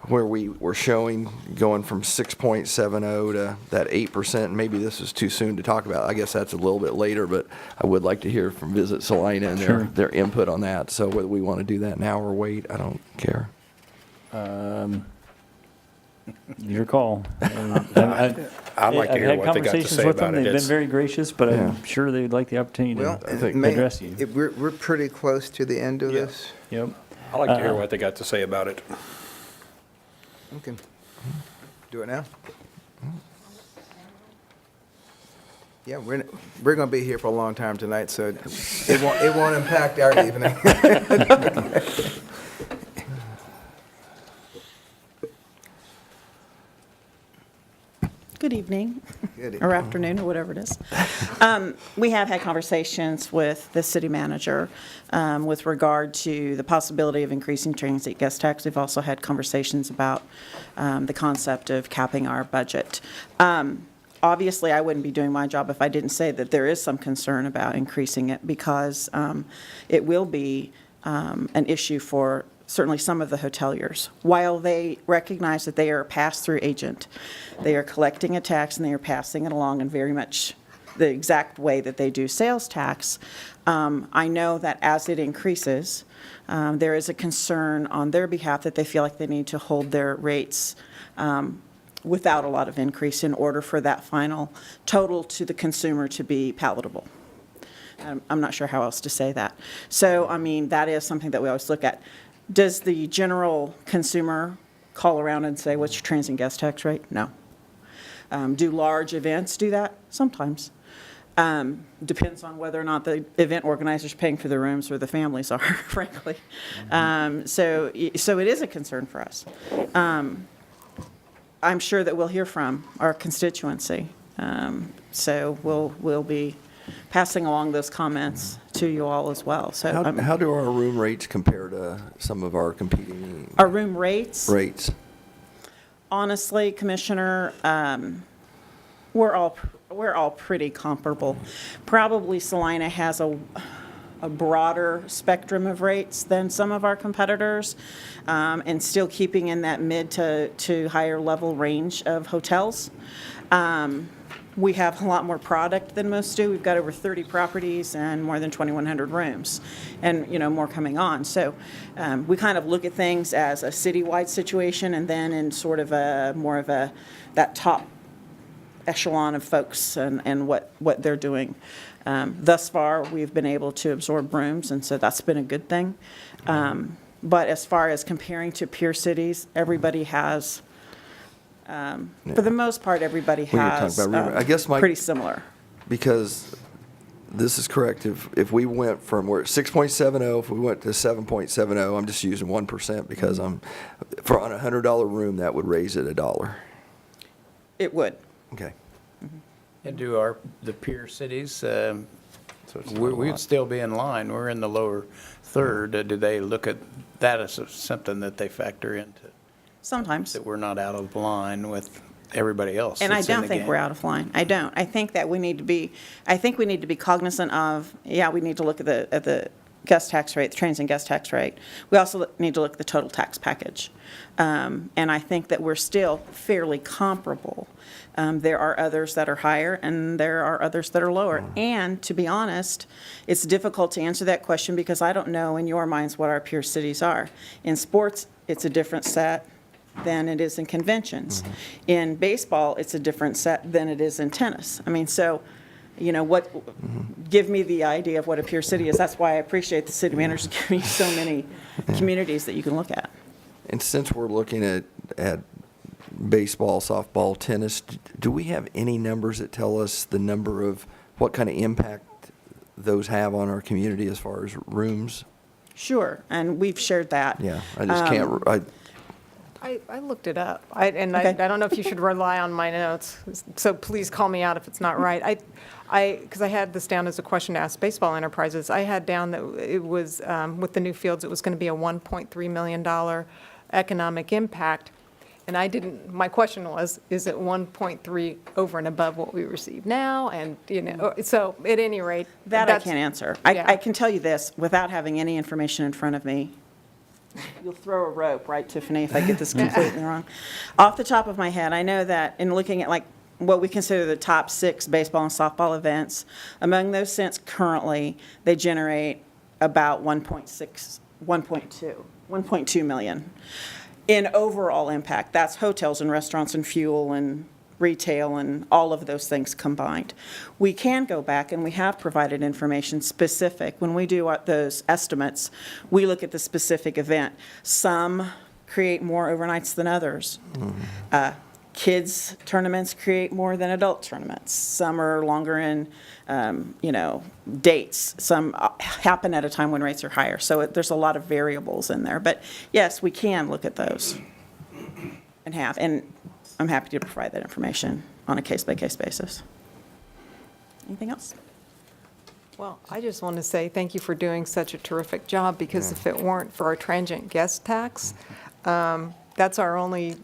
where we were showing going from 6.70 to that 8%, and maybe this is too soon to talk about. I guess that's a little bit later, but I would like to hear from Visit Salina and Sure. their input on that. So whether we want to do that now or wait, I don't care. Your call. I'd like to hear what they got to say about it. They've been It's- very gracious, but Yeah. I'm sure they'd like the opportunity Well, to may- address you. we're pretty close to the end of Yeah. this. Yep. I'd like to hear what they got to say about it. Okay. Do it now? Yeah, we're going to be here for a long time tonight, so it won't impact our evening. Good evening, Good. or afternoon, or whatever it is. We have had conversations with the city manager with regard to the possibility of increasing transit guest tax. We've also had conversations about the concept of capping our budget. Obviously, I wouldn't be doing my job if I didn't say that there is some concern about increasing it because it will be an issue for certainly some of the hoteliers. While they recognize that they are a pass-through agent, they are collecting a tax and they are passing it along in very much the exact way that they do sales tax. I know that as it increases, there is a concern on their behalf that they feel like they need to hold their rates without a lot of increase in order for that final total to the consumer to be palatable. I'm not sure how else to say that. So, I mean, that is something that we always look at. Does the general consumer call around and say, what's your transient guest tax rate? No. Do large events do that? Sometimes. Depends on whether or not the event organizer's paying for the rooms or the families are, frankly. So it is a concern for us. I'm sure that we'll hear from our constituency. So we'll be passing along those comments to you all as well. So How do our room rates compare to some of our competing our room rates, rates? honestly, Commissioner, we're all pretty comparable. Probably Salina has a broader spectrum of rates than some of our competitors, and still keeping in that mid to higher level range of hotels. We have a lot more product than most do. We've got over 30 properties and more than 2,100 rooms, and more coming on. So we kind of look at things as a citywide situation, and then in sort of that top echelon of folks and what they're doing. Thus far, we've been able to absorb rooms, and so that's been a good thing. But as far as comparing to peer cities, everybody has. For the most part, everybody When you're talking has about room- I guess my- pretty similar. Because this is correct, if we went from, we're at 6.70, if we went to 7.70, I'm just using 1% because on a $100 room, that would raise it $1. It would. Okay. And do the peer cities So not a we'd lot. still be in line. We're in the lower third. Do they look at that as something that they factor into, Sometimes. that we're not out of line with everybody else And I that's in don't the think game? we're out of line. I don't. I think that we need to be, I think we need to be cognizant of, yeah, we need to look at the guest tax rate, the transient guest tax rate. We also need to look at the total tax package. And I think that we're still fairly comparable. There are others that are higher and there are others that are lower. And to be honest, it's difficult to answer that question because I don't know in your minds what our peer cities are. In sports, it's a different set than it is in conventions. In baseball, it's a different set than it is in tennis. I mean, so, you know, give me the idea of what a peer city is. That's why I appreciate the city managers giving me so many communities that you can look at. And since we're looking at baseball, softball, tennis, do we have any numbers that tell us the number of, what kind of impact those have on our community as far as rooms? Sure, and we've shared that. Yeah, I just can't, I looked it up, and Okay. I don't know if you should rely on my notes, so please call me out if it's not right. Because I had this down as a question to ask Baseball Enterprises. I had down that it was, with the new fields, it was going to be a $1.3 million economic impact. And I didn't, my question was, is it 1.3 over and above what we receive now? And, you know, so at any rate. That I that's- can't answer. Yeah. I can tell you this, without having any information in front of me. You'll throw a rope, right, Tiffany, if I get this completely wrong. Off the top of my head, I know that in looking at like what we consider the top 6 baseball and softball events, among those since currently, they generate about 1.2 million in overall impact. That's hotels and restaurants and fuel and retail and all of those things combined. We can go back, and we have provided information specific. When we do those estimates, we look at the specific event. Some create more overnights than others. Kids tournaments create more than adult tournaments. Some are longer in, dates. Some happen at a time when rates are higher. So there's a lot of variables in there. But yes, we can look at those and I'm happy to provide that information on a case-by-case basis. Anything else? Well, I just want to say thank you for doing such a terrific job, because if it weren't for our transient guest tax, that's our only,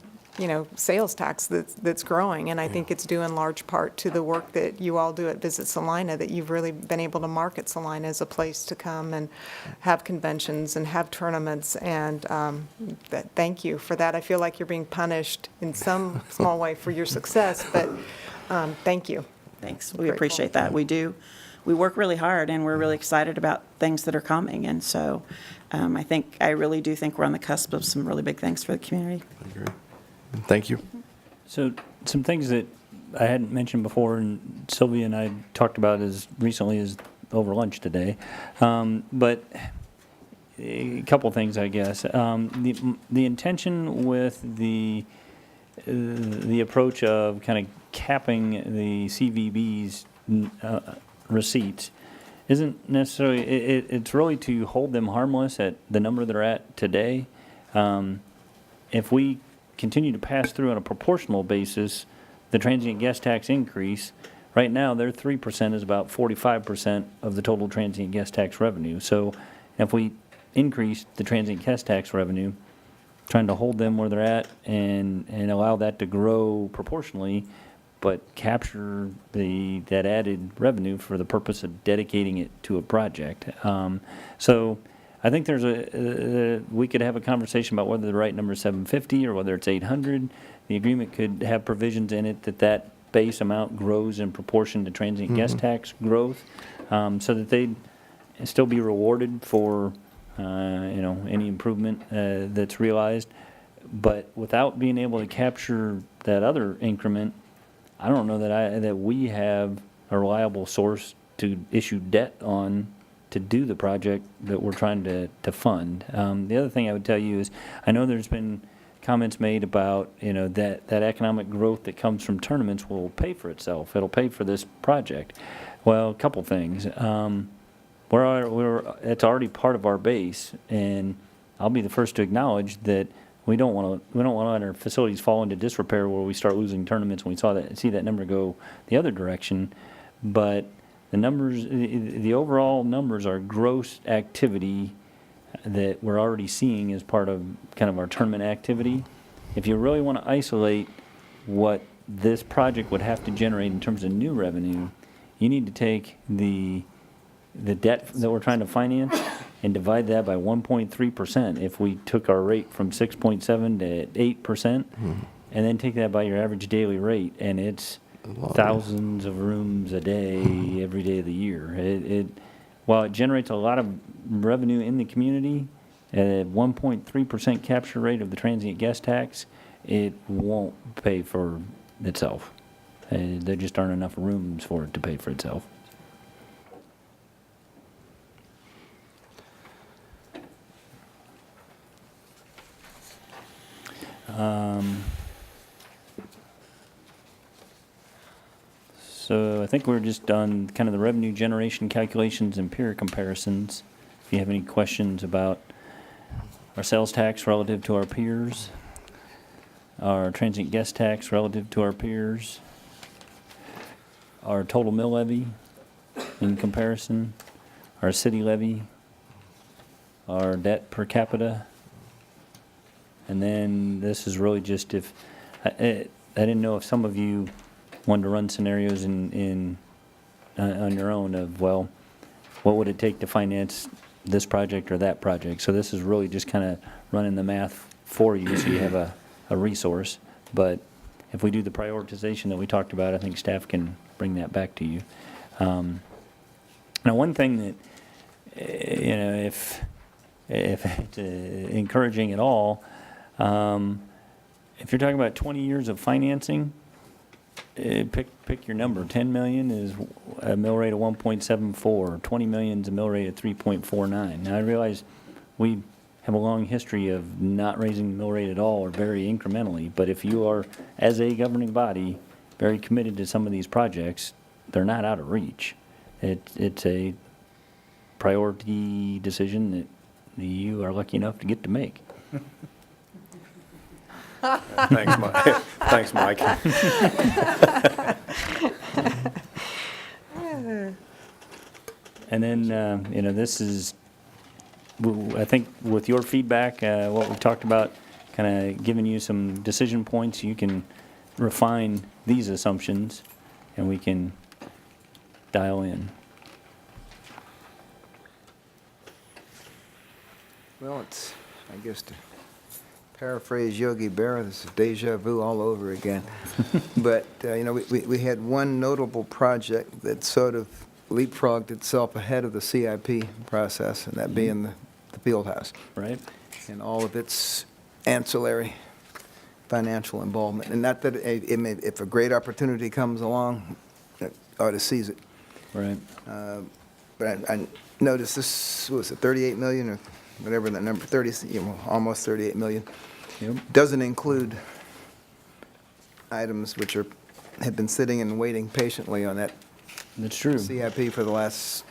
sales tax that's growing. And I think it's due in large part to the work that you all do at Visit Salina, that you've really been able to market Salina as a place to come and have conventions and have tournaments. And thank you for that. I feel like you're being punished in some small way for your success, but thank you. Thanks. We appreciate that. We do. We work really hard, and we're really excited about things that are coming. And so I really do think we're on the cusp of some really big things for the community. I agree. Thank you. So some things that I hadn't mentioned before, and Sylvia and I talked about as recently as over lunch today, but a couple things, I guess. The intention with the approach of kind of capping the CVB's receipts isn't necessarily, it's really to hold them harmless at the number they're at today. If we continue to pass through on a proportional basis the transient guest tax increase, right now their 3% is about 45% of the total transient guest tax revenue. So if we increase the transient guest tax revenue, trying to hold them where they're at and allow that to grow proportionally, but capture that added revenue for the purpose of dedicating it to a project. So I think we could have a conversation about whether the right number is 750 or whether it's 800. The agreement could have provisions in it that base amount grows in proportion to transient guest tax growth, so that they'd still be rewarded for any improvement that's realized. But without being able to capture that other increment, I don't know that we have a reliable source to issue debt on to do the project that we're trying to fund. The other thing I would tell you is, I know there's been comments made about, that economic growth that comes from tournaments will pay for itself. It'll pay for this project. Well, a couple things. It's already part of our base, and I'll be the first to acknowledge that we don't want to let our facilities fall into disrepair where we start losing tournaments, and see that number go the other direction. But the numbers, the overall numbers are gross activity that we're already seeing as part of kind of our tournament activity. If you really want to isolate what this project would have to generate in terms of new revenue, you need to take the debt that we're trying to finance and divide that by 1.3%. If we took our rate from 6.7 to 8%, and then take that by your average daily rate, and it's thousands of rooms a day, every day of the year. While it generates a lot of revenue in the community, at 1.3% capture rate of the transient guest tax, it won't pay for itself. There just aren't enough rooms for it to pay for itself. So I think we're just on kind of the revenue generation calculations and peer comparisons. If you have any questions about our sales tax relative to our peers, our transient guest tax relative to our peers, our total mill levy in comparison, our city levy, our debt per capita, and then this is really just if, I didn't know if some of you wanted to run scenarios on your own of, well, what would it take to finance this project or that project? So this is really just kind of running the math for you so you have a resource. But if we do the prioritization that we talked about, I think staff can bring that back to you. Now, one thing that, if it's encouraging at all, if you're talking about 20 years of financing, pick your number. 10 million is a mill rate of 1.74. 20 million is a mill rate of 3.49. Now I realize we have a long history of not raising the mill rate at all or very incrementally, but if you are, as a governing body, very committed to some of these projects, they're not out of reach. It's a priority decision that you are lucky enough to get to make. Thanks, Mike. Thanks, Mike. And then, this is, I think with your feedback, what we talked about, kind of giving you some decision points, you can refine these assumptions and we can dial in. Well, it's, I guess, to paraphrase Yogi Berra, this is deja vu all over again. But, we had one notable project that sort of leapfrogged itself ahead of the CIP process, and that being the field house. Right. And all of its ancillary financial involvement. And not that if a great opportunity comes along, it ought to seize it. Right. But I noticed this, what was it, 38 million or whatever that number, almost 38 million. Yep. Doesn't include items which have been sitting and waiting patiently on that That's true. CIP for the last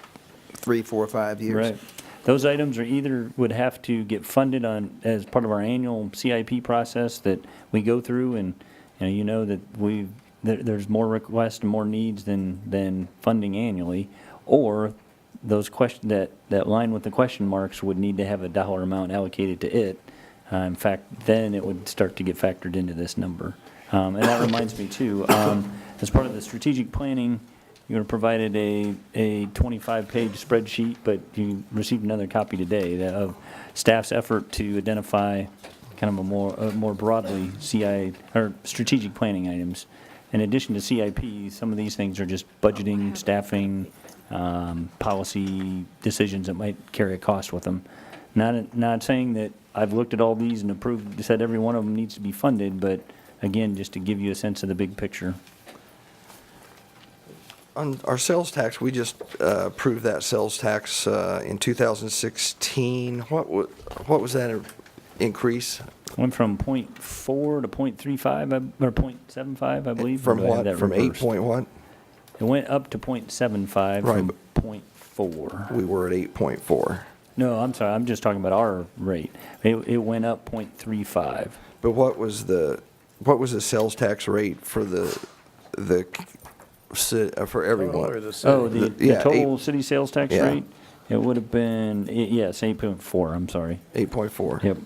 3, 4, 5 years. Right. Those items are either would have to get funded as part of our annual CIP process that we go through, and that there's more requests and more needs than funding annually, or those that line with the question marks would need to have a dollar amount allocated to it. In fact, then it would start to get factored into this number. And that reminds me too, as part of the strategic planning, you were provided a 25-page spreadsheet, but you received another copy today of staff's effort to identify kind of a more broadly CI or strategic planning items. In addition to CIP, some of these things are just budgeting, staffing, policy decisions that might carry a cost with them. Not saying that I've looked at all these and approved, said every one of them needs to be funded, but again, just to give you a sense of the big picture. On our sales tax, we just approved that sales tax in 2016. What was that increase? Went from 0.4 to 0.35, or 0.75, I believe. From I have what? that From 8 reversed. point what? It went up to 0.75 Right, from 0.4. We were at 8.4. No, I'm sorry, I'm just talking about our rate. It went up 0.35. But what was the sales tax rate for the for everyone. Or the city? Oh, the Yeah, total city sales tax yeah. rate? It would have been, yes, 8.4, I'm sorry. 8.4. Yep.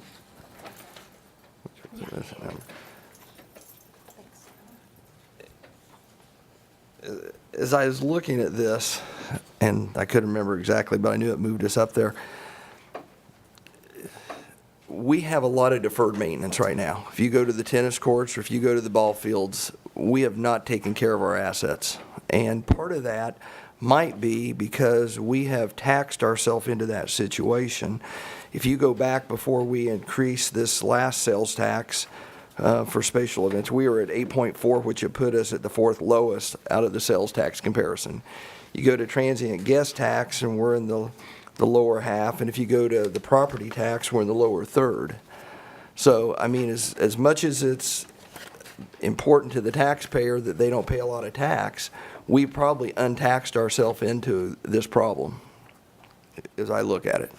As I was looking at this, and I couldn't remember exactly, but I knew it moved us up there. We have a lot of deferred maintenance right now. If you go to the tennis courts or if you go to the ball fields, we have not taken care of our assets. And part of that might be because we have taxed ourselves into that situation. If you go back before we increased this last sales tax for special events, we were at 8.4, which would put us at the fourth lowest out of the sales tax comparison. You go to transient guest tax, and we're in the lower half, and if you go to the property tax, we're in the lower third. So, I mean, as much as it's important to the taxpayer that they don't pay a lot of tax, we probably untaxed ourselves into this problem, as I look at it.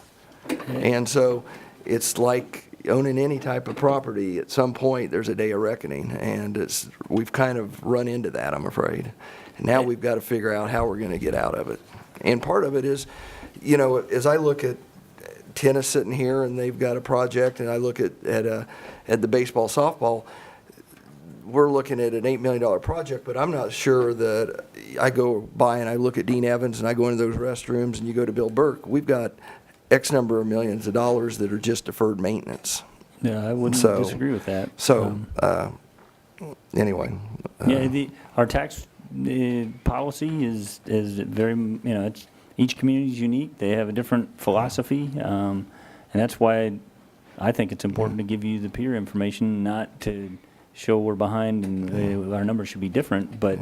And so, it's like owning any type of property. At some point, there's a day of reckoning, and we've kind of run into that, I'm afraid. And now we've got to figure out how we're going to get out of it. And part of it is, you know, as I look at tennis sitting here and they've got a project, and I look at the baseball, softball, we're looking at an $8 million project, but I'm not sure that I go by and I look at Dean Evans and I go into those restrooms, and you go to Bill Burke, we've got X number of millions of dollars that are just deferred maintenance. Yeah, I wouldn't So- disagree with that. So, anyway. Yeah, our tax policy is very, you know, each community is unique. They have a different philosophy, and that's why I think it's important to give you the peer information, not to show we're behind and our numbers should be different, but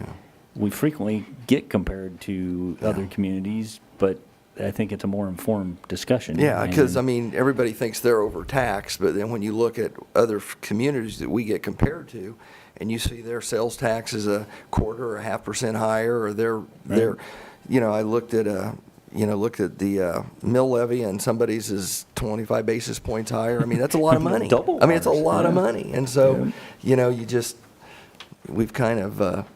we frequently get compared to other communities, but I think it's a more informed discussion. Yeah, because, I And- mean, everybody thinks they're overtaxed, but then when you look at other communities that we get compared to, and you see their sales tax is a quarter or 0.5% higher, or they're, you know, I looked at the mill levy, and somebody's is 25 basis points higher. I mean, that's a lot of money. Double I mean, it's a ours, lot of yeah. money. And so, you know, we've kind of,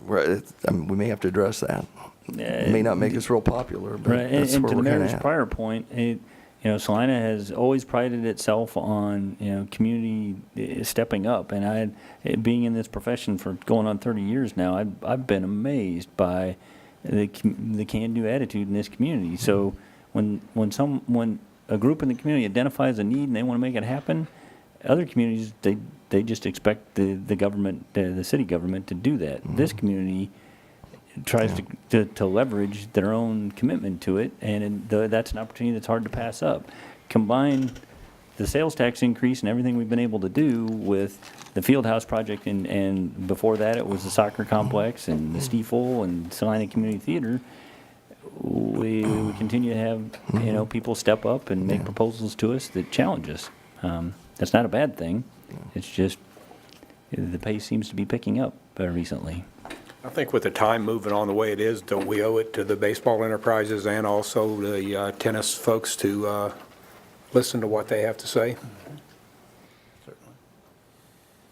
we may have to address that. It may not make us real popular, but Right, and that's and where to the we're kind mayor's of at. prior point, you know, Salina has always prided itself on, you know, community stepping up. And being in this profession for going on 30 years now, I've been amazed by the can-do attitude in this community. So when a group in the community identifies a need and they want to make it happen, other communities, they just expect the government, the city government to do that. This community tries to leverage their own commitment to it, and that's an opportunity that's hard to pass up. Combine the sales tax increase and everything we've been able to do with the field house project, and before that it was the soccer complex and the Stiefel and Salina Community Theater. We continue to have, you know, people step up and make proposals to us that challenge us. That's not a bad thing. It's just the pace seems to be picking up recently. I think with the time moving on the way it is, don't we owe it to the baseball enterprises and also the tennis folks to listen to what they have to say?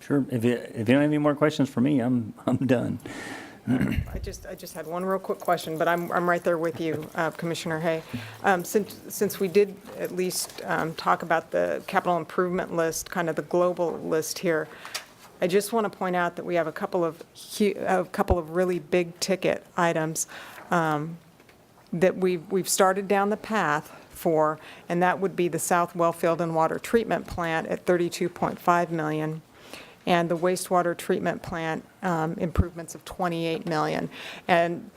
Sure. If you don't have any more questions for me, I'm done. I just had one real quick question, but I'm right there with you, Commissioner Hay. Since we did at least talk about the capital improvement list, kind of the global list here, I just want to point out that we have a couple of really big ticket items that we've started down the path for, and that would be the South Wellfield and Water Treatment Plant at $32.5 million. And the wastewater treatment plant improvements of $28 million. And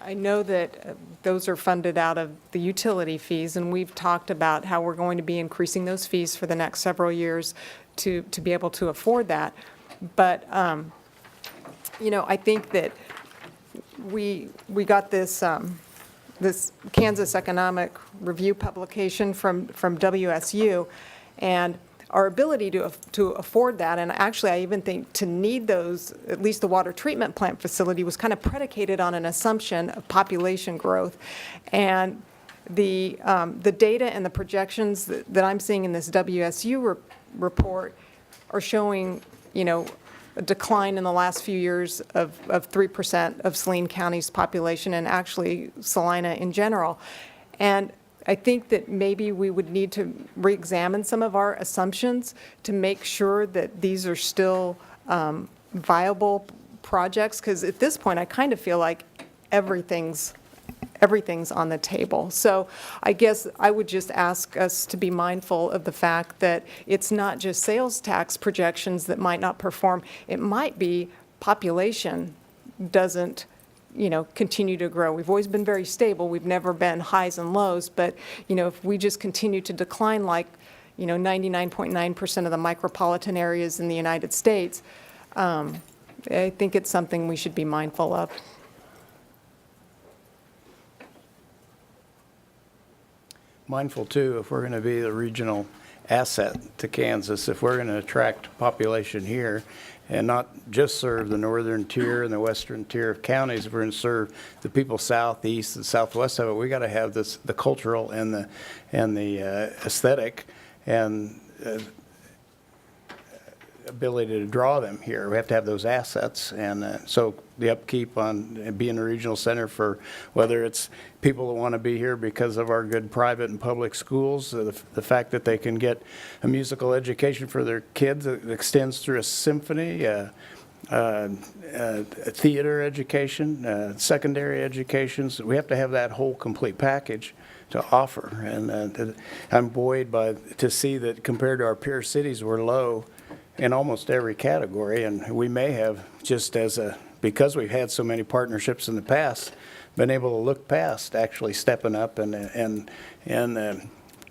I know that those are funded out of the utility fees, and we've talked about how we're going to be increasing those fees for the next several years to be able to afford that. But, you know, I think that we got this this Kansas Economic Review publication from WSU, and our ability to afford that, and actually I even think to need those, at least the water treatment plant facility, was kind of predicated on an assumption of population growth. And the data and the projections that I'm seeing in this WSU report are showing, you know, a decline in the last few years of 3% of Saline County's population, and actually Salina in general. And I think that maybe we would need to re-examine some of our assumptions to make sure that these are still viable projects, because at this point, I kind of feel like everything's on the table. So I guess I would just ask us to be mindful of the fact that it's not just sales tax projections that might not perform. It might be population doesn't, continue to grow. We've always been very stable. We've never been highs and lows. But, if we just continue to decline like, 99.9% of the micropolitan areas in the United States, I think it's something we should be mindful of. Mindful too, if we're going to be the regional asset to Kansas, if we're going to attract population here and not just serve the northern tier and the western tier of counties, if we're going to serve the people southeast and southwest of it, we got to have the cultural and the aesthetic and ability to draw them here. We have to have those assets, and so the upkeep on being a regional center for whether it's people that want to be here because of our good private and public schools, the fact that they can get a musical education for their kids that extends through a symphony, theater education, secondary education. So we have to have that whole complete package to offer, and I'm buoyed to see that compared to our peer cities, we're low in almost every category, and we may have, just because we've had so many partnerships in the past, been able to look past actually stepping up and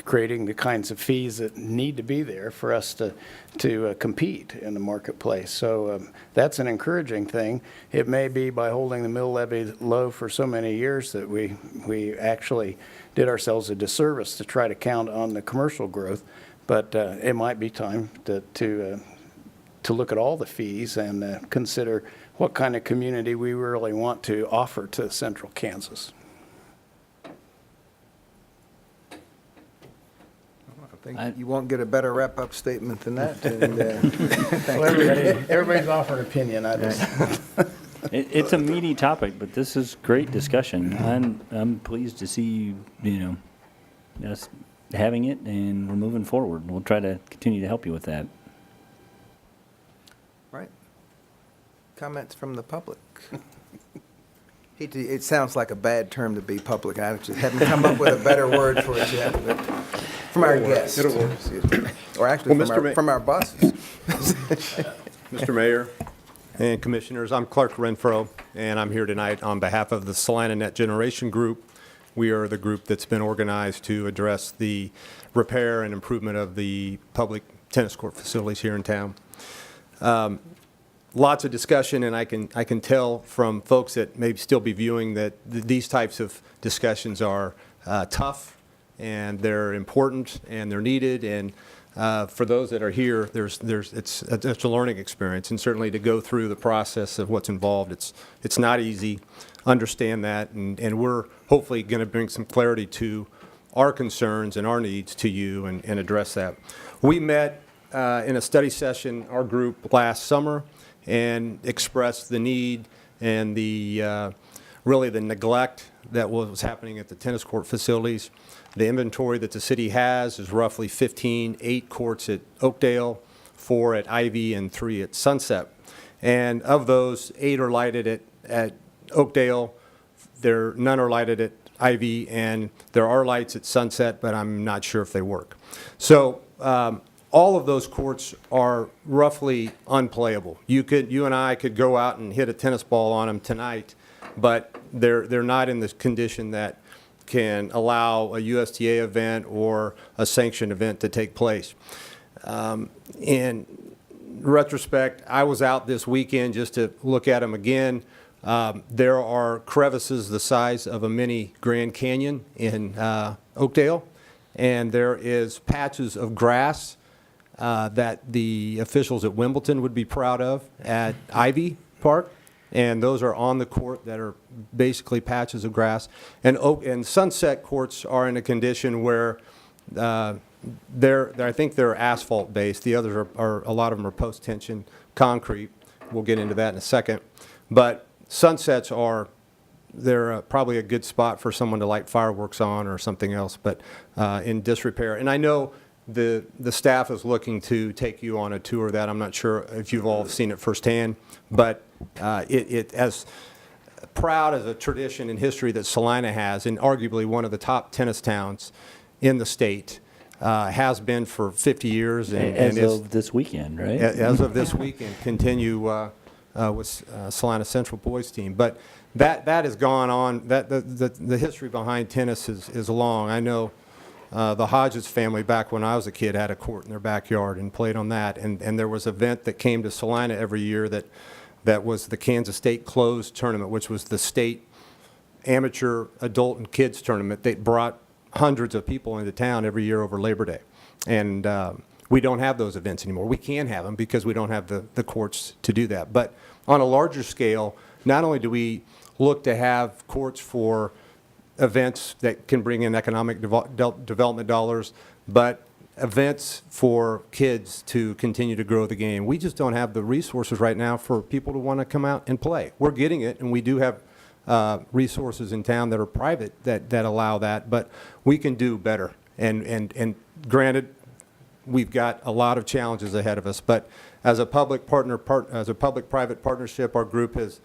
creating the kinds of fees that need to be there for us to compete in the marketplace. So that's an encouraging thing. It may be by holding the mill levy low for so many years that we actually did ourselves a disservice to try to count on the commercial growth, but it might be time to look at all the fees and consider what kind of community we really want to offer to central Kansas. I think you won't get a better wrap-up statement than that. And, Everybody's offering opinion. It's a meaty topic, but this is great discussion. I'm pleased to see us having it, and we're moving forward. We'll try to continue to help you with that. Right. Comments from the public? It sounds like a bad term to be public. I just haven't come up with a better word for it yet. But from our guests. It'll work. Or actually Well, from our bosses. Mr. Mayor and Commissioners, I'm Clark Renfro, and I'm here tonight on behalf of the Salina Net Generation Group. We are the group that's been organized to address the repair and improvement of the public tennis court facilities here in town. Lots of discussion, and I can tell from folks that may still be viewing that these types of discussions are tough, and they're important, and they're needed. And for those that are here, it's a learning experience, and certainly to go through the process of what's involved, it's not easy. Understand that, and we're hopefully going to bring some clarity to our concerns and our needs to you and address that. We met in a study session, our group, last summer, and expressed the need and really the neglect that was happening at the tennis court facilities. The inventory that the city has is roughly 15, 8 courts at Oakdale, 4 at Ivy, and 3 at Sunset. And of those, 8 are lighted at Oakdale, none are lighted at Ivy, and there are lights at Sunset, but I'm not sure if they work. So all of those courts are roughly unplayable. You and I could go out and hit a tennis ball on them tonight, but they're not in the condition that can allow a USTA event or a sanctioned event to take place. In retrospect, I was out this weekend just to look at them again. There are crevices the size of a mini Grand Canyon in Oakdale, and there is patches of grass that the officials at Wimbledon would be proud of at Ivy Park, and those are on the court that are basically patches of grass. And Sunset courts are in a condition where I think they're asphalt based. The others are a lot of them are post-tension concrete. We'll get into that in a second. But sunsets they're probably a good spot for someone to light fireworks on or something else, but in disrepair. And I know the staff is looking to take you on a tour of that. I'm not sure if you've all seen it firsthand, but it as proud as a tradition and history that Salina has, and arguably one of the top tennis towns in the state, has been for 50 years. As of this weekend, right? As of this weekend, continue with Salina Central boys team. But that has gone on. The history behind tennis is long. I know the Hodges family, back when I was a kid, had a court in their backyard and played on that. And there was an event that came to Salina every year that was the Kansas State Closed Tournament, which was the state amateur adult and kids tournament. They brought hundreds of people into town every year over Labor Day. And we don't have those events anymore. We can have them because we don't have the courts to do that. But on a larger scale, not only do we look to have courts for events that can bring in economic development dollars, but events for kids to continue to grow the game. We just don't have the resources right now for people to want to come out and play. We're getting it, and we do have resources in town that are private that allow that, but we can do better. And granted, we've got a lot of challenges ahead of us, but as a public-private partnership, our group has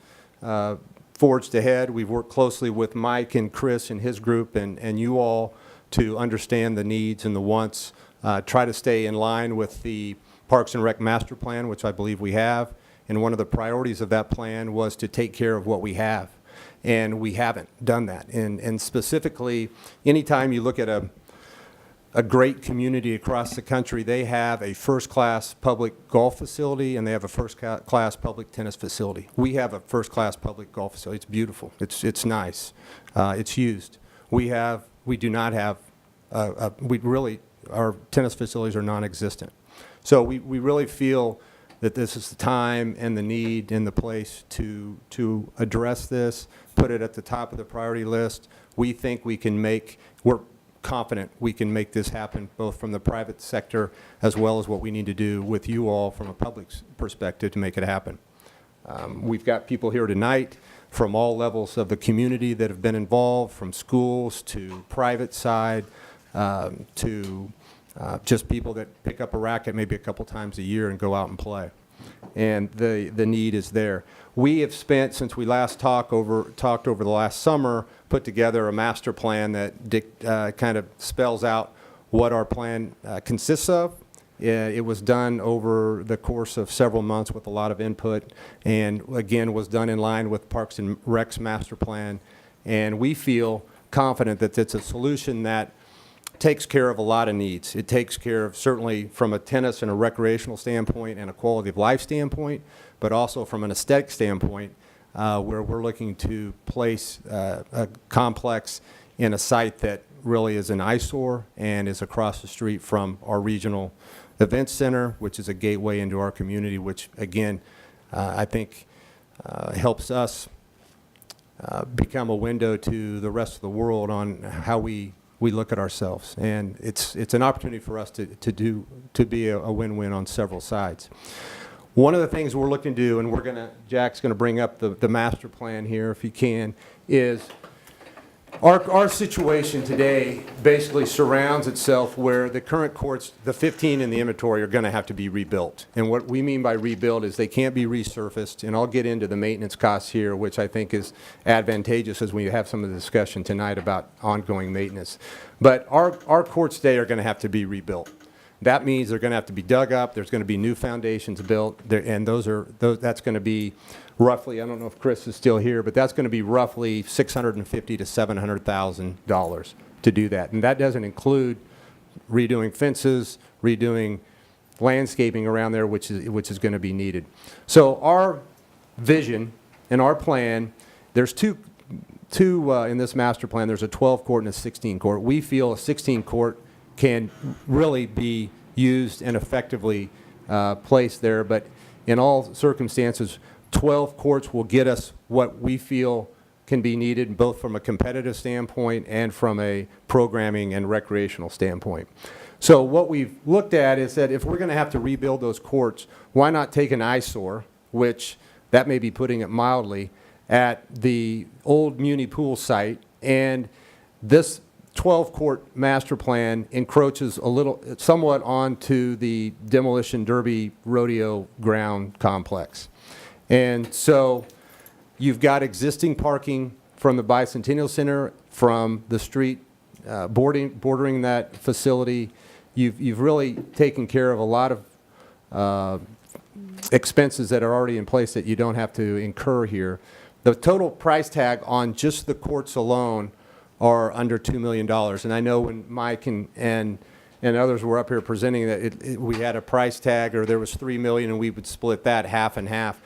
forged ahead. We've worked closely with Mike and Chris and his group and you all to understand the needs and the wants, try to stay in line with the Parks and Rec Master Plan, which I believe we have. And one of the priorities of that plan was to take care of what we have. And we haven't done that. And specifically, anytime you look at a great community across the country, they have a first-class public golf facility and they have a first-class public tennis facility. We have a first-class public golf facility. It's beautiful. It's nice. It's used. We do not have. Our tennis facilities are non-existent. So we really feel that this is the time and the need and the place to address this, put it at the top of the priority list. We think we're confident we can make this happen, both from the private sector as well as what we need to do with you all from a public perspective to make it happen. We've got people here tonight from all levels of the community that have been involved, from schools to private side to just people that pick up a racket maybe a couple times a year and go out and play. And the need is there. We have spent, since we last talked over the last summer, put together a master plan that kind of spells out what our plan consists of. It was done over the course of several months with a lot of input, and again was done in line with Parks and Rec's master plan. And we feel confident that it's a solution that takes care of a lot of needs. It takes care of, certainly from a tennis and a recreational standpoint and a quality of life standpoint, but also from an aesthetic standpoint, where we're looking to place a complex in a site that really is an eyesore and is across the street from our regional event center, which is a gateway into our community, which again, I think helps us become a window to the rest of the world on how we look at ourselves. And it's an opportunity for us to be a win-win on several sides. One of the things we're looking to do, and Jack's going to bring up the master plan here if he can, is our situation today basically surrounds itself where the current courts, the 15 in the inventory, are going to have to be rebuilt. And what we mean by rebuilt is they can't be resurfaced, and I'll get into the maintenance costs here, which I think is advantageous as we have some of the discussion tonight about ongoing maintenance. But our courts today are going to have to be rebuilt. That means they're going to have to be dug up, there's going to be new foundations built, and that's going to be roughly, I don't know if Chris is still here, but that's going to be roughly $650,000 to $700,000 to do that. And that doesn't include redoing fences, redoing landscaping around there, which is going to be needed. So our vision and our plan, there's two in this master plan. There's a 12 court and a 16 court. We feel a 16 court can really be used and effectively placed there, but in all circumstances, 12 courts will get us what we feel can be needed, both from a competitive standpoint and from a programming and recreational standpoint. So what we've looked at is that if we're going to have to rebuild those courts, why not take an eyesore which that may be putting it mildly, at the old Muni Pool site. And this 12-court master plan encroaches somewhat onto the demolition derby rodeo ground complex. And so you've got existing parking from the Bicentennial Center, from the street bordering that facility. You've really taken care of a lot of expenses that are already in place that you don't have to incur here. The total price tag on just the courts alone are under $2 million. And I know when Mike and others were up here presenting that we had a price tag, or there was $3 million and we would split that half and half.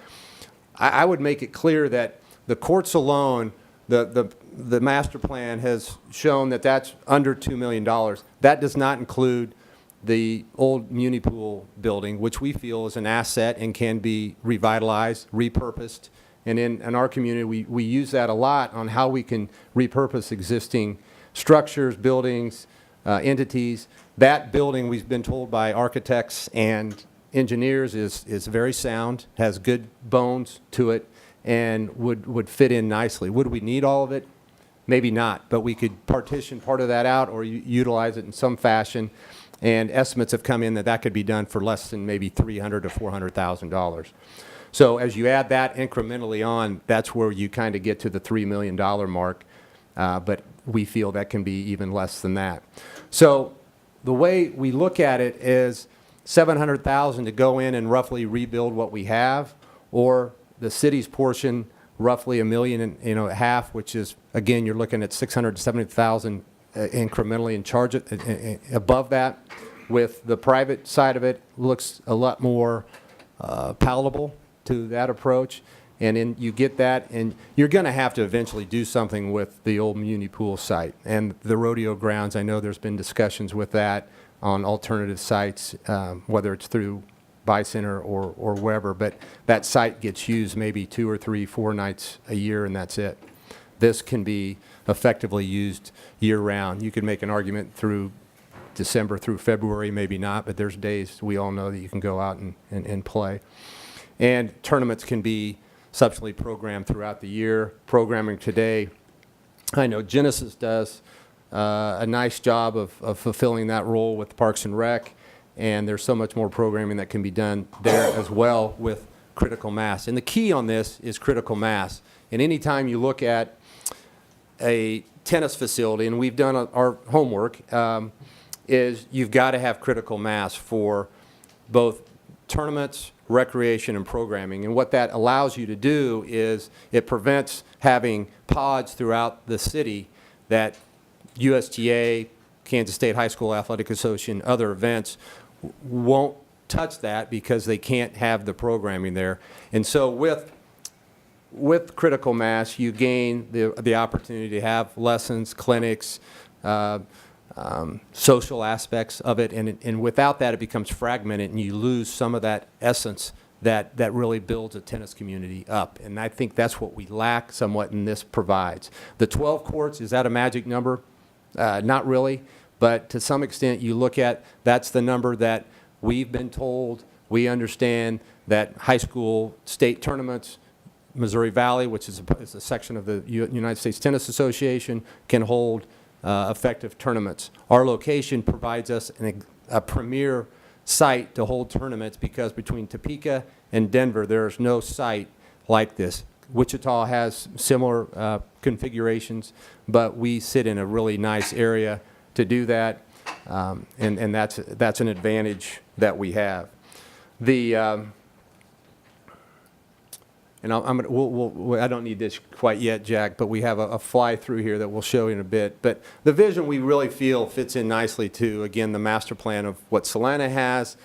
I would make it clear that the courts alone, the master plan has shown that that's under $2 million. That does not include the old Muni Pool building, which we feel is an asset and can be revitalized, repurposed. And in our community, we use that a lot on how we can repurpose existing structures, buildings, entities. That building, we've been told by architects and engineers, is very sound, has good bones to it, and would fit in nicely. Would we need all of it? Maybe not, but we could partition part of that out or utilize it in some fashion. And estimates have come in that could be done for less than maybe $300,000 to $400,000. So as you add that incrementally on, that's where you kind of get to the $3 million mark, but we feel that can be even less than that. So the way we look at it is $700,000 to go in and roughly rebuild what we have, or the city's portion, roughly $1.5 million, which is, again, you're looking at $670,000 incrementally and charge it above that. With the private side of it, looks a lot more palatable to that approach. And then you get that, and you're going to have to eventually do something with the old Muni Pool site and the rodeo grounds. I know there's been discussions with that on alternative sites, whether it's through Bi-Center or wherever, but that site gets used maybe 2 or 3, 4 nights a year, and that's it. This can be effectively used year-round. You could make an argument through December through February, maybe not, but there's days we all know that you can go out and play. And tournaments can be subsequently programmed throughout the year. Programming today, I know Genesis does a nice job of fulfilling that role with Parks and Rec, and there's so much more programming that can be done there as well with critical mass. And the key on this is critical mass. And anytime you look at a tennis facility, and we've done our homework, is you've got to have critical mass for both tournaments, recreation, and programming. And what that allows you to do is it prevents having pods throughout the city that USTA, Kansas State High School Athletic Association, other events won't touch that because they can't have the programming there. And so with critical mass, you gain the opportunity to have lessons, clinics, social aspects of it, and without that, it becomes fragmented, and you lose some of that essence that really builds a tennis community up. And I think that's what we lack somewhat, and this provides. The 12 courts, is that a magic number? Not really, but to some extent, you look at, that's the number that we've been told. We understand that high school state tournaments, Missouri Valley, which is a section of the United States Tennis Association, can hold effective tournaments. Our location provides us a premier site to hold tournaments because between Topeka and Denver, there's no site like this. Wichita has similar configurations, but we sit in a really nice area to do that, and that's an advantage that we have. And I don't need this quite yet, Jack, but we have a fly through here that we'll show you in a bit. But the vision we really feel fits in nicely to, again, the master plan of what Salina has,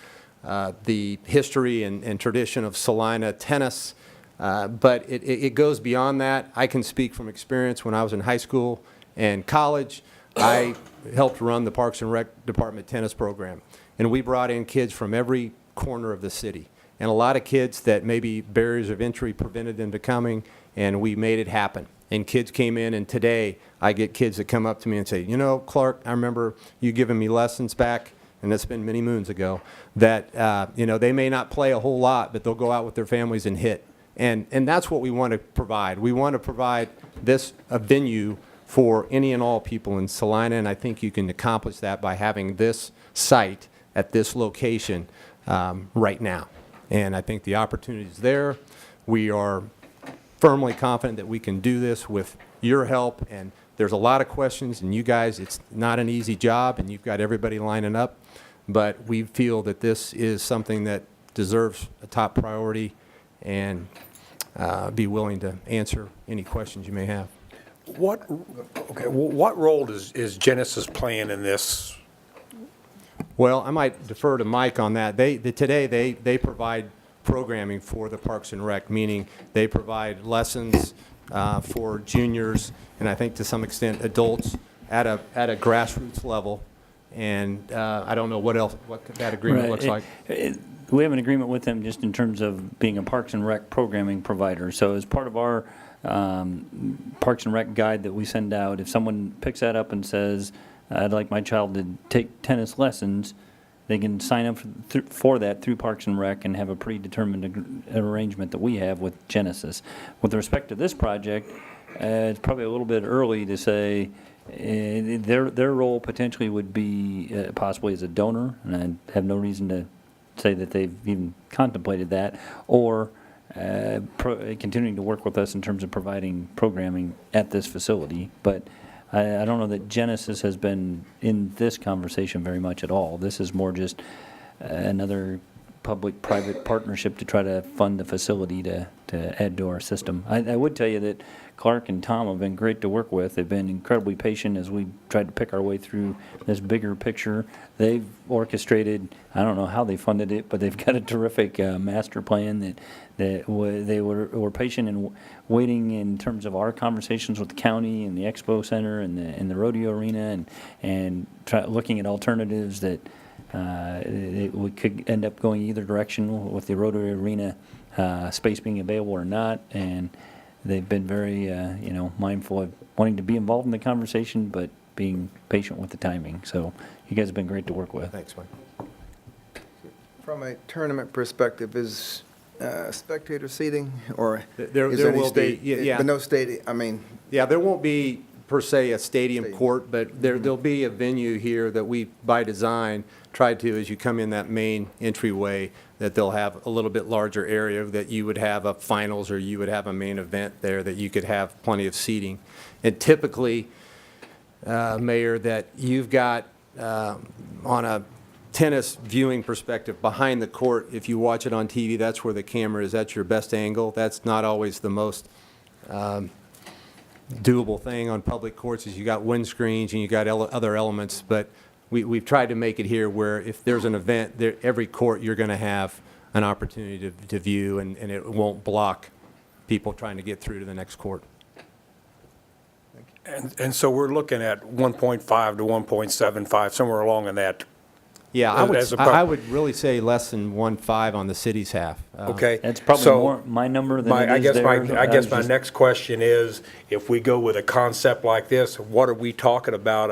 the history and tradition of Salina tennis. But it goes beyond that. I can speak from experience. When I was in high school and college, I helped run the Parks and Rec Department tennis program. And we brought in kids from every corner of the city. And a lot of kids that maybe barriers of entry prevented them to coming, and we made it happen. And kids came in, and today I get kids that come up to me and say, you know, Clark, I remember you giving me lessons back and it's been many moons ago, that, you know, they may not play a whole lot, but they'll go out with their families and hit. And that's what we want to provide. We want to provide a venue for any and all people in Salina, and I think you can accomplish that by having this site at this location right now. And I think the opportunity is there. We are firmly confident that we can do this with your help, and there's a lot of questions, and you guys, it's not an easy job, and you've got everybody lining up, but we feel that this is something that deserves a top priority, and be willing to answer any questions you may have. What role is Genesis playing in this? Well, I might defer to Mike on that. Today, they provide programming for the Parks and Rec, meaning they provide lessons for juniors, and I think to some extent adults at a grassroots level. And I don't know what that agreement looks like. We have an agreement with them just in terms of being a Parks and Rec programming provider. So as part of our Parks and Rec guide that we send out, if someone picks that up and says, I'd like my child to take tennis lessons, they can sign up for that through Parks and Rec and have a predetermined arrangement that we have with Genesis. With respect to this project, it's probably a little bit early to say their role potentially would be possibly as a donor, and I have no reason to say that they've even contemplated that, or continuing to work with us in terms of providing programming at this facility. But I don't know that Genesis has been in this conversation very much at all. This is more just another public-private partnership to try to fund the facility to add to our system. I would tell you that Clark and Tom have been great to work with. They've been incredibly patient as we tried to pick our way through this bigger picture. They've orchestrated, I don't know how they funded it, but they've got a terrific master plan that they were patient and waiting in terms of our conversations with the county and the expo center and the rodeo arena and looking at alternatives that we could end up going either direction with the rodeo arena space being available or not. And they've been very, mindful of wanting to be involved in the conversation, but being patient with the timing. So you guys have been great to work with. Thanks, Mike. From a tournament perspective, is spectator seating, or There is any will be, state? yeah. But no stadium, I mean, Yeah, there won't be per se a stadium court, but there'll be a venue here that we, by design, tried to, as you come in that main entryway, that they'll have a little bit larger area, that you would have a finals or you would have a main event there, that you could have plenty of seating. And typically, Mayor, that you've got, on a tennis viewing perspective, behind the court, if you watch it on TV, that's where the camera is. That's your best angle. That's not always the most doable thing on public courts, is you got windscreens and you got other elements. But we've tried to make it here where if there's an event, every court you're going to have an opportunity to view, and it won't block people trying to get through to the next court. And so we're looking at 1.5 to 1.75, somewhere along in that. Yeah, As a I would really say less than 1.5 on the city's half. Okay. That's probably So more my number than I it is guess theirs. I guess my just- next question is, if we go with a concept like this, what are we talking about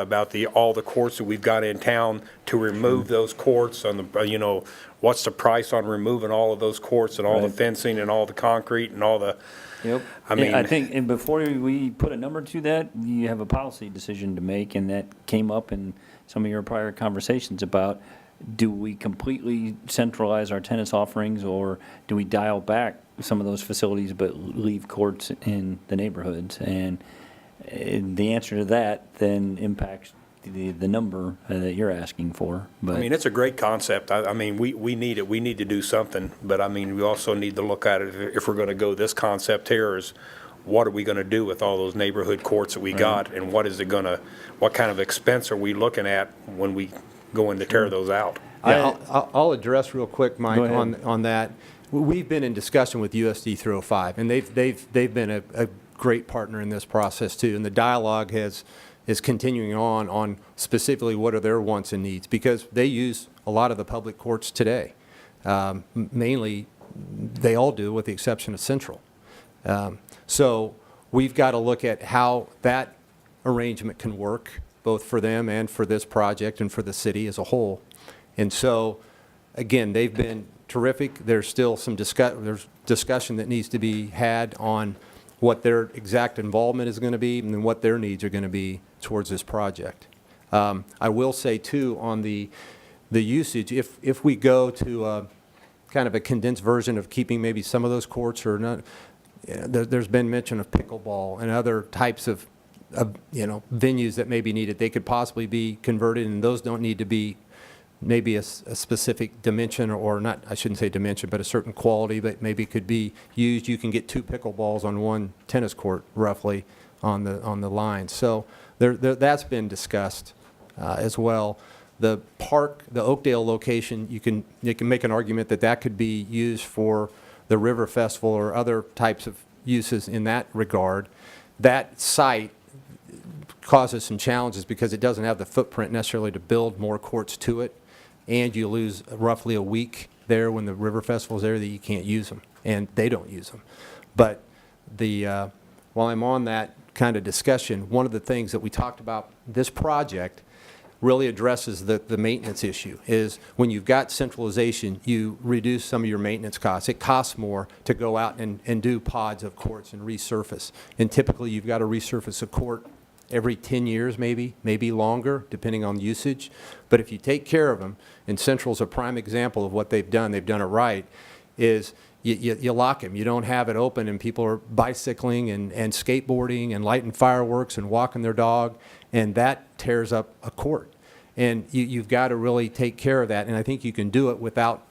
all the courts that we've got in town to remove those courts on the, what's the price on removing all of those courts and all the Right. fencing and all the concrete and all the, Yep. I mean- I think, and before we put a number to that, you have a policy decision to make, and that came up in some of your prior conversations about, do we completely centralize our tennis offerings, or do we dial back some of those facilities but leave courts in the neighborhoods? And the answer to that then impacts the number that you're asking for. But I mean, it's a great concept. I mean, we need it. We need to do something. But I mean, we also need to look at it, if we're going to go this concept here, is what are we going to do with all those neighborhood courts that we got? And what kind of expense are we looking at when we go in to tear those out? I'll address real quick, Mike, Go ahead. on that. We've been in discussion with USD 305, and they've been a great partner in this process too. And the dialogue is continuing on specifically what are their wants and needs, because they use a lot of the public courts today. Mainly, they all do, with the exception of Central. So we've got to look at how that arrangement can work, both for them and for this project and for the city as a whole. And so, again, they've been terrific. There's still some there's discussion that needs to be had on what their exact involvement is going to be and then what their needs are going to be towards this project. I will say, too, on the usage, if we go to a kind of a condensed version of keeping maybe some of those courts or not, there's been mention of pickleball and other types of venues that may be needed. They could possibly be converted, and those don't need to be maybe a specific dimension, or not, I shouldn't say dimension, but a certain quality, but maybe could be used. You can get 2 pickleballs on 1 tennis court, roughly, on the line. So that's been discussed as well. The park, the Oakdale location, you can make an argument that that could be used for the River Festival or other types of uses in that regard. That site causes some challenges because it doesn't have the footprint necessarily to build more courts to it, and you lose roughly a week there when the River Festival's there that you can't use them, and they don't use them. But while I'm on that kind of discussion, one of the things that we talked about, this project really addresses the maintenance issue, is when you've got centralization, you reduce some of your maintenance costs. It costs more to go out and do pods of courts and resurface. And typically, you've got to resurface a court every 10 years, maybe longer, depending on usage. But if you take care of them, and Central's a prime example of what they've done it right, is you lock them. You don't have it open and people are bicycling and skateboarding and lighting fireworks and walking their dog, and that tears up a court. And you've got to really take care of that, and I think you can do it without,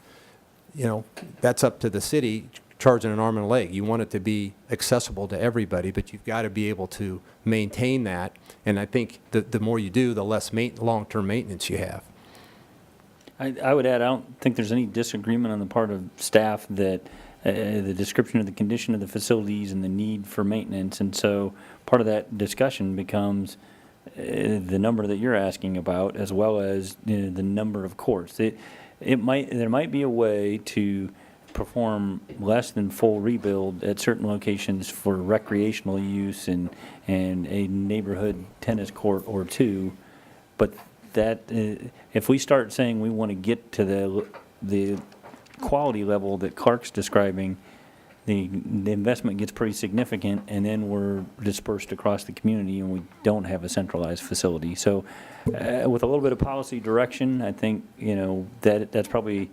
that's up to the city charging an arm and a leg. You want it to be accessible to everybody, but you've got to be able to maintain that, and I think the more you do, the less long-term maintenance you have. I would add, I don't think there's any disagreement on the part of staff that the description of the condition of the facilities and the need for maintenance, and so part of that discussion becomes the number that you're asking about, as well as the number of courts. There might be a way to perform less than full rebuild at certain locations for recreational use and a neighborhood tennis court or 2, but that if we start saying we want to get to the quality level that Clark's describing, the investment gets pretty significant, and then we're dispersed across the community and we don't have a centralized facility. So with a little bit of policy direction, I think that's probably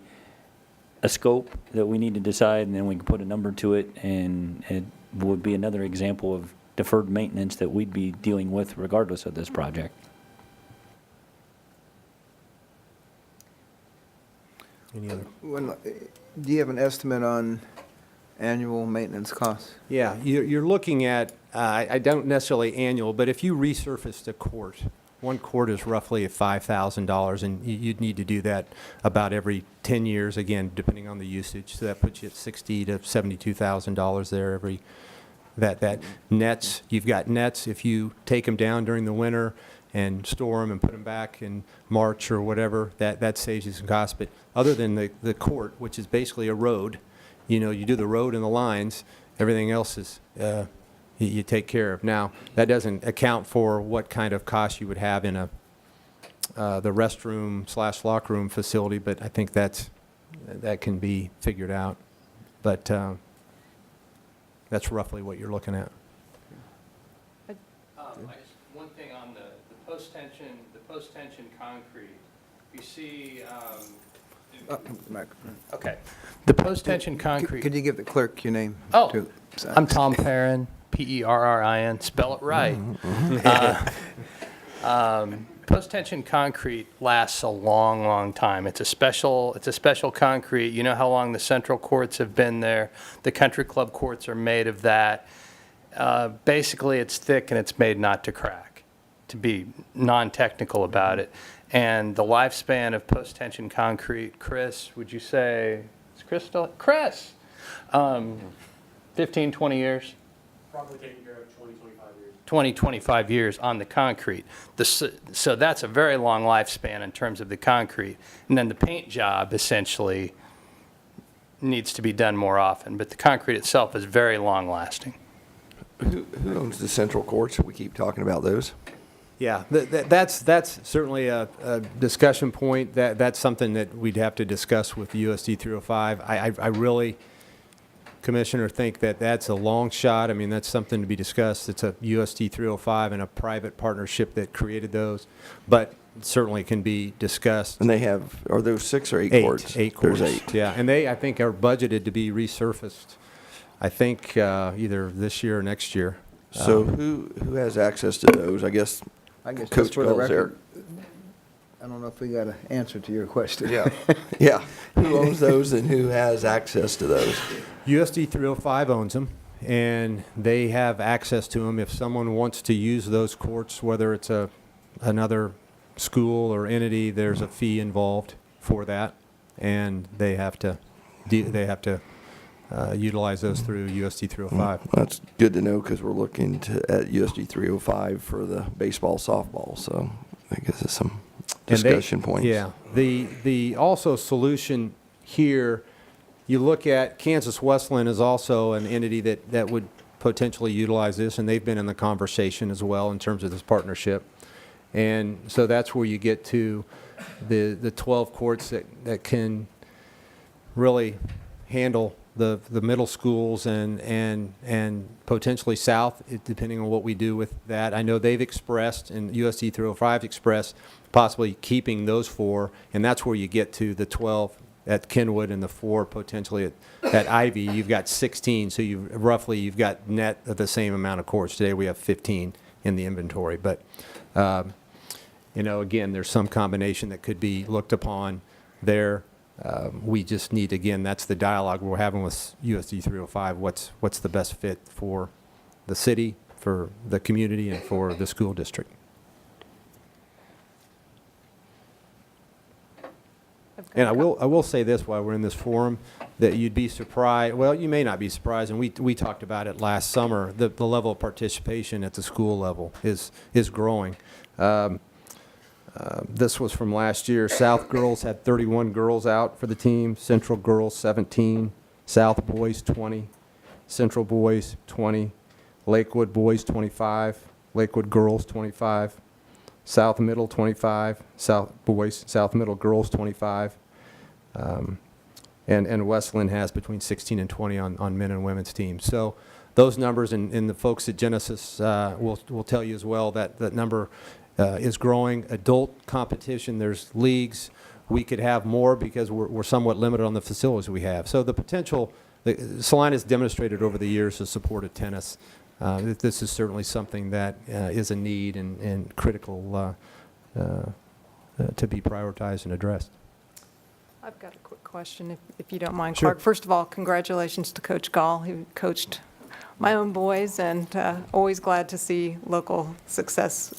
a scope that we need to decide, and then we can put a number to it, and it would be another example of deferred maintenance that we'd be dealing with regardless of this project. Any other? Do you have an estimate on annual maintenance costs? Yeah, you're looking at, I don't necessarily annual, but if you resurfaced a court, 1 court is roughly at $5,000, and you'd need to do that about every 10 years, again, depending on the usage. So that puts you at $60,000 to $72,000 there every, that nets, you've got nets, if you take them down during the winter and store them and put them back in March or whatever, that saves you some costs. But other than the court, which is basically a road, you do the road and the lines, everything else is you take care of. Now, that doesn't account for what kind of cost you would have in the restroom / locker room facility, but I think that can be figured out. But that's roughly what you're looking at. One thing on the post-tension concrete, you see, Microphone. okay, the post-tension concrete. Could you give the clerk your name? Oh, too? I'm Tom Perrin, Perrin, spell it right. Post-tension concrete lasts a long, long time. It's a special concrete. You know how long the Central courts have been there. The country club courts are made of that. Basically, it's thick and it's made not to crack, to be non-technical about it. And the lifespan of post-tension concrete, Chris, would you say, is Chris still? Chris! 15, 20 years? Probably taking care of 20, 25 years. 20, 25 years on the concrete. So that's a very long lifespan in terms of the concrete. And then the paint job essentially needs to be done more often, but the concrete itself is very long lasting. Who owns the Central courts? We keep talking about those. Yeah, that's certainly a discussion point. That's something that we'd have to discuss with USD 305. I really, Commissioner, think that that's a long shot. I mean, that's something to be discussed. It's a USD 305 and a private partnership that created those, but certainly can be discussed. And they have, are those 6 or 8 courts? 8 courts. There's 8. Yeah, and they, I think, are budgeted to be resurfaced, I think, either this year or next year. So who has access to those? I guess just Coach for the Gall's there. record, I don't know if we got an answer to your question. Yeah, yeah. Who owns those and who has access to those? USD 305 owns them, and they have access to them. If someone wants to use those courts, whether it's another school or entity, there's a fee involved for that, and they have to utilize those through USD 305. Well, that's good to know because we're looking at USD 305 for the baseball, softball. So I guess it's some discussion points. Yeah. The also solution here, you look at Kansas Westland is also an entity that would potentially utilize this, and they've been in the conversation as well in terms of this partnership. And so that's where you get to the 12 courts that can really handle the middle schools and potentially south, depending on what we do with that. I know they've expressed, and USD 305 expressed, possibly keeping those 4, and that's where you get to the 12 at Kenwood and the 4 potentially at Ivy. You've got 16, so you've got net of the same amount of courts. Today we have 15 in the inventory, but again, there's some combination that could be looked upon there. We just need, again, that's the dialogue we're having with USD 305. What's the best fit for the city, for the community, and for the school district? And I will say this while we're in this forum, that you'd be surprised, well, you may not be surprised, and we talked about it last summer, the level of participation at the school level is growing. This was from last year. South girls had 31 girls out for the team, Central girls 17, South boys 20, Central boys 20, Lakewood boys 25, Lakewood girls 25, South middle 25, South boys, South middle girls 25, and Westland has between 16 and 20 on men and women's teams. So those numbers, and the folks at Genesis will tell you as well that number is growing. Adult competition, there's leagues. We could have more because we're somewhat limited on the facilities we have. So the potential, Salina has demonstrated over the years the support of tennis. This is certainly something that is a need and critical to be prioritized and addressed. I've got a quick question, if you don't mind, Sure. Clark. First of all, congratulations to Coach Gall, who coached my own boys, and always glad to see local success.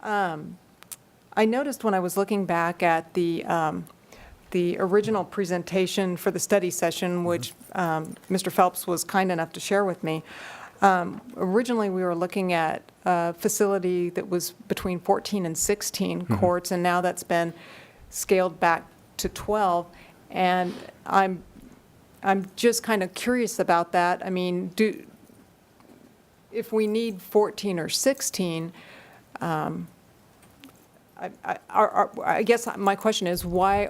I noticed when I was looking back at the original presentation for the study session, which Mr. Phelps was kind enough to share with me, originally we were looking at a facility that was between 14 and 16 courts, and now that's been scaled back to 12. And I'm just kind of curious about that. I mean, if we need 14 or 16, I guess my question is, why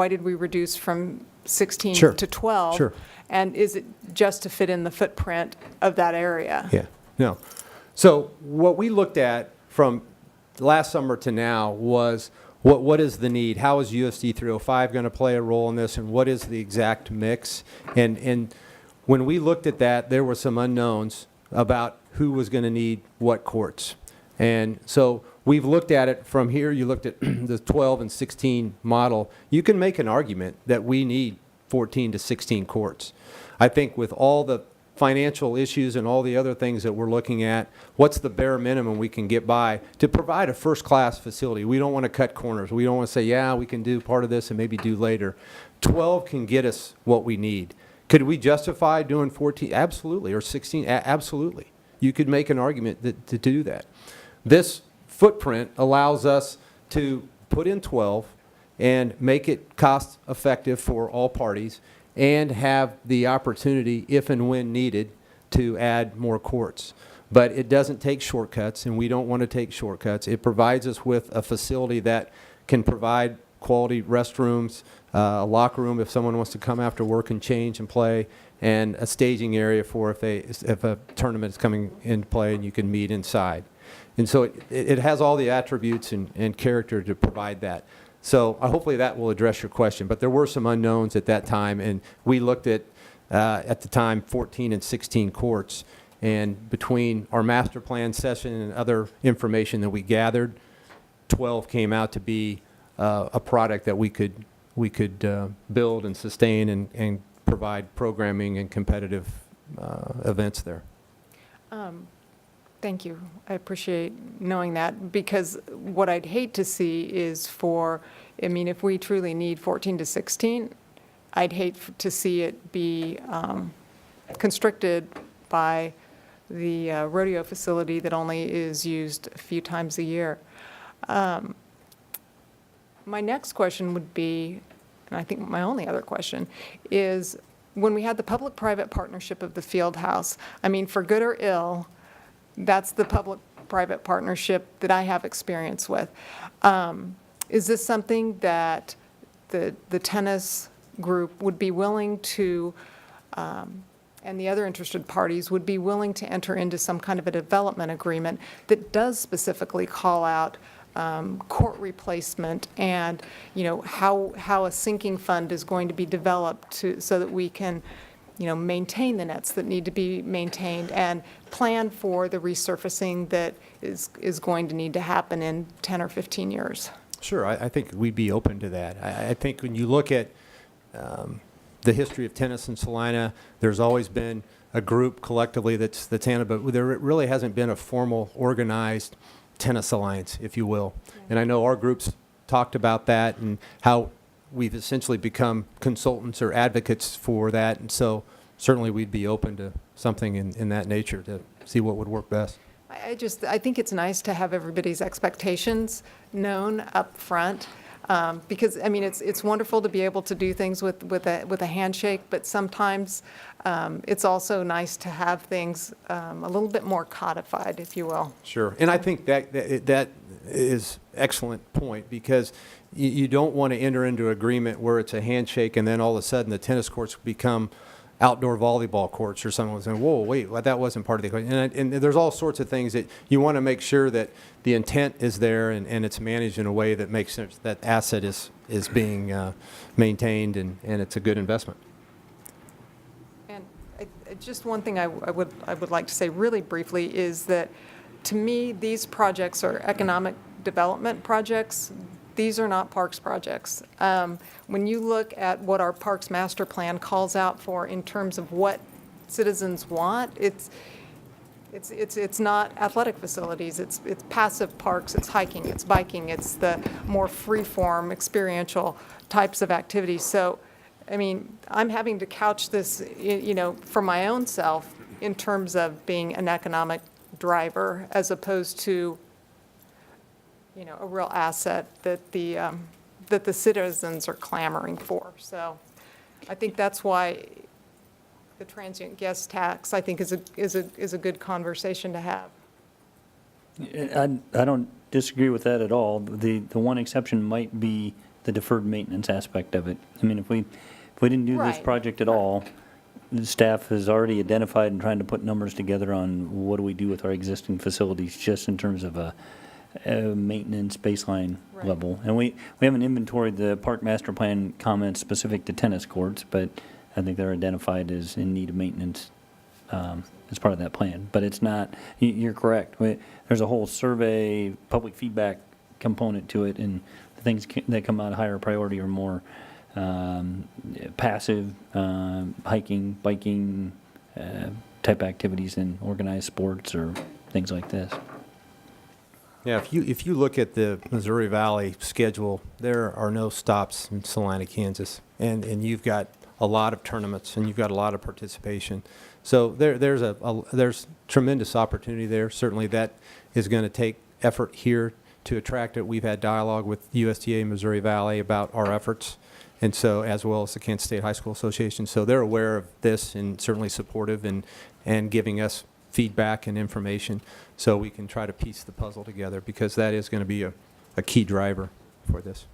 did we reduce from 16 Sure. to 12? Sure. And is it just to fit in the footprint of that area? Yeah, no. So what we looked at from last summer to now was what is the need? How is USD 305 going to play a role in this, and what is the exact mix? And when we looked at that, there were some unknowns about who was going to need what courts. And so we've looked at it from here. You looked at the 12 and 16 model. You can make an argument that we need 14 to 16 courts. I think with all the financial issues and all the other things that we're looking at, what's the bare minimum we can get by to provide a first-class facility? We don't want to cut corners. We don't want to say, yeah, we can do part of this and maybe do later. 12 can get us what we need. Could we justify doing 14? Absolutely. Or 16? Absolutely. You could make an argument to do that. This footprint allows us to put in 12 and make it cost effective for all parties and have the opportunity, if and when needed, to add more courts. but it doesn't take shortcuts, and we don't want to take shortcuts. It provides us with a facility that can provide quality restrooms, a locker room if someone wants to come after work and change and play, and a staging area for if a tournament is coming into play and you can meet inside. And so it has all the attributes and character to provide that. So hopefully that will address your question. But there were some unknowns at that time, and we looked at the time, 14 and 16 courts. And between our master plan session and other information that we gathered, 12 came out to be a product that we could build and sustain and provide programming and competitive events there. Thank you. I appreciate knowing that, because what I'd hate to see is if we truly need 14 to 16, I'd hate to see it be constricted by the rodeo facility that only is used a few times a year. My next question would be, and I think my only other question, is when we had the public-private partnership of the field house, for good or ill, that's the public-private partnership that I have experience with. Is this something that the tennis group would be willing to, and the other interested parties would be willing to enter into some kind of a development agreement that does specifically call out court replacement and, how a sinking fund is going to be developed so that we can, maintain the nets that need to be maintained and plan for the resurfacing that is going to need to happen in 10 or 15 years? Sure, I think we'd be open to that. I think when you look at the history of tennis in Salina, there's always been a group collectively that's but there really hasn't been a formal organized tennis alliance, if you will. And I know our groups talked about that and how we've essentially become consultants or advocates for that. And so certainly we'd be open to something in that nature to see what would work best. I think it's nice to have everybody's expectations known up front. Because, it's wonderful to be able to do things with a handshake, but sometimes it's also nice to have things a little bit more codified, if you will. Sure. And I think that is excellent point, because you don't want to enter into agreement where it's a handshake and then all of a sudden the tennis courts become outdoor volleyball courts or someone saying, whoa, wait, well, that wasn't part of the equation. And there's all sorts of things that you want to make sure that the intent is there and it's managed in a way that makes sense, that asset is being maintained and it's a good investment. And just one thing I would like to say really briefly is that, to me, these projects are economic development projects. These are not parks projects. When you look at what our Parks Master Plan calls out for in terms of what citizens want, it's not athletic facilities, it's passive parks, it's hiking, it's biking, it's the more free-form, experiential types of activities. So, I'm having to couch this, for my own self in terms of being an economic driver as opposed to, a real asset that the citizens are clamoring for. So I think that's why the transient guest tax, I think, is a good conversation to have. I don't disagree with that at all. The one exception might be the deferred maintenance aspect of it. If we didn't do this Right. project at all, the staff has already identified and trying to put numbers together on what do we do with our existing facilities, just in terms of a maintenance baseline Right. level. And we haven't inventoried the Park Master Plan comments specific to tennis courts, but I think they're identified as in need of maintenance as part of that plan. But it's not, you're correct. There's a whole survey, public feedback component to it, and the things that come out higher priority are more passive, hiking, biking type activities than organized sports or things like this. Yeah, if you look at the Missouri Valley schedule, there are no stops in Salina, Kansas, and you've got a lot of tournaments and you've got a lot of participation. So there's tremendous opportunity there. Certainly that is going to take effort here to attract it. We've had dialogue with USTA Missouri Valley about our efforts, and so as well as the Kansas State High School Association. So they're aware of this and certainly supportive and giving us feedback and information so we can try to piece the puzzle together, because that is going to be a key driver for this.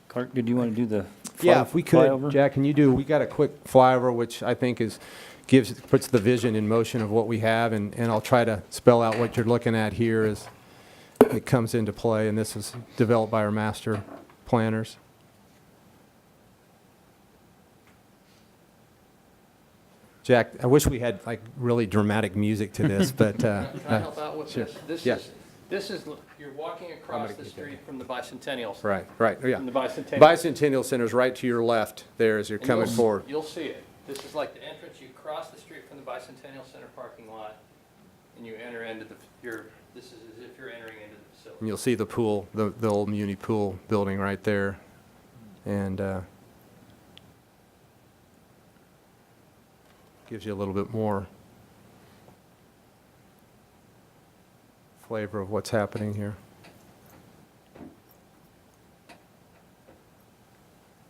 Clark, did you want to do the Yeah, if we could, flyover? Jack, can you do, we got a quick flyover, which I think puts the vision in motion of what we have, and I'll try to spell out what you're looking at here as it comes into play, and this is developed by our master planners. Jack, I wish we had like really dramatic music to this, but. Can I help out with sure. this? Yes. This is, you're walking across the street from the Bicentennial Center. Right, yeah. From the Bicentennial. Bicentennial Center's right to your left there as you're And coming you'll- forward. You'll see it. This is like the entrance. You cross the street from the Bicentennial Center parking lot, and you enter into this is as if you're entering into the facility. And you'll see the pool, the old Muni pool building right there. And gives you a little bit more flavor of what's happening here.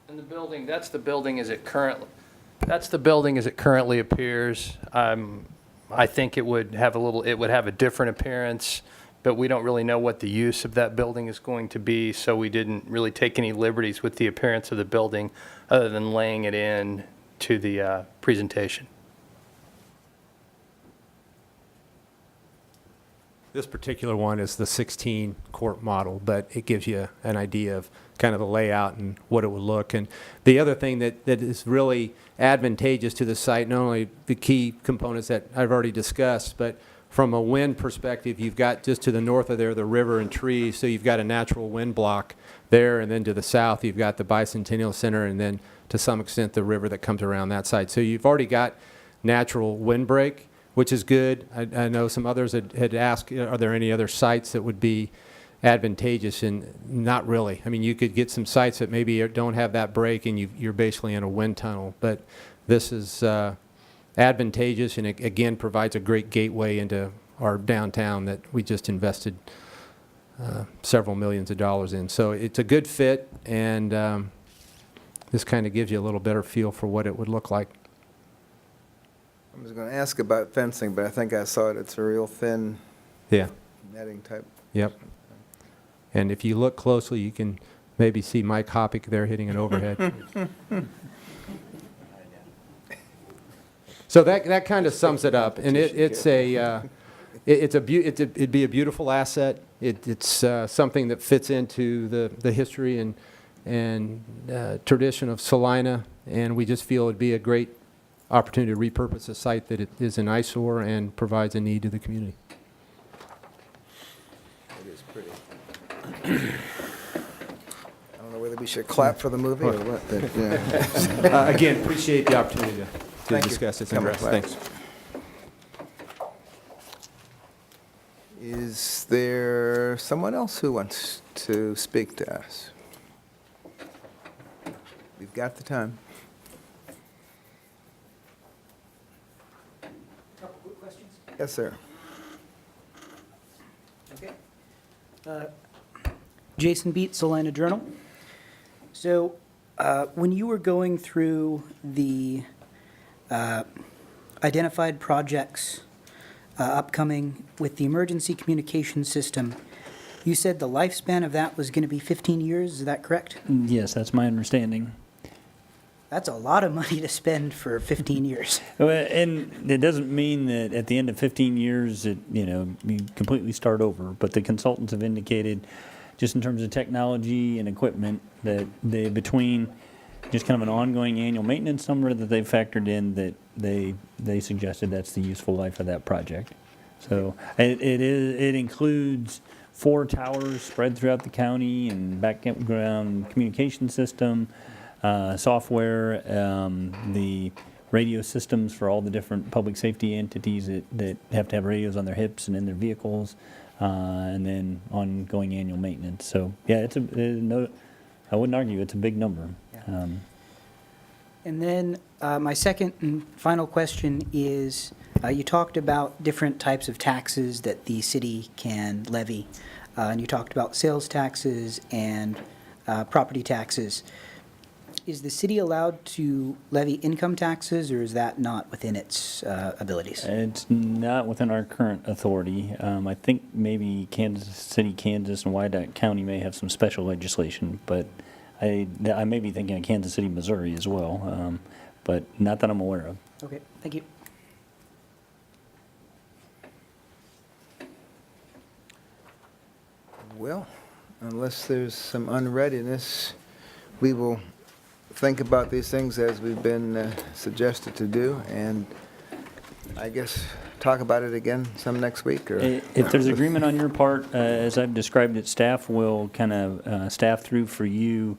And the building, that's the building as it currently appears. I think it would have a different appearance, but we don't really know what the use of that building is going to be, so we didn't really take any liberties with the appearance of the building other than laying it in to the presentation. This particular one is the 16 court model, but it gives you an idea of kind of the layout and what it would look. And the other thing that is really advantageous to the site, not only the key components that I've already discussed, but from a wind perspective, you've got just to the north of there the river and trees, so you've got a natural wind block there, and then to the south you've got the Bicentennial Center, and then to some extent the river that comes around that side. So you've already got natural windbreak, which is good. I know some others had asked, are there any other sites that would be advantageous? And not really. I mean, you could get some sites that maybe don't have that break, and you're basically in a wind tunnel. But this is advantageous, and it again provides a great gateway into our downtown that we just invested several millions of dollars in. So it's a good fit, and this kind of gives you a little better feel for what it would look like. I was going to ask about fencing, but I think I saw it. It's a real thin Yeah. netting type. Yep. And if you look closely, you can maybe see Mike Hoppick there hitting an overhead. So that kind of sums it up, and it'd be a beautiful asset. It's something that fits into the history and tradition of Salina, and we just feel it'd be a great opportunity to repurpose a site that it is an eyesore and provides a need to the community. It is pretty. I don't know whether we should clap for the movie or what, but, yeah. Again, appreciate the opportunity to Thank you discuss this. for coming Thanks. Is there someone else who wants to speak to us? We've got the time. Couple quick questions. Yes, sir. Okay. Jason Beat, Salina Journal. So, when you were going through the identified projects upcoming with the emergency communication system, you said the lifespan of that was going to be 15 years, is that correct? Yes, that's my understanding. That's a lot of money to spend for 15 years. Well, and it doesn't mean that at the end of 15 years, you completely start over. But the consultants have indicated, just in terms of technology and equipment, that between just kind of an ongoing annual maintenance number that they've factored in, that they suggested that's the useful life of that project. So it includes 4 towers spread throughout the county and background communication system, software, the radio systems for all the different public safety entities that have to have radios on their hips and in their vehicles, and then ongoing annual maintenance. So yeah, I wouldn't argue it's a big number. And then my second and final question is, you talked about different types of taxes that the city can levy, and you talked about sales taxes and property taxes. Is the city allowed to levy income taxes, or is that not within its abilities? It's not within our current authority. I think maybe Kansas City, Kansas, and Wyandotte County may have some special legislation, but I may be thinking of Kansas City, Missouri as well, but not that I'm aware of. Okay, thank you. Well, unless there's some unreadiness, we will think about these things as we've been suggested to do, and I guess talk about it again some next week, or? If there's agreement on your part, as I've described it, staff will kind of staff through for you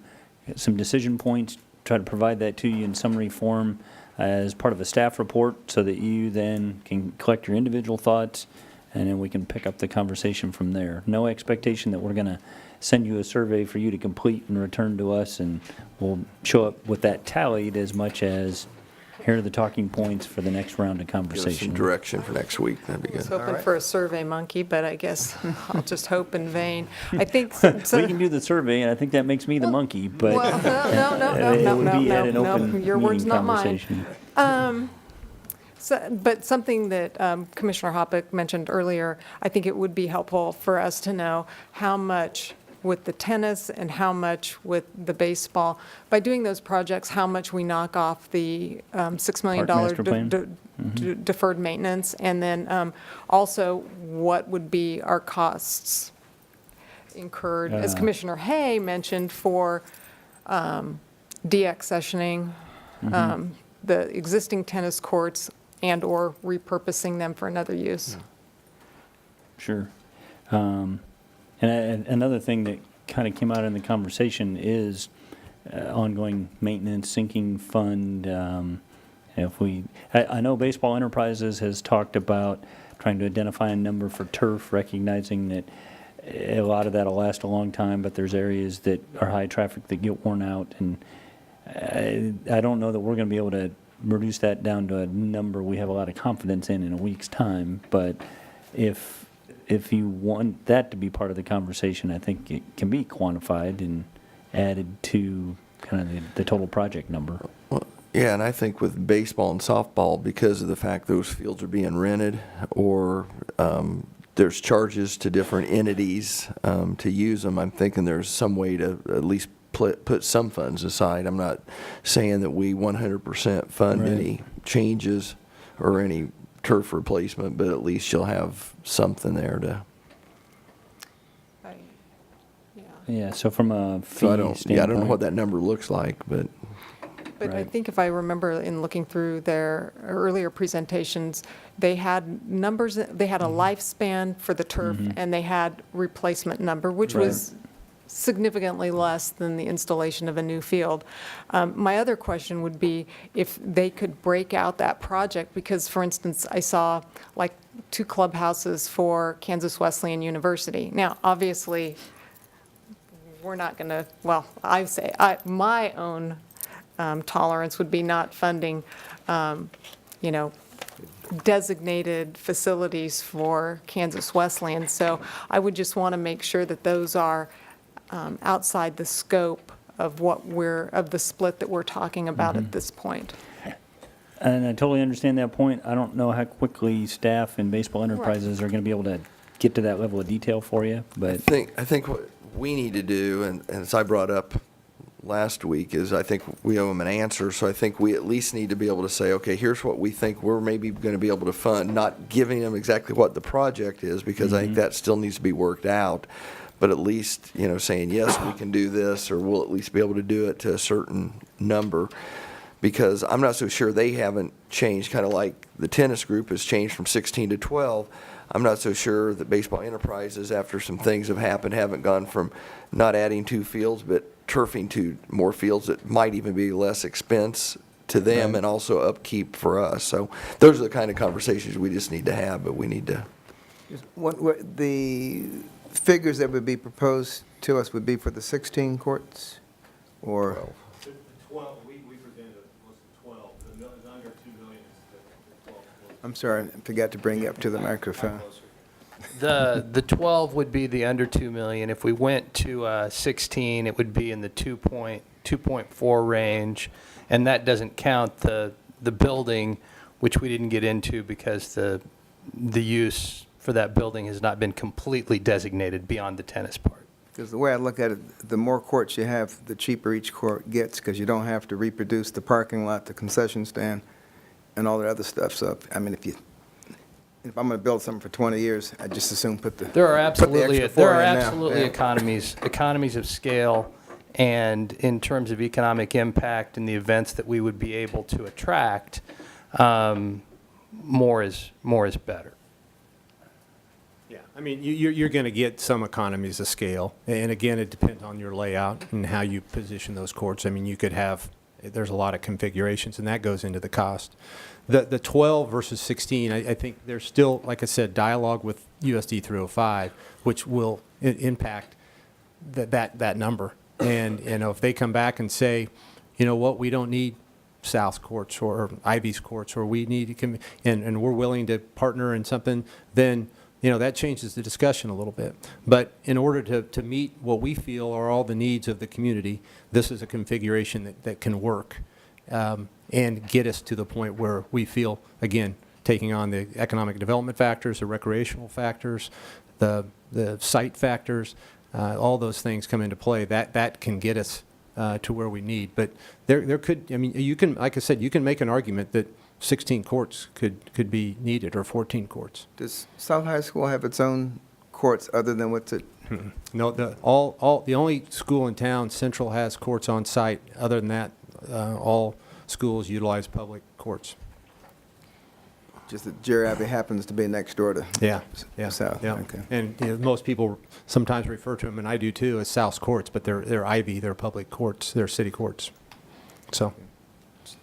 some decision points, try to provide that to you in summary form as part of a staff report so that you then can collect your individual thoughts, and then we can pick up the conversation from there. No expectation that we're going to send you a survey for you to complete and return to us, and we'll show up with that tallied as much as here are the talking points for the next round of Give us some conversation. direction for next week, that'd be I was good. hoping for a survey monkey, but I guess I'll just hope in vain. I think, We can do the survey, and I think that makes me the monkey, but well, no, it would be at an no, open your words, meeting not mine. conversation. But something that Commissioner Hoppick mentioned earlier, I think it would be helpful for us to know how much with the tennis and how much with the baseball. By doing those projects, how much we knock off the $6 million Park master plan? deferred maintenance, and then also what would be our costs incurred, as Commissioner Hay mentioned, for deaccessioning the existing tennis courts and/or repurposing them for another use. Sure. And another thing that kind of came out in the conversation is ongoing maintenance, sinking fund. I know Baseball Enterprises has talked about trying to identify a number for turf, recognizing that a lot of that will last a long time, but there's areas that are high traffic that get worn out, and I don't know that we're going to be able to reduce that down to a number we have a lot of confidence in a week's time, but if you want that to be part of the conversation, I think it can be quantified and added to kind of the total project number. Well, yeah, and I think with baseball and softball, because of the fact those fields are being rented, or there's charges to different entities to use them, I'm thinking there's some way to at least put some funds aside. I'm not saying that we 100% fund Right. any changes or any turf replacement, but at least you'll have something there to. Yeah, so from a fee So I don't know standpoint- what that number looks like, but. But I Right. think if I remember in looking through their earlier presentations, they had numbers, they had a lifespan for the turf, and they had replacement number, which Right. was significantly less than the installation of a new field. My other question would be if they could break out that project, because, for instance, I saw like 2 clubhouses for Kansas Wesleyan University. Now, obviously, we're not going to, well, my own tolerance would be not funding, designated facilities for Kansas Wesleyan. So I would just want to make sure that those are outside the scope of of the split that we're talking about at this point. And I totally understand that point. I don't know how quickly staff and Baseball Enterprises are going to be able to get to that level of detail for you, but. I think what we need to do, and as I brought up last week, is I think we owe them an answer. So I think we at least need to be able to say, okay, here's what we think we're maybe going to be able to fund, not giving them exactly what the project is, because I think that still needs to be worked out. But at least, saying, yes, we can do this, or we'll at least be able to do it to a certain number. Because I'm not so sure they haven't changed, kind of like the tennis group has changed from 16 to 12. I'm not so sure that Baseball Enterprises, after some things have happened, haven't gone from not adding 2 fields, but turfing 2 more fields that might even be less expense to them Right. and also upkeep for us. So those are the kind of conversations we just need to have, but we need to. What the figures that would be proposed to us would be for the 16 courts, or? 12, we presented was 12, the under 2 million is the 12. I'm sorry, I forgot to bring you up to the microphone. The 12 would be the under 2 million. If we went to 16, it would be in the 2.4 range, and that doesn't count the building, which we didn't get into because the use for that building has not been completely designated beyond the tennis part. Because the way I look at it, the more courts you have, the cheaper each court gets, because you don't have to reproduce the parking lot, the concession stand, and all the other stuff. So, I mean, if I'm going to build something for 20 years, I just assume put the There are put the extra absolutely floor in now. Yeah. economies of scale, and in terms of economic impact and the events that we would be able to attract, more is better. Yeah, I mean, you're going to get some economies of scale. And again, it depends on your layout and how you position those courts. I mean, you could have, there's a lot of configurations, and that goes into the cost. The 12 versus 16, I think there's still, like I said, dialogue with USD 305, which will impact that number. And, you know, if they come back and say, you know what, we don't need South courts or Ivy's courts, or we need to and we're willing to partner in something, then, you know, that changes the discussion a little bit. But in order to meet what we feel are all the needs of the community, this is a configuration that can work and get us to the point where we feel, again, taking on the economic development factors, the recreational factors, the site factors, all those things come into play. That can get us to where we need. But there could, I mean, you can, like I said, you can make an argument that 16 courts could be needed, or 14 courts. Does South High School have its own courts other than what's it? No, the only school in town, Central, has courts on site. Other than that, all schools utilize public courts. Just that Jerry Abbey happens to be next door to Yeah. South. Yeah. Okay. And you know, most people sometimes refer to them, and I do too, as South's courts, but they're Ivy, they're public courts, they're city courts. So.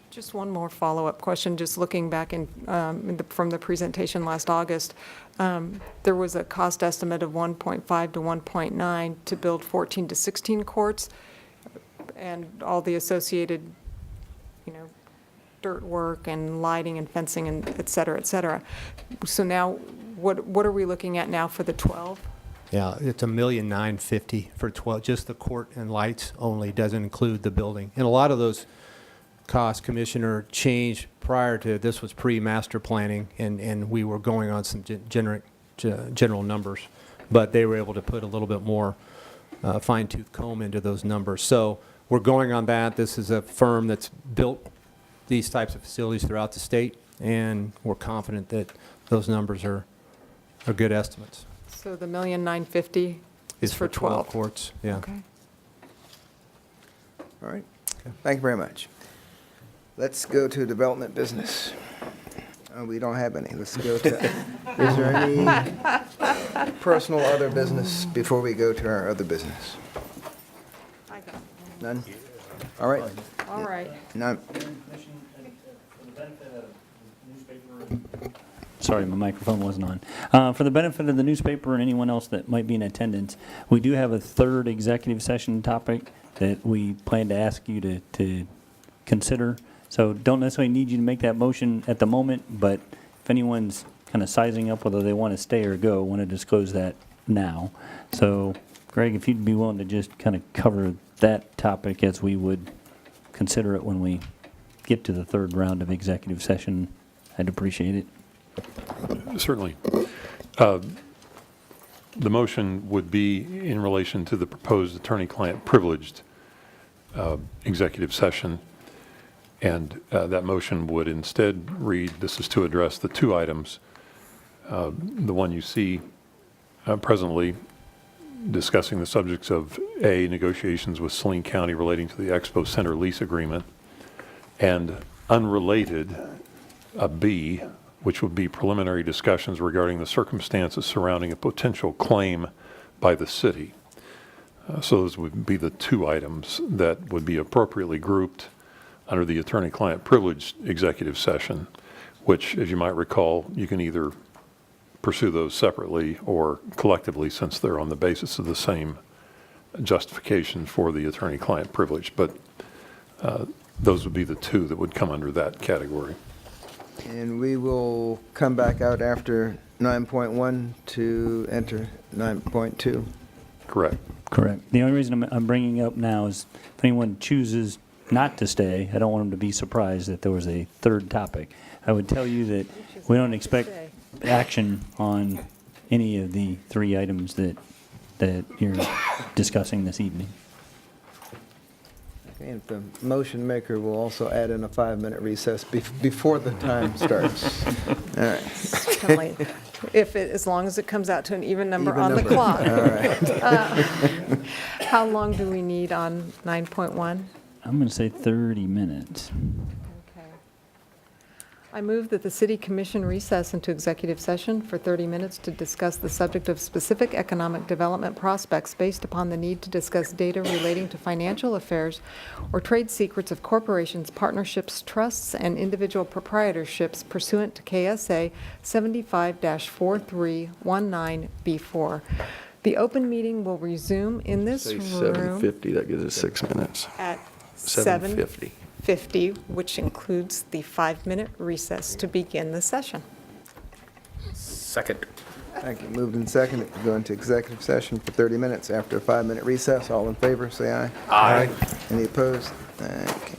Just one more follow-up question, just looking back from the presentation last August, there was a cost estimate of 1.5 to 1.9 to build 14 to 16 courts, and all the associated, you know, dirt work and lighting and fencing and et cetera, et cetera. So now, what are we looking at now for the 12? Yeah, it's $1,950,000 for 12, just the court and lights only, doesn't include the building. And a lot of those costs, Commissioner, changed prior to, this was pre-master planning, and we were going on some general numbers, but they were able to put a little bit more fine-tooth comb into those numbers. So we're going on that. This is a firm that's built these types of facilities throughout the state, and we're confident that those numbers are good estimates. So the $1,950,000 Is for 12 courts, yeah. Okay. All right. Thank you very much. Let's go to development business. We don't have any. Let's go to, is there any personal other business before we go to our other business? None? All right. All right. None. Sorry, my microphone wasn't on. For the benefit of the newspaper and anyone else that might be in attendance, we do have a third executive session topic that we plan to ask you to consider. So don't necessarily need you to make that motion at the moment, but if anyone's kind of sizing up whether they want to stay or go, want to disclose that now. So Greg, if you'd be willing to just kind of cover that topic as we would consider it when we get to the third round of executive session, I'd appreciate it. Certainly. The motion would be in relation to the proposed attorney-client privileged executive session. And that motion would instead read, this is to address the two items. The one you see presently discussing the subjects of A, negotiations with Saline County relating to the Expo Center lease agreement, and unrelated, B, which would be preliminary discussions regarding the circumstances surrounding a potential claim by the city. So those would be the two items that would be appropriately grouped under the attorney-client privileged executive session, which, as you might recall, you can either pursue those separately or collectively, since they're on the basis of the same justification for the attorney-client privilege. But those would be the two that would come under that category. And we will come back out after 9.1 to enter 9.2. Correct. Correct. The only reason I'm bringing it up now is if anyone chooses not to stay, I don't want them to be surprised that there was a third topic. I would tell you that we don't expect action on any of the three items that you're discussing this evening. And the motion maker will also add in a 5-minute recess before the time starts. All right. Certainly, as long as it comes out to an even number Even on the number. clock. All right. How long do we need on 9.1? I'm going to say 30 minutes. Okay. I move that the city commission recess into executive session for 30 minutes to discuss the subject of specific economic development prospects based upon the need to discuss data relating to financial affairs or trade secrets of corporations, partnerships, trusts, and individual proprietorships pursuant to KSA 75-4319B4. The open meeting will resume in this Say room 7:50, that gives us 6 minutes. at 7:50. 7:50, which includes the 5-minute recess to begin the session. Second. Thank you. Moved and seconded to go into executive session for 30 minutes after a 5-minute recess. All in favor, say aye. Aye. Any opposed? Thank you.